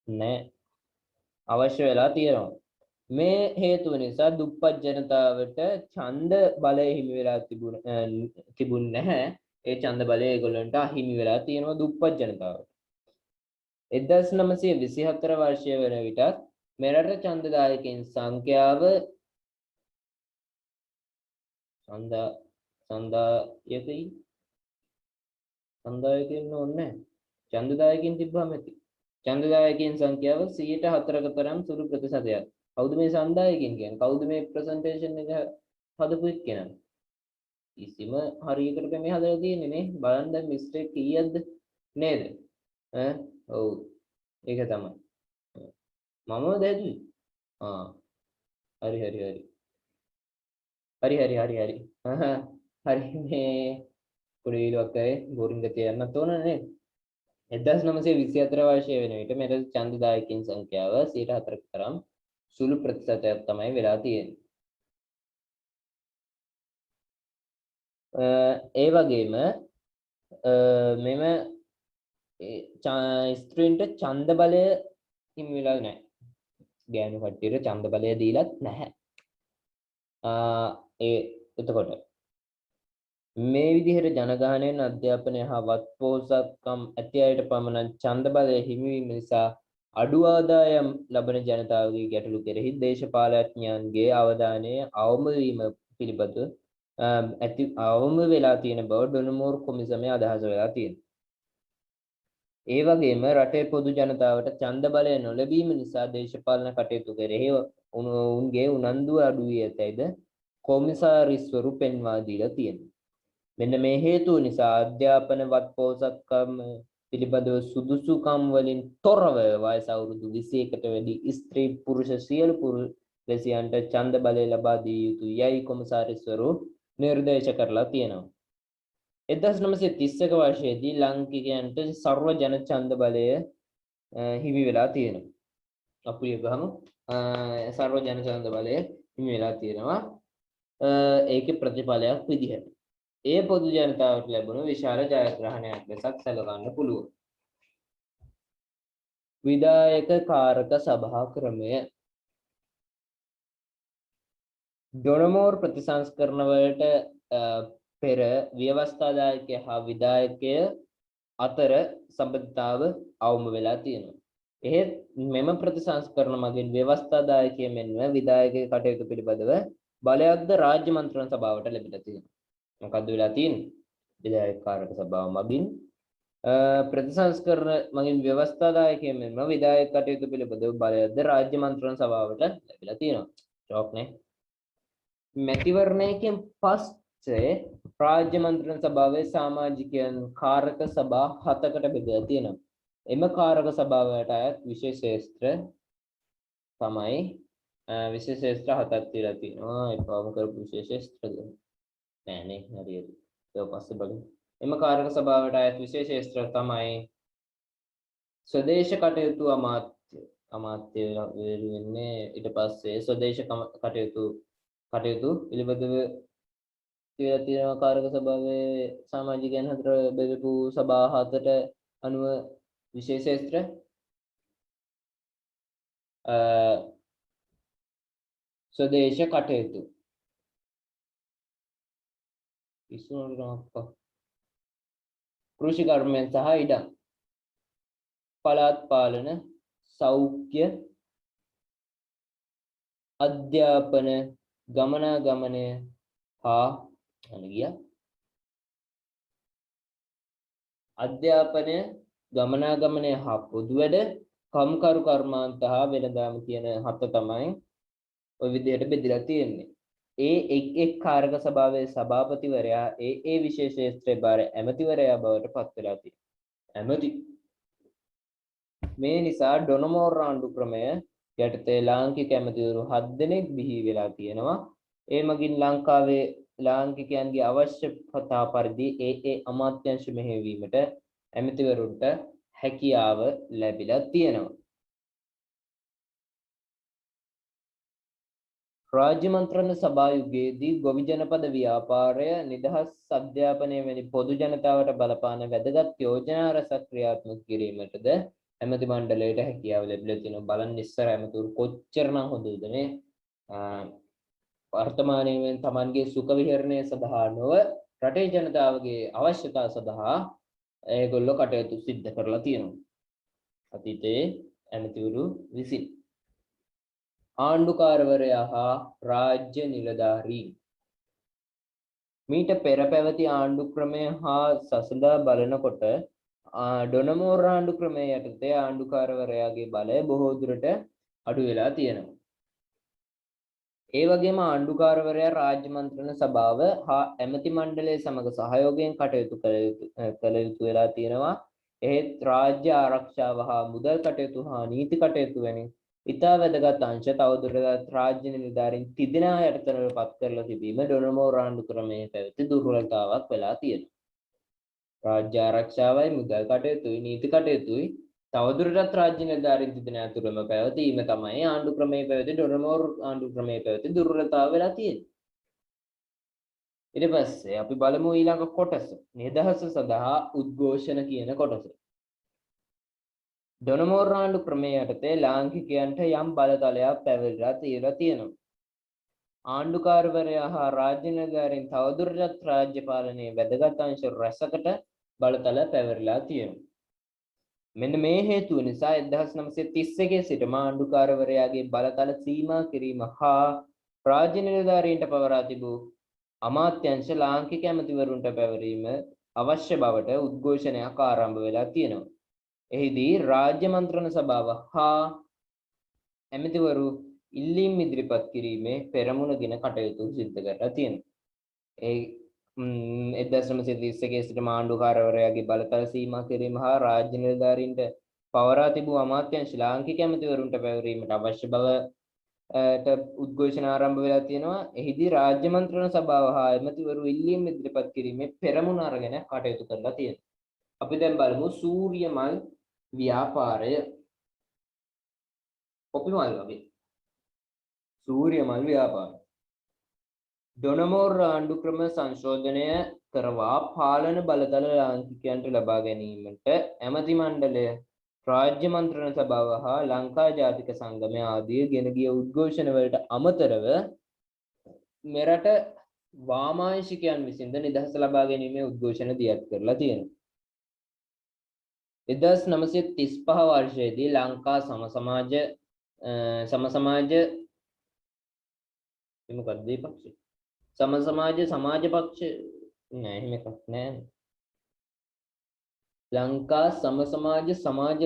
Speaker 2: නැහැ. අවශ්‍ය වෙලා තියෙනවා. මේ හේතුව නිසා දුප්පත් ජනතාවට ඡන්ද බලය හිමි වෙලා තිබුණේ නැහැ. ඒ ඡන්ද බලය ඒගොල්ලන්ට අහිමි වෙලා තියෙනවා දුප්පත් ජනතාවට. 1924 වර්ෂය වන විට මෙරට ඡන්දදායකයන් සංඛ්‍යාව සංදායකයන් ඕනේ ඡන්දදායකයන් තිබ්බම ඇති. ඡන්දදායකයන් සංඛ්‍යාව 104ක තරම් සුළු ප්‍රතිශතයක්. කවුද මේ සංදායකයන් කියන්නේ? කවුද මේ ප්‍රසන්ටේෂන් එක හදපු එක්කෙනා? කිසිම හරියකට මේ හදලා තියෙන්නේ නේ. බලන්න දැන් මිස්ටේක් කීයක්ද නේද? ඔව්. ඒක තමයි. මම දැදුයි. හරි. හරි මේ පොඩි විලක් අය බෝරින් ගතිය යන්නත් ඕන නේද? 1924 වර්ෂය වෙන විට මෙරට ඡන්දදායකයන් සංඛ්‍යාව 104ක තරම් සුළු ප්‍රතිශතයක් තමයි වෙලා තියෙන්නේ. ඒ වගේම මෙම ස්ත්‍රීන්ට ඡන්ද බලය හිමි වෙලා නැහැ. ගෑනු කට්ටියට ඡන්ද බලය දීලත් නැහැ. එතකොට මේ විදිහට ජනගහනයෙන් අධ්‍යාපනය හා වත්පොහොසත්කම් ඇති අයට පමණ ඡන්ද බලය හිමිවීම නිසා අඩු ආදායම් ලබන ජනතාවගේ ගැටලු කෙරෙහි දේශපාලඥයන්ගේ අවධානය අවම වීම පිළිබඳ අවම වෙලා තියෙන බව ඩොනමෝර් කොමිසමේ අදහස වෙලා තියෙනවා. ඒ වගේම රටේ පොදු ජනතාවට ඡන්ද බලය නොලැබීම නිසා දේශපාලන කටයුතු කෙරෙහි උන්ගේ උනන්දුව අඩු වී ඇතැයිද කොමිසාරිස්වරු පෙන්වා දීලා තියෙනවා. මෙන්න මේ හේතුව නිසා අධ්‍යාපන වත්පොහොසත්කම් පිළිබඳව සුදුසුකම් වලින් තොරව වයස අවුරුදු 21කට වැඩි ස්ත්‍රී පුරුෂ සියලු පුරවැසියන්ට ඡන්ද බලය ලබා දිය යුතුයි යයි කොමසාරිස්වරු නිර්දේශ කරලා තියෙනවා. 1931 වර්ෂයේදී ලාංකිකයන්ට සර්ව ජන ඡන්ද බලය හිමි වෙලා තියෙනවා. අපි ගහමු සර්ව ජන ඡන්ද බලය හිමි වෙලා තියෙනවා ඒකේ ප්‍රතිඵලයක් විදිහට. ඒ පොදු ජනතාවට ලැබුණු විශාල ජයග්‍රහණයක් ලෙසත් සැලකන්න පුළුවන්. විධායක කාරක සභා ක්‍රමය ඩොනමෝර් ප්‍රතිසංස්කරණ වලට පෙර ව්‍යවස්ථාදායකය හා විධායකය අතර සම්බන්ධතාව අවම වෙලා තියෙනවා. එහෙත් මෙම ප්‍රතිසංස්කරණ මගින් ව්‍යවස්ථාදායකය මෙන්ම විධායකගේ කටයුතු පිළිබඳව බලයක්ද රාජ්‍ය මන්ත්‍රණ සභාවට ලැබිලා තියෙනවා. මොකද්ද වෙලා තියෙන්නේ? විධායක කාරක සභාව මගින් ප්‍රතිසංස්කරණ මගින් ව්‍යවස්ථාදායකය මෙන්ම විධායක කටයුතු පිළිබඳව බලයක්ද රාජ්‍ය මන්ත්‍රණ සභාවට ලැබිලා තියෙනවා. ෂොක් නේ. මැතිවරණයකින් පස්සේ රාජ්‍ය මන්ත්‍රණ සභාවේ සමාජිකයන් කාරක සභා 7කට බෙදලා තියෙනවා. එම කාරක සභාවට අයත් විශේෂ ශේත්‍ර තමයි විශේෂ ශේත්‍ර 7ක් තියලා තියෙනවා. ඒකවම කරපු විශේෂ ශේත්‍රද නෑනේ හරියට. ඒක පස්සේ බලමු. එම කාරක සභාවට අයත් විශේෂ ශේත්‍ර තමයි ස්වදේශ කටයුතු අමාත්‍ය වෙන්නේ. ඊට පස්සේ ස්වදේශ කටයුතු පිළිබඳව කියලා තියෙනවා කාරක සභාවේ සමාජිකයන් හතර බෙදපු සභා 7ට අනුව විශේෂ ශේත්‍ර ස්වදේශ කටයුතු කෘෂි කර්මයන් සහ ඉඩම් පළාත් පාලන සෞඛ්‍ය අධ්‍යාපන ගමනාගමනය හා අධ්‍යාපනය ගමනාගමනය හා පොදු වැඩ කම්කරු කර්මාන්ත හා වෙළඳාම කියන 7 තමයි ඔය විදිහට බෙදලා තියෙන්නේ. ඒ එක් කාරක සභාවේ සභාපතිවරයා ඒ විශේෂ ක්ෂේත්‍රයේ බාර ඇමතිවරයා බවට පත් වෙලා තියෙනවා. මේ නිසා ඩොනමෝර් ආණ්ඩු ක්‍රමය යටතේ ලාංකික ඇමතිවරු 7 දෙනෙක් බිහි වෙලා තියෙනවා. ඒ මගින් ලංකාවේ ලාංකිකයන්ගේ අවශ්‍යතා පරිදි ඒ අමාත්‍යංශ මෙහෙයවීමට ඇමතිවරුන්ට හැකියාව ලැබිලා තියෙනවා. රාජ්‍ය මන්ත්‍රණ සභා යුගයේදී ගොවි ජනපද ව්‍යාපාරය නිදහස් අධ්‍යාපනය වැනි පොදු ජනතාවට බලපාන වැදගත් යෝජනා රැසක් ක්‍රියාත්මක කිරීමටද ඇමති මණ්ඩලයට හැකියාව ලැබිලා තියෙනවා. බලන්න ඉස්සර ඇමතිවරු කොච්චරනම් හොඳද මේ වර්තමානයේ තමන්ගේ සුඛ විහරණය සඳහා නොව රටේ ජනතාවගේ අවශ්‍යතා සඳහා ඒගොල්ලෝ කටයුතු සිද්ධ කරලා තියෙනවා. අතීතයේ ඇමතිවරු විසින් ආණ්ඩුකාරවරයා හා රාජ්‍ය නිලධාරීන් මීට පෙර පැවති ආණ්ඩු ක්‍රමය හා සසඳා බලනකොට ඩොනමෝර් ආණ්ඩු ක්‍රමය යටතේ ආණ්ඩුකාරවරයාගේ බලය බොහෝ දුරට අඩු වෙලා තියෙනවා. ඒ වගේම ආණ්ඩුකාරවරයා රාජ්‍ය මන්ත්‍රණ සභාව හා ඇමති මණ්ඩලය සමග සහයෝගයෙන් කටයුතු කළ යුතු වෙලා තියෙනවා. එහෙත් රාජ්‍ය ආරක්ෂාව හා මුදල් කටයුතු හා නීති කටයුතු වැනි ඉතා වැදගත් අංශ තවදුරටත් රාජ්‍ය නිලධාරීන් තිදෙනා යටතට පත් කරලා තිබීම ඩොනමෝර් ආණ්ඩු ක්‍රමයේ පැවති දුර්වලතාවක් වෙලා තියෙනවා. රාජ්‍ය ආරක්ෂාවයි මුදල් කටයුතුයි නීති කටයුතුයි තවදුරටත් රාජ්‍ය නිලධාරීන් තිදෙනා තුළම පැවතීම තමයි ආණ්ඩු ක්‍රමයේ පැවති ඩොනමෝර් ආණ්ඩු ක්‍රමයේ පැවති දුර්වලතාව වෙලා තියෙන්නේ. ඊට පස්සේ අපි බලමු ඊළඟ කොටස නිදහස සඳහා උද්ඝෝෂණ කියන කොටස. ඩොනමෝර් ආණ්ඩු ක්‍රමයේ යටතේ ලාංකිකයන්ට යම් බලතලයක් පැවරිලා තියෙනවා. ආණ්ඩුකාරවරයා හා රාජ්‍ය නිලධාරීන් තවදුරටත් රාජ්‍ය පාලනයේ වැදගත් අංශ රැසකට බලතල පැවරිලා තියෙනවා. මෙන්න මේ හේතුව නිසා 1931 සිටම ආණ්ඩුකාරවරයාගේ බලතල සීමා කිරීම හා රාජ්‍ය නිලධාරීන්ට පවරා තිබූ අමාත්‍යංශ ලාංකික ඇමතිවරුන්ට පැවරීම අවශ්‍ය බවට උද්ඝෝෂණයක් ආරම්භ වෙලා තියෙනවා. එහිදී රාජ්‍ය මන්ත්‍රණ සභාව හා ඇමතිවරු ඉල්ලීම් ඉදිරිපත් කිරීමේ පෙරමුණගෙන කටයුතු සිදු කරලා තියෙනවා. ඒ 1931 සිට ආණ්ඩුකාරවරයාගේ බලතල සීමා කිරීම හා රාජ්‍ය නිලධාරීන්ට පවරා තිබූ අමාත්‍යංශ ලාංකික ඇමතිවරුන්ට පැවරීමට අවශ්‍ය බවට උද්ඝෝෂණ ආරම්භ වෙලා තියෙනවා. එහිදී රාජ්‍ය මන්ත්‍රණ සභාව හා ඇමතිවරු ඉල්ලීම් ඉදිරිපත් කිරීමේ පෙරමුණ අරගෙන කටයුතු කරලා තියෙනවා. අපි දැන් බලමු සූර්යමල් ව්‍යාපාරය. කොපි මල් වගේ සූර්ය මල් ව්‍යාපාරය. ඩොනමෝර් ආණ්ඩු ක්‍රම සංශෝධනය කරවා පාලන බලතල ලාංකිකයන්ට ලබා ගැනීමට ඇමති මණ්ඩලය, රාජ්‍ය මන්ත්‍රණ සභාව හා ලංකා ජාතික සංගමය ආදී ගෙන ගිය උද්ඝෝෂණ වලට අමතරව මෙරට වාමාංශිකයන් විසින්ද නිදහස ලබා ගැනීමේ උද්ඝෝෂණ දියත් කරලා තියෙනවා. 1935 වර්ෂයේදී ලංකා සමසමාජ මොකක්ද මේ පක්ෂය? සමාජ පක්ෂ නෑ, එහෙම එකක් නෑ. ලංකා සමාජ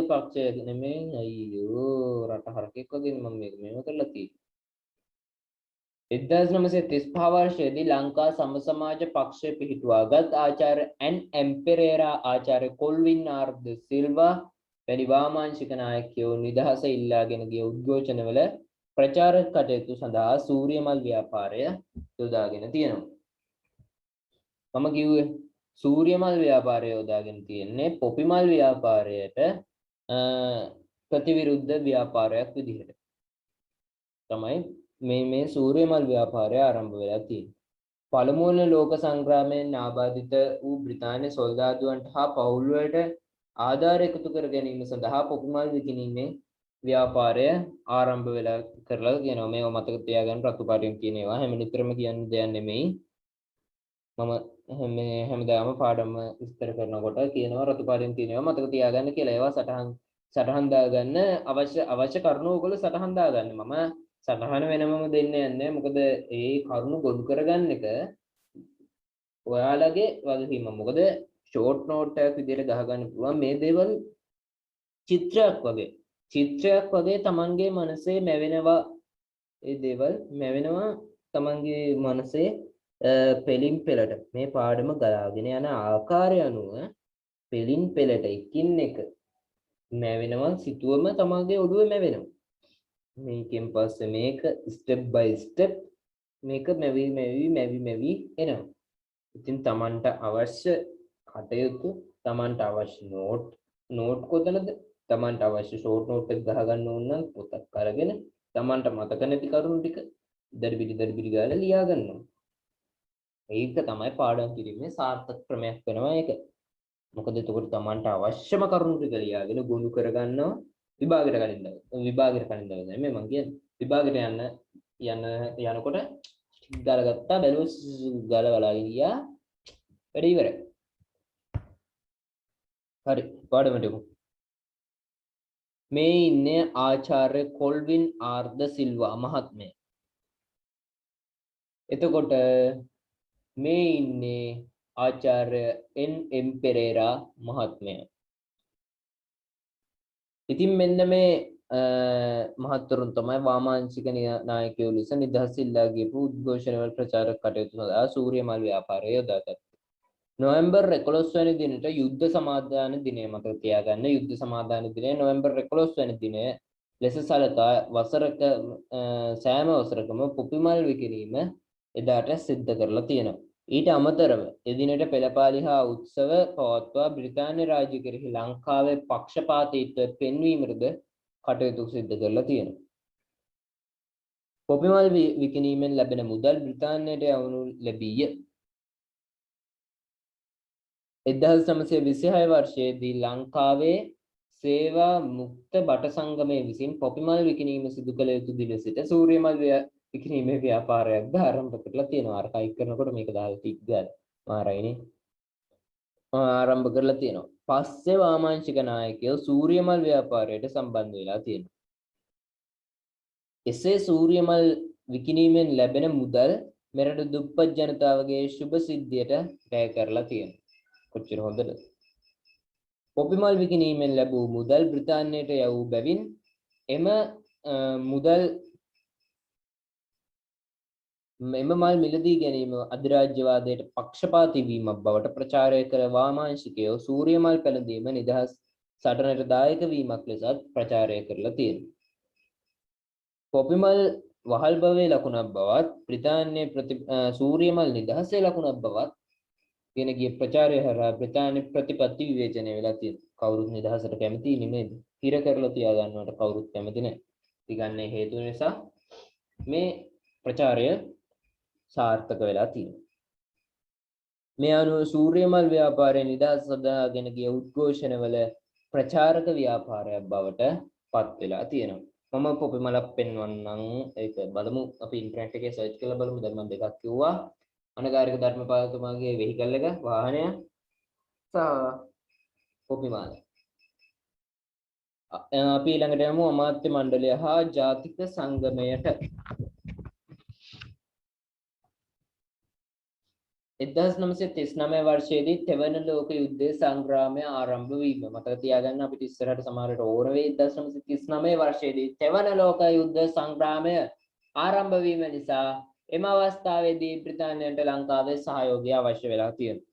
Speaker 2: පක්ෂය නෙමෙයි. අයියෝ රට හරකෙක් වගේ මම මේව කරලා තියෙන්නේ. 1935 වර්ෂයේදී ලංකා සමාජ පක්ෂය පිහිටුවාගත් ආචාර්ය එන් පෙරේරා, ආචාර්ය කොල්වින් ආර් ද සිල්වා වැනි වාමාංශික නායකයෝ නිදහස ඉල්ලාගෙන ගිය උද්ඝෝෂණවල ප්‍රචාරක කටයුතු සඳහා සූර්යමල් ව්‍යාපාරය යොදාගෙන තියෙනවා. මම කිව්වේ සූර්යමල් ව්‍යාපාරය යොදාගෙන තියෙන්නේ පොපිමල් ව්‍යාපාරයට ප්‍රතිවිරුද්ධ ව්‍යාපාරයක් විදිහට තමයි මේ සූර්යමල් ව්‍යාපාරය ආරම්භ වෙලා තියෙන්නේ. පළමු වන ලෝක සංග්‍රාමයෙන් ආබාධිත වූ බ්‍රිතාන්‍ය සොල්දාදුවන්ට හා පවුල් වලට ආධාර එකතු කර ගැනීම සඳහා පොපිමල් විකිණීමේ ව්‍යාපාරය ආරම්භ වෙලා කරලා කියනවා. මේව මතක තියාගන්න. රතු පාටින් කියන ඒවා හැම නිතරම කියන්න දෙයක් නෙමෙයි. මම හැමදාම පාඩම විස්තර කරනකොට කියනවා රතු පාටින් තියෙන ඒවා මතක තියාගන්න කියලා. ඒවා සටහන් දාගන්න අවශ්‍ය කරුණු ඔයගොල්ලෝ සටහන් දාගන්න. මම සටහන වෙනමම දෙන්න යන්නේ. මොකද ඒ කරුණු ගොනු කරගන්න එක ඔයාලගේ වගකීම. මොකද ෂෝට් නෝට් එකක් විදිහට ගහගන්න පුළුවන් මේ දේවල් චිත්‍රයක් වගේ තමන්ගේ මනසේ මැවෙනවා. ඒ දේවල් මැවෙනවා තමන්ගේ මනසේ පෙලින් පෙළට. මේ පාඩම ගලාගෙන යන ආකාරය අනුව පෙලින් පෙළට එකින් එක මැවෙනවා. සිතුවම තමන්ගේ ඔළුවේ මැවෙනවා. මේකෙන් පස්සේ මේක ස්ටෙප් බයි ස්ටෙප් මේක මැවි එනවා. ඉතින් තමන්ට අවශ්‍ය කටයුතු, තමන්ට අවශ්‍ය නෝට් කොතනද, තමන්ට අවශ්‍ය ෂෝට් නෝට් එක ගහගන්න ඕන නම් පොතක් අරගෙන තමන්ට මතක නැති කරුණු ටික දඩබිඩි ගාලා ලියා ගන්නවා. ඒක තමයි පාඩම් කිරීමේ සාර්ථක ක්‍රමයක් වෙනවා ඒක. මොකද එතකොට තමන්ට අවශ්‍යම කරුණු ටික ලියාගෙන ගොනු කරගන්නවා. විභාගයට කලින් දවසේ මේ මම කියන්නේ විභාගයට යනකොට ගාලගත්තා බැලුවස් ගාල බලාගෙන ගියා. වැඩ ඉවරයි. හරි පාඩමට යමු. මේ ඉන්නේ ආචාර්ය කොල්වින් ආර් ද සිල්වා මහත්මයා. එතකොට මේ ඉන්නේ ආචාර්ය එන් පෙරේරා මහත්මයා. ඉතින් මෙන්න මේ මහත්වරුන් තමයි වාමාංශික නායකයෝ ලෙස නිදහස් ඉල්ලා ගියපු උද්ඝෝෂණ වල ප්‍රචාරක කටයුතු සඳහා සූර්යමල් ව්‍යාපාරය යොදාගත්තා. නොවැම්බර් 11 වැනි දිනට යුද්ධ සමාදාන දිනය මතක තියාගන්න. යුද්ධ සමාදාන දිනය නොවැම්බර් 11 වැනි දිනය ලෙස සලකා සෑම වසරකම පොපිමල් විකිණීම එදාට සිද්ධ කරලා තියෙනවා. ඊට අමතරව එදිනට පෙළපාලි හා උත්සව පවත්වා බ්‍රිතාන්‍ය රාජ්‍ය කෙරෙහි ලංකාවේ පක්ෂපාතීත්වය පෙන්වීමටද කටයුතු සිද්ධ කරලා තියෙනවා. පොපිමල් විකිණීමෙන් ලැබෙන මුදල් බ්‍රිතාන්‍යයට යවනු ලැබීය. 1926 වර්ෂයේදී ලංකාවේ සේවා මුක්ත බට සංගමය විසින් පොපිමල් විකිණීම සිදු කළ යුතු දින සිට සූර්යමල් විකිණීමේ ව්‍යාපාරයක් ආරම්භ කරලා තියෙනවා. අර කයික් කරනකොට මේක දාලා ටික් ගාලා මාරයිනේ ආරම්භ කරලා තියෙනවා. පස්සේ වාමාංශික නායකයෝ සූර්යමල් ව්‍යාපාරයට සම්බන්ධ වෙලා තියෙනවා. එසේ සූර්යමල් විකිණීමෙන් ලැබෙන මුදල් මෙරට දුප්පත් ජනතාවගේ සුබ සිද්ධියට වැය කරලා තියෙනවා. කොච්චර හොඳද? පොපිමල් විකිණීමෙන් ලැබූ මුදල් බ්‍රිතාන්‍යයට යවූ බැවින් එම මල් මිලදී ගැනීම අධිරාජ්‍යවාදයට පක්ෂපාතී වීමක් බවට ප්‍රචාරය කළ වාමාංශිකයෝ සූර්යමල් පැළඳීම නිදහස් සටනට දායක වීමක් ලෙසත් ප්‍රචාරය කරලා තියෙනවා. පොපිමල් වහල් භවයේ ලකුණක් බවත් බ්‍රිතාන්‍යයේ සූර්යමල් නිදහසේ ලකුණක් බවත් ගෙන ගිය ප්‍රචාරය හරහා බ්‍රිතාන්‍ය ප්‍රතිපත්ති විවේචනය වෙලා තියෙනවා. කවුරුත් නිදහසට කැමති නෙමෙයි. හිර කරලා තියා ගන්නවට කවුරුත් කැමති නැහැ. ඉතිගන්නේ හේතු නිසා මේ ප්‍රචාරය සාර්ථක වෙලා තියෙනවා. මේ අනුව සූර්යමල් ව්‍යාපාරයේ නිදහස සඳහාගෙන ගිය උද්ඝෝෂණවල ප්‍රචාරක ව්‍යාපාරයක් බවට පත් වෙලා තියෙනවා. මම පොපි මලක් පෙන්වන්නම්. ඒක බලමු. අපි ඉන්ටර්නෙට් එකේ සර්ච් කරලා බලමු. දැන් මම දෙකක් කිව්වා. අනගාരിക ධර්මපාලතුමාගේ වෙහිකල් එක වාහනය සහ පොපි මාල. අපි ළඟට යමු අමාත්‍ය මණ්ඩලය හා ජාතික සංගමයට. 1939 වර්ෂයේදී තෙවන ලෝක යුද්ධයේ සංග්‍රාමය ආරම්භ වීම. මතක තියාගන්න අපිට ඉස්සරහට සමහරට ඕන වෙයි 1939 වර්ෂයේදී තෙවන ලෝක යුද්ධ සංග්‍රාමය ආරම්භ වීම නිසා එම අවස්ථාවේදී බ්‍රිතාන්‍යයට ලංකාවේ සහයෝගය අවශ්‍ය වෙලා තියෙනවා.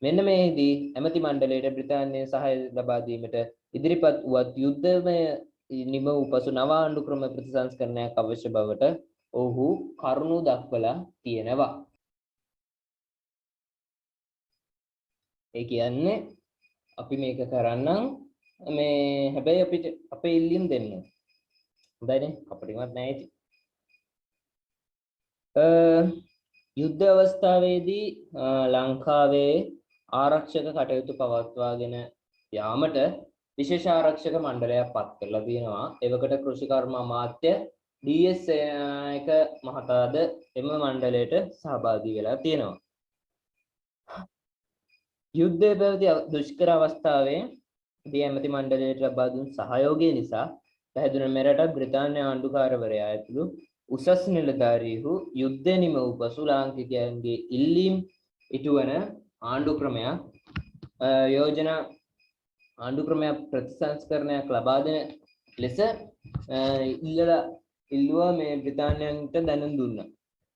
Speaker 2: මෙන්න මේදී ඇමති මණ්ඩලයට බ්‍රිතාන්‍යයේ සහාය ලබා දීමට ඉදිරිපත් වුවත් යුද්ධමය නිම වූ පසු නව ආණ්ඩු ක්‍රම ප්‍රතිසංස්කරණයක් අවශ්‍ය බවට ඔහු කරුණු දක්වලා තියෙනවා. ඒ කියන්නේ අපි මේක කරන්නම් මේ හැබැයි අපිට අපේ ඉල්ලීම් දෙන්න. හොඳයිනේ අපිටවත් නැහැ ඉතින්. යුද්ධ අවස්ථාවේදී ලංකාවේ ආරක්ෂක කටයුතු පවත්වාගෙන යාමට විශේෂ ආරක්ෂක මණ්ඩලයක් පත් කරලා තියෙනවා. එවකට කෘෂිකර්ම අමාත්‍ය ඩී.එස්. සේනානායක මහතාද එම මණ්ඩලයට සහභාගී වෙලා තියෙනවා. යුද්ධයේ පැවති දුෂ්කර අවස්ථාවේ දී ඇමති මණ්ඩලයට ලබා දුන් සහයෝගය නිසා පැහැදුන මෙරට බ්‍රිතාන්‍ය ආණ්ඩුකාරවරයා ඇතුළු උසස් නිලධාරීහු යුද්ධ නිම වූ පසු ලාංකිකයන්ගේ ඉල්ලීම් ඉටුවන ආණ්ඩු ක්‍රමයක් යෝජනා ආණ්ඩු ක්‍රමයක් ප්‍රතිසංස්කරණයක් ලබා දෙන ලෙස ඉල්ලුවා මේ බ්‍රිතාන්‍යයන්ට දැනුම් දුන්නා.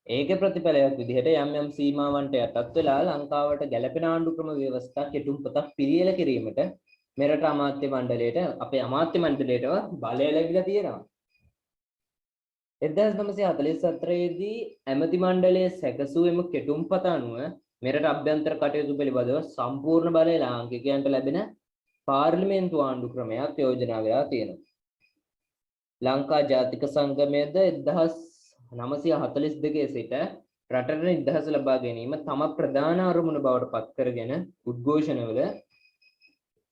Speaker 2: ඒකේ ප්‍රතිඵලයක් විදිහට යම් යම් සීමාවන්ට යටත් වෙලා ලංකාවට ගැළපෙන ආණ්ඩු ක්‍රම ව්‍යවස්ථා කෙටුම්පතක් පිළියෙල කිරීමට මෙරට අමාත්‍ය මණ්ඩලයට අපේ අමාත්‍ය මණ්ඩලයටම බලය ලැබිලා තියෙනවා. 1944 දී ඇමති මණ්ඩලයේ සැකසූ එම කෙටුම්පත අනුව මෙරට අභ්‍යන්තර කටයුතු පිළිබඳව සම්පූර්ණ බලය ලාංකිකයන්ට ලැබෙන පාර්ලිමේන්තු ආණ්ඩු ක්‍රමයක් යෝජනා වෙලා තියෙනවා. ලංකා ජාතික සංගමයේද 1942 සිට රටට නිදහස ලබා ගැනීම තම ප්‍රධාන අරමුණ බවට පත් කරගෙන උද්ඝෝෂණවල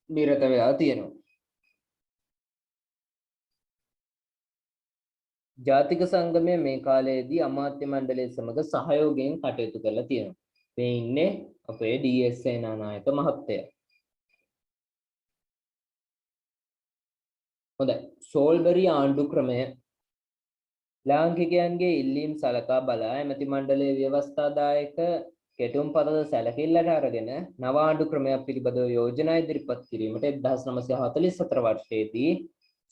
Speaker 2: නිරත වෙලා තියෙනවා. ජාතික සංගමය මේ කාලයේදී අමාත්‍ය මණ්ඩලය සමග සහයෝගයෙන් කටයුතු කරලා තියෙනවා. මේ ඉන්නේ අපේ ඩී.එස්. සේනානායක මහත්තයා. හොඳයි. සෝල්බරි ආණ්ඩු ක්‍රමය ලාංකිකයන්ගේ ඉල්ලීම් සලකා බලා ඇමති මණ්ඩලයේ ව්‍යවස්ථාදායක කෙටුම්පතද සැලකිල්ලට අරගෙන නව ආණ්ඩු ක්‍රමයක් පිළිබඳව යෝජනා ඉදිරිපත් කිරීමට 1944 වර්ෂයේදී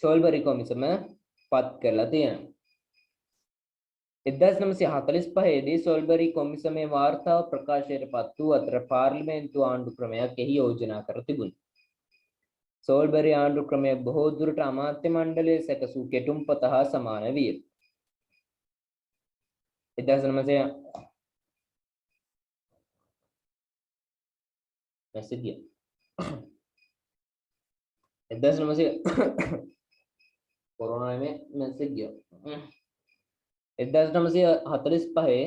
Speaker 2: සෝල්බරි කොමිසම පත් කරලා තියෙනවා. 1945 දී සෝල්බරි කොමිසමේ වාර්තාව ප්‍රකාශයට පත් වූ අතර පාර්ලිමේන්තු ආණ්ඩු ක්‍රමයක් එහි යෝජනා කර තිබුණා. සෝල්බරි ආණ්ඩු ක්‍රමය බොහෝ දුරට අමාත්‍ය මණ්ඩලයේ සැකසූ කෙටුම්පත හා සමාන විය. 1945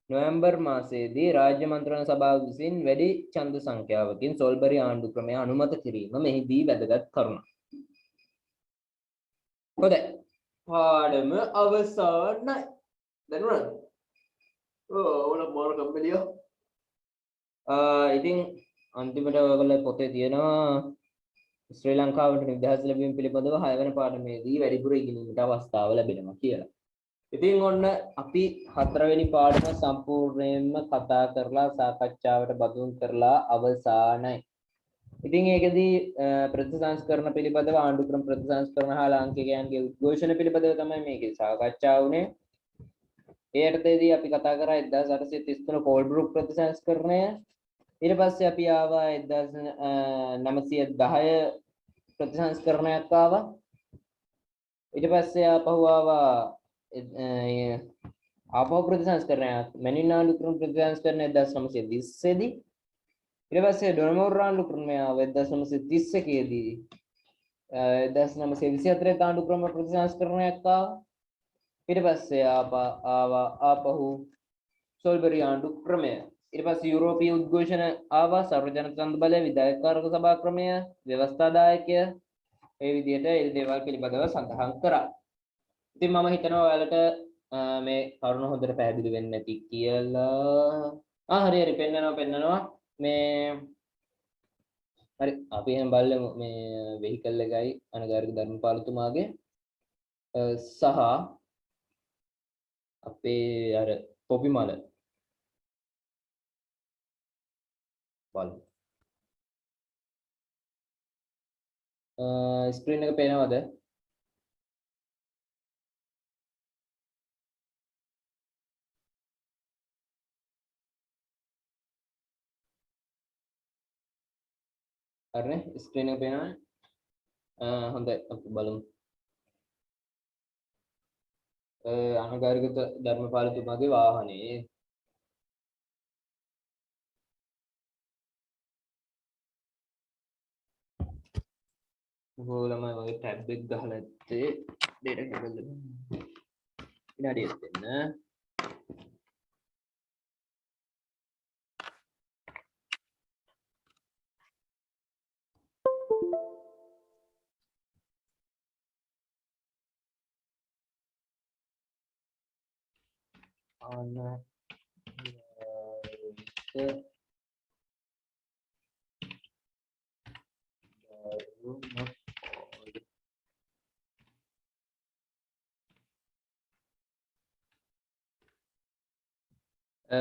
Speaker 2: නොවැම්බර් මාසයේදී රාජ්‍ය මන්ත්‍රණ සභාව විසින් වැඩි ඡන්ද සංඛ්‍යාවකින් සෝල්බරි ආණ්ඩු ක්‍රමය අනුමත කිරීම මෙහිදී වැදගත් කරුණක්. හොඳයි. පාඩම අවසానයි. දැනුණාද? ඕන මොන කම්පැනියෝ? ඉතින් අන්තිමට ඔයගොල්ලෝ පොතේ තියෙනවා ශ්‍රී ලංකාවට නිදහස් ලැබීම පිළිබඳව 6 වෙනි පාඩමේදී වැඩිපුර ඉගෙනීමට අවස්ථාව ලැබෙනවා කියලා. ඉතින් ඔන්න අපි 4 වෙනි පාඩම සම්පූර්ණයෙන්ම කතා කරලා සාකච්ඡාවට බඳුන් කරලා අවසానයි. ඉතින් ඒකෙදී ප්‍රතිසංස්කරණ පිළිබඳව ආණ්ඩු ක්‍රම ප්‍රතිසංස්කරණ හා ලාංකිකයන්ගේ උද්ඝෝෂණ පිළිබඳව තමයි මේකේ සාකච්ඡා වුණේ. ඒකටදී අපි කතා කරා 1833 කෝල්බ්‍රූක් ප්‍රතිසංස්කරණය. ඊට පස්සේ අපි ආවා 1910 ප්‍රතිසංස්කරණයක් ආවා. ඊට පස්සේ ආපහු ආවා ආපහු ප්‍රතිසංස්කරණයක් මැනින් ආණ්ඩු ක්‍රම ප්‍රතිසංස්කරණය 1930 දී. ඊට පස්සේ ඩොනමෝර් ආණ්ඩු ක්‍රමය 1931 දී 1924 ආණ්ඩු ක්‍රම ප්‍රතිසංස්කරණයක් ආවා. ඊට පස්සේ ආපහු සොල්බරි ආණ්ඩු ක්‍රමය. ඊට පස්සේ යුරෝපීය උද්ඝෝෂණ ආවා. සර්වජන ඡන්ද බලය, විධායකකාරක සභා ක්‍රමය, ව්‍යවස්ථාදායකය, මේ විදිහට ඒ දේවල් පිළිබඳව සඳහන් කරා. ඉතින් මම හිතනවා ඔයාලට මේ කරුණ හොඳට පැහැදිලි වෙන්නේ නැති කියලා. හරි පෙන්නනවා මේ හරි අපි එහෙනම් බලමු මේ වෙහිකල් එකයි අනගාരിക ධර්මපාලතුමාගේ සහ අපේ අර පොපි මල බලමු. ස්ක්‍රීන් එක පේනවද? හරිනේ ස්ක්‍රීන් එක පේනවනේ. හොඳයි අපි බලමු. අනගාരിക ධර්මපාලතුමාගේ වාහනේ ඕගොල්ලම වගේ ටැබ් එක ගහලා නැත්තේ data cable එක. විනාඩියක් දෙන්න.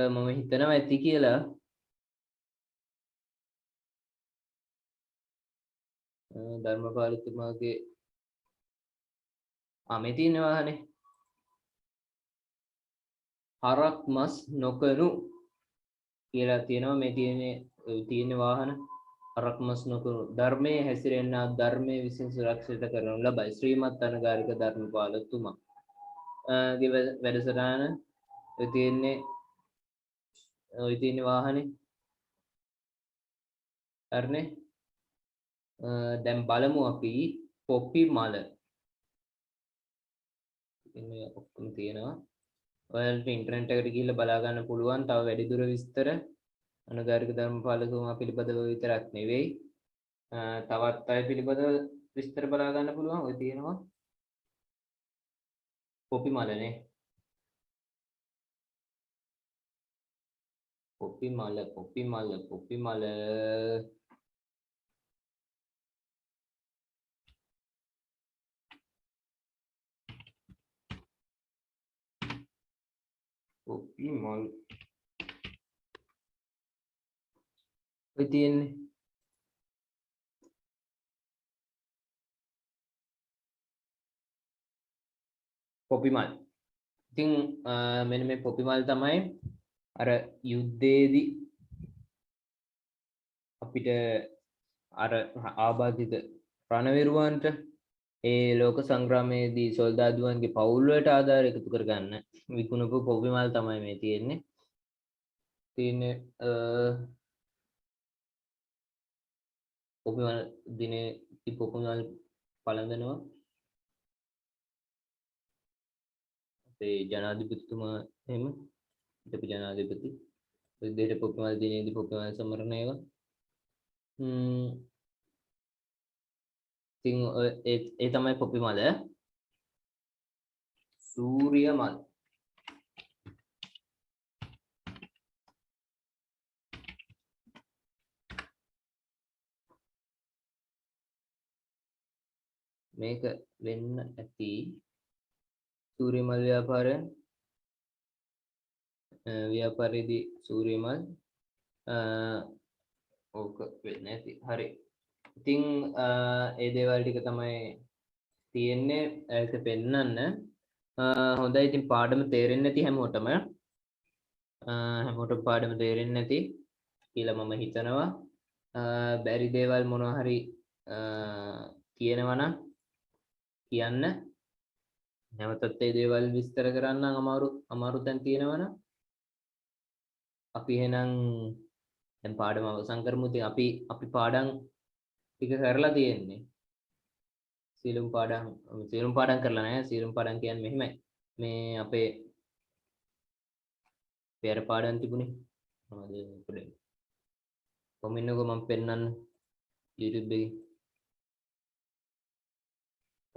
Speaker 2: මම හිතනවා ඇති කියලා. ධර්මපාලතුමාගේ මේ තියෙන වාහනේ හරක් මස් නොකනු කියලා තියෙනවා. මේ තියෙන වාහන හරක් මස් නොකනු ධර්මයේ හැසිරෙන්නා ධර්මයේ විසින් සුරක්ෂිත කරනු ලබයි. ශ්‍රීමත් අනගාരിക ධර්මපාලතුමා ගේ වැඩසටහන ඔය තියෙන වාහනේ හරිනේ. දැන් බලමු අපි පොපි මල. ඉන්නේ ඔක්කොම තියෙනවා. ඔයාලට ඉන්ටර්නෙට් එකට ගිහිල්ලා බලා ගන්න පුළුවන්. තව වැඩිදුර විස්තර අනගාരിക ධර්මපාලතුමා පිළිබඳව විතරක් නෙවෙයි. තවත් අය පිළිබඳව විස්තර බලා ගන්න පුළුවන්. ඔය තියෙනවා පොපි මලනේ. පොපි මල ඔය තියෙන්නේ පොපි මල්. ඉතින් මෙන්න මේ පොපි මල් තමයි අර යුද්ධයේදී අපිට අර ආබාධිත රණවිරුවන්ට ඒ ලෝක සංග්‍රාමයේදී සොල්දාදුවන්ගේ පවුල් වලට ආධාර එකතු කරගන්න විකුණපු පොපි මල් තමයි මේ තියෙන්නේ. පොපි මල් දිනේ පොපි මල් පළඳනවා. අපේ ජනාධිපතිතුමා එහෙම හිටපු ජනාධිපති විදිහට පොපි මල් දිනේදී පොපි මල් සමරන ඒවා. ඉතින් ඒ තමයි පොපි මල. සූර්ය මල්. මේක වෙන්න ඇති සූර්ය මල් ව්‍යාපාරයේදී සූර්ය මල් ඕක වෙන්නේ නැති. හරි. ඉතින් ඒ දේවල් ටික තමයි තියෙන්නේ. ඒක පෙන්නන්න. හොඳයි. ඉතින් පාඩම තේරෙන්නේ නැති හැමෝටම පාඩම තේරෙන්නේ නැති කියලා මම හිතනවා. බැරි දේවල් මොනවා හරි කියනවා නම් කියන්න. නැවතත් ඒ දේවල් විස්තර කරන්න අමාරු තැන් තියෙනවනම් අපි එහෙනම් දැන් පාඩම අවසන් කරමු. ඉතින් අපි පාඩම් ටික කරලා තියෙන්නේ. සියලුම පාඩම් කරලා නැහැ. සියලුම පාඩම් කියන්නේ මෙහෙමයි. මේ අපේ පෙර පාඩම් තිබුණේ මොනවද පොඩේ කොමින්නක මම පෙන්නන්න YouTube එකේ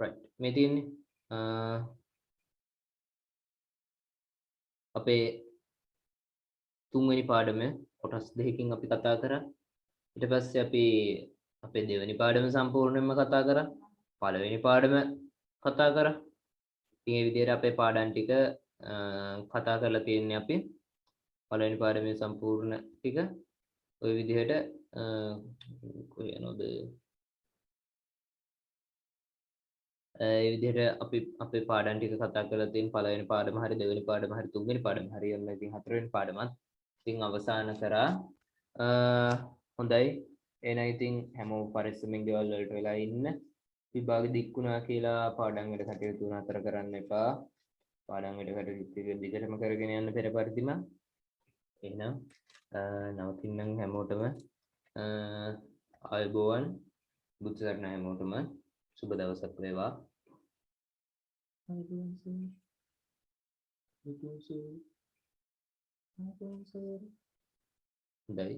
Speaker 2: right මේ තියෙන්නේ අපේ තුන්වෙනි පාඩම කොටස් දෙකකින් අපි කතා කරා ඊට පස්සේ අපි අපේ දෙවෙනි පාඩම සම්පූර්ණයෙන්ම කතා කරා පළවෙනි පාඩම කතා කරා ඉතින් මේ විදිහට අපේ පාඩම් ටික කතා කරලා තියෙන්නේ අපි පළවෙනි පාඩමේ සම්පූර්ණ ටික ওই විදිහට කොහේ යනවද ඒ විදිහට අපි අපේ පාඩම් ටික කතා කරලා තියෙන පළවෙනි පාඩම හරි දෙවෙනි පාඩම හරි තුන්වෙනි පාඩම හරි ඔන්න ඉතින් හතරවෙනි පාඩමත් ඉතින් අවසන් කරා හොඳයි එහෙනම් ඉතින් හැමෝම පරිස්සමෙන් ගෙවල් වලට වෙලා ඉන්න විභාගෙ දික්ුණා කියලා පාඩම් වල කටයුතු නතර කරන්න එපා පාඩම් වල කටයුතු දිගටම කරගෙන යන්න පෙර පරිදිම එහෙනම් නවතින්නම් හැමෝටම ආයුබෝවන් බුද්ධ සරණයි හැමෝටම සුබ දවසක් වේවා හොඳයි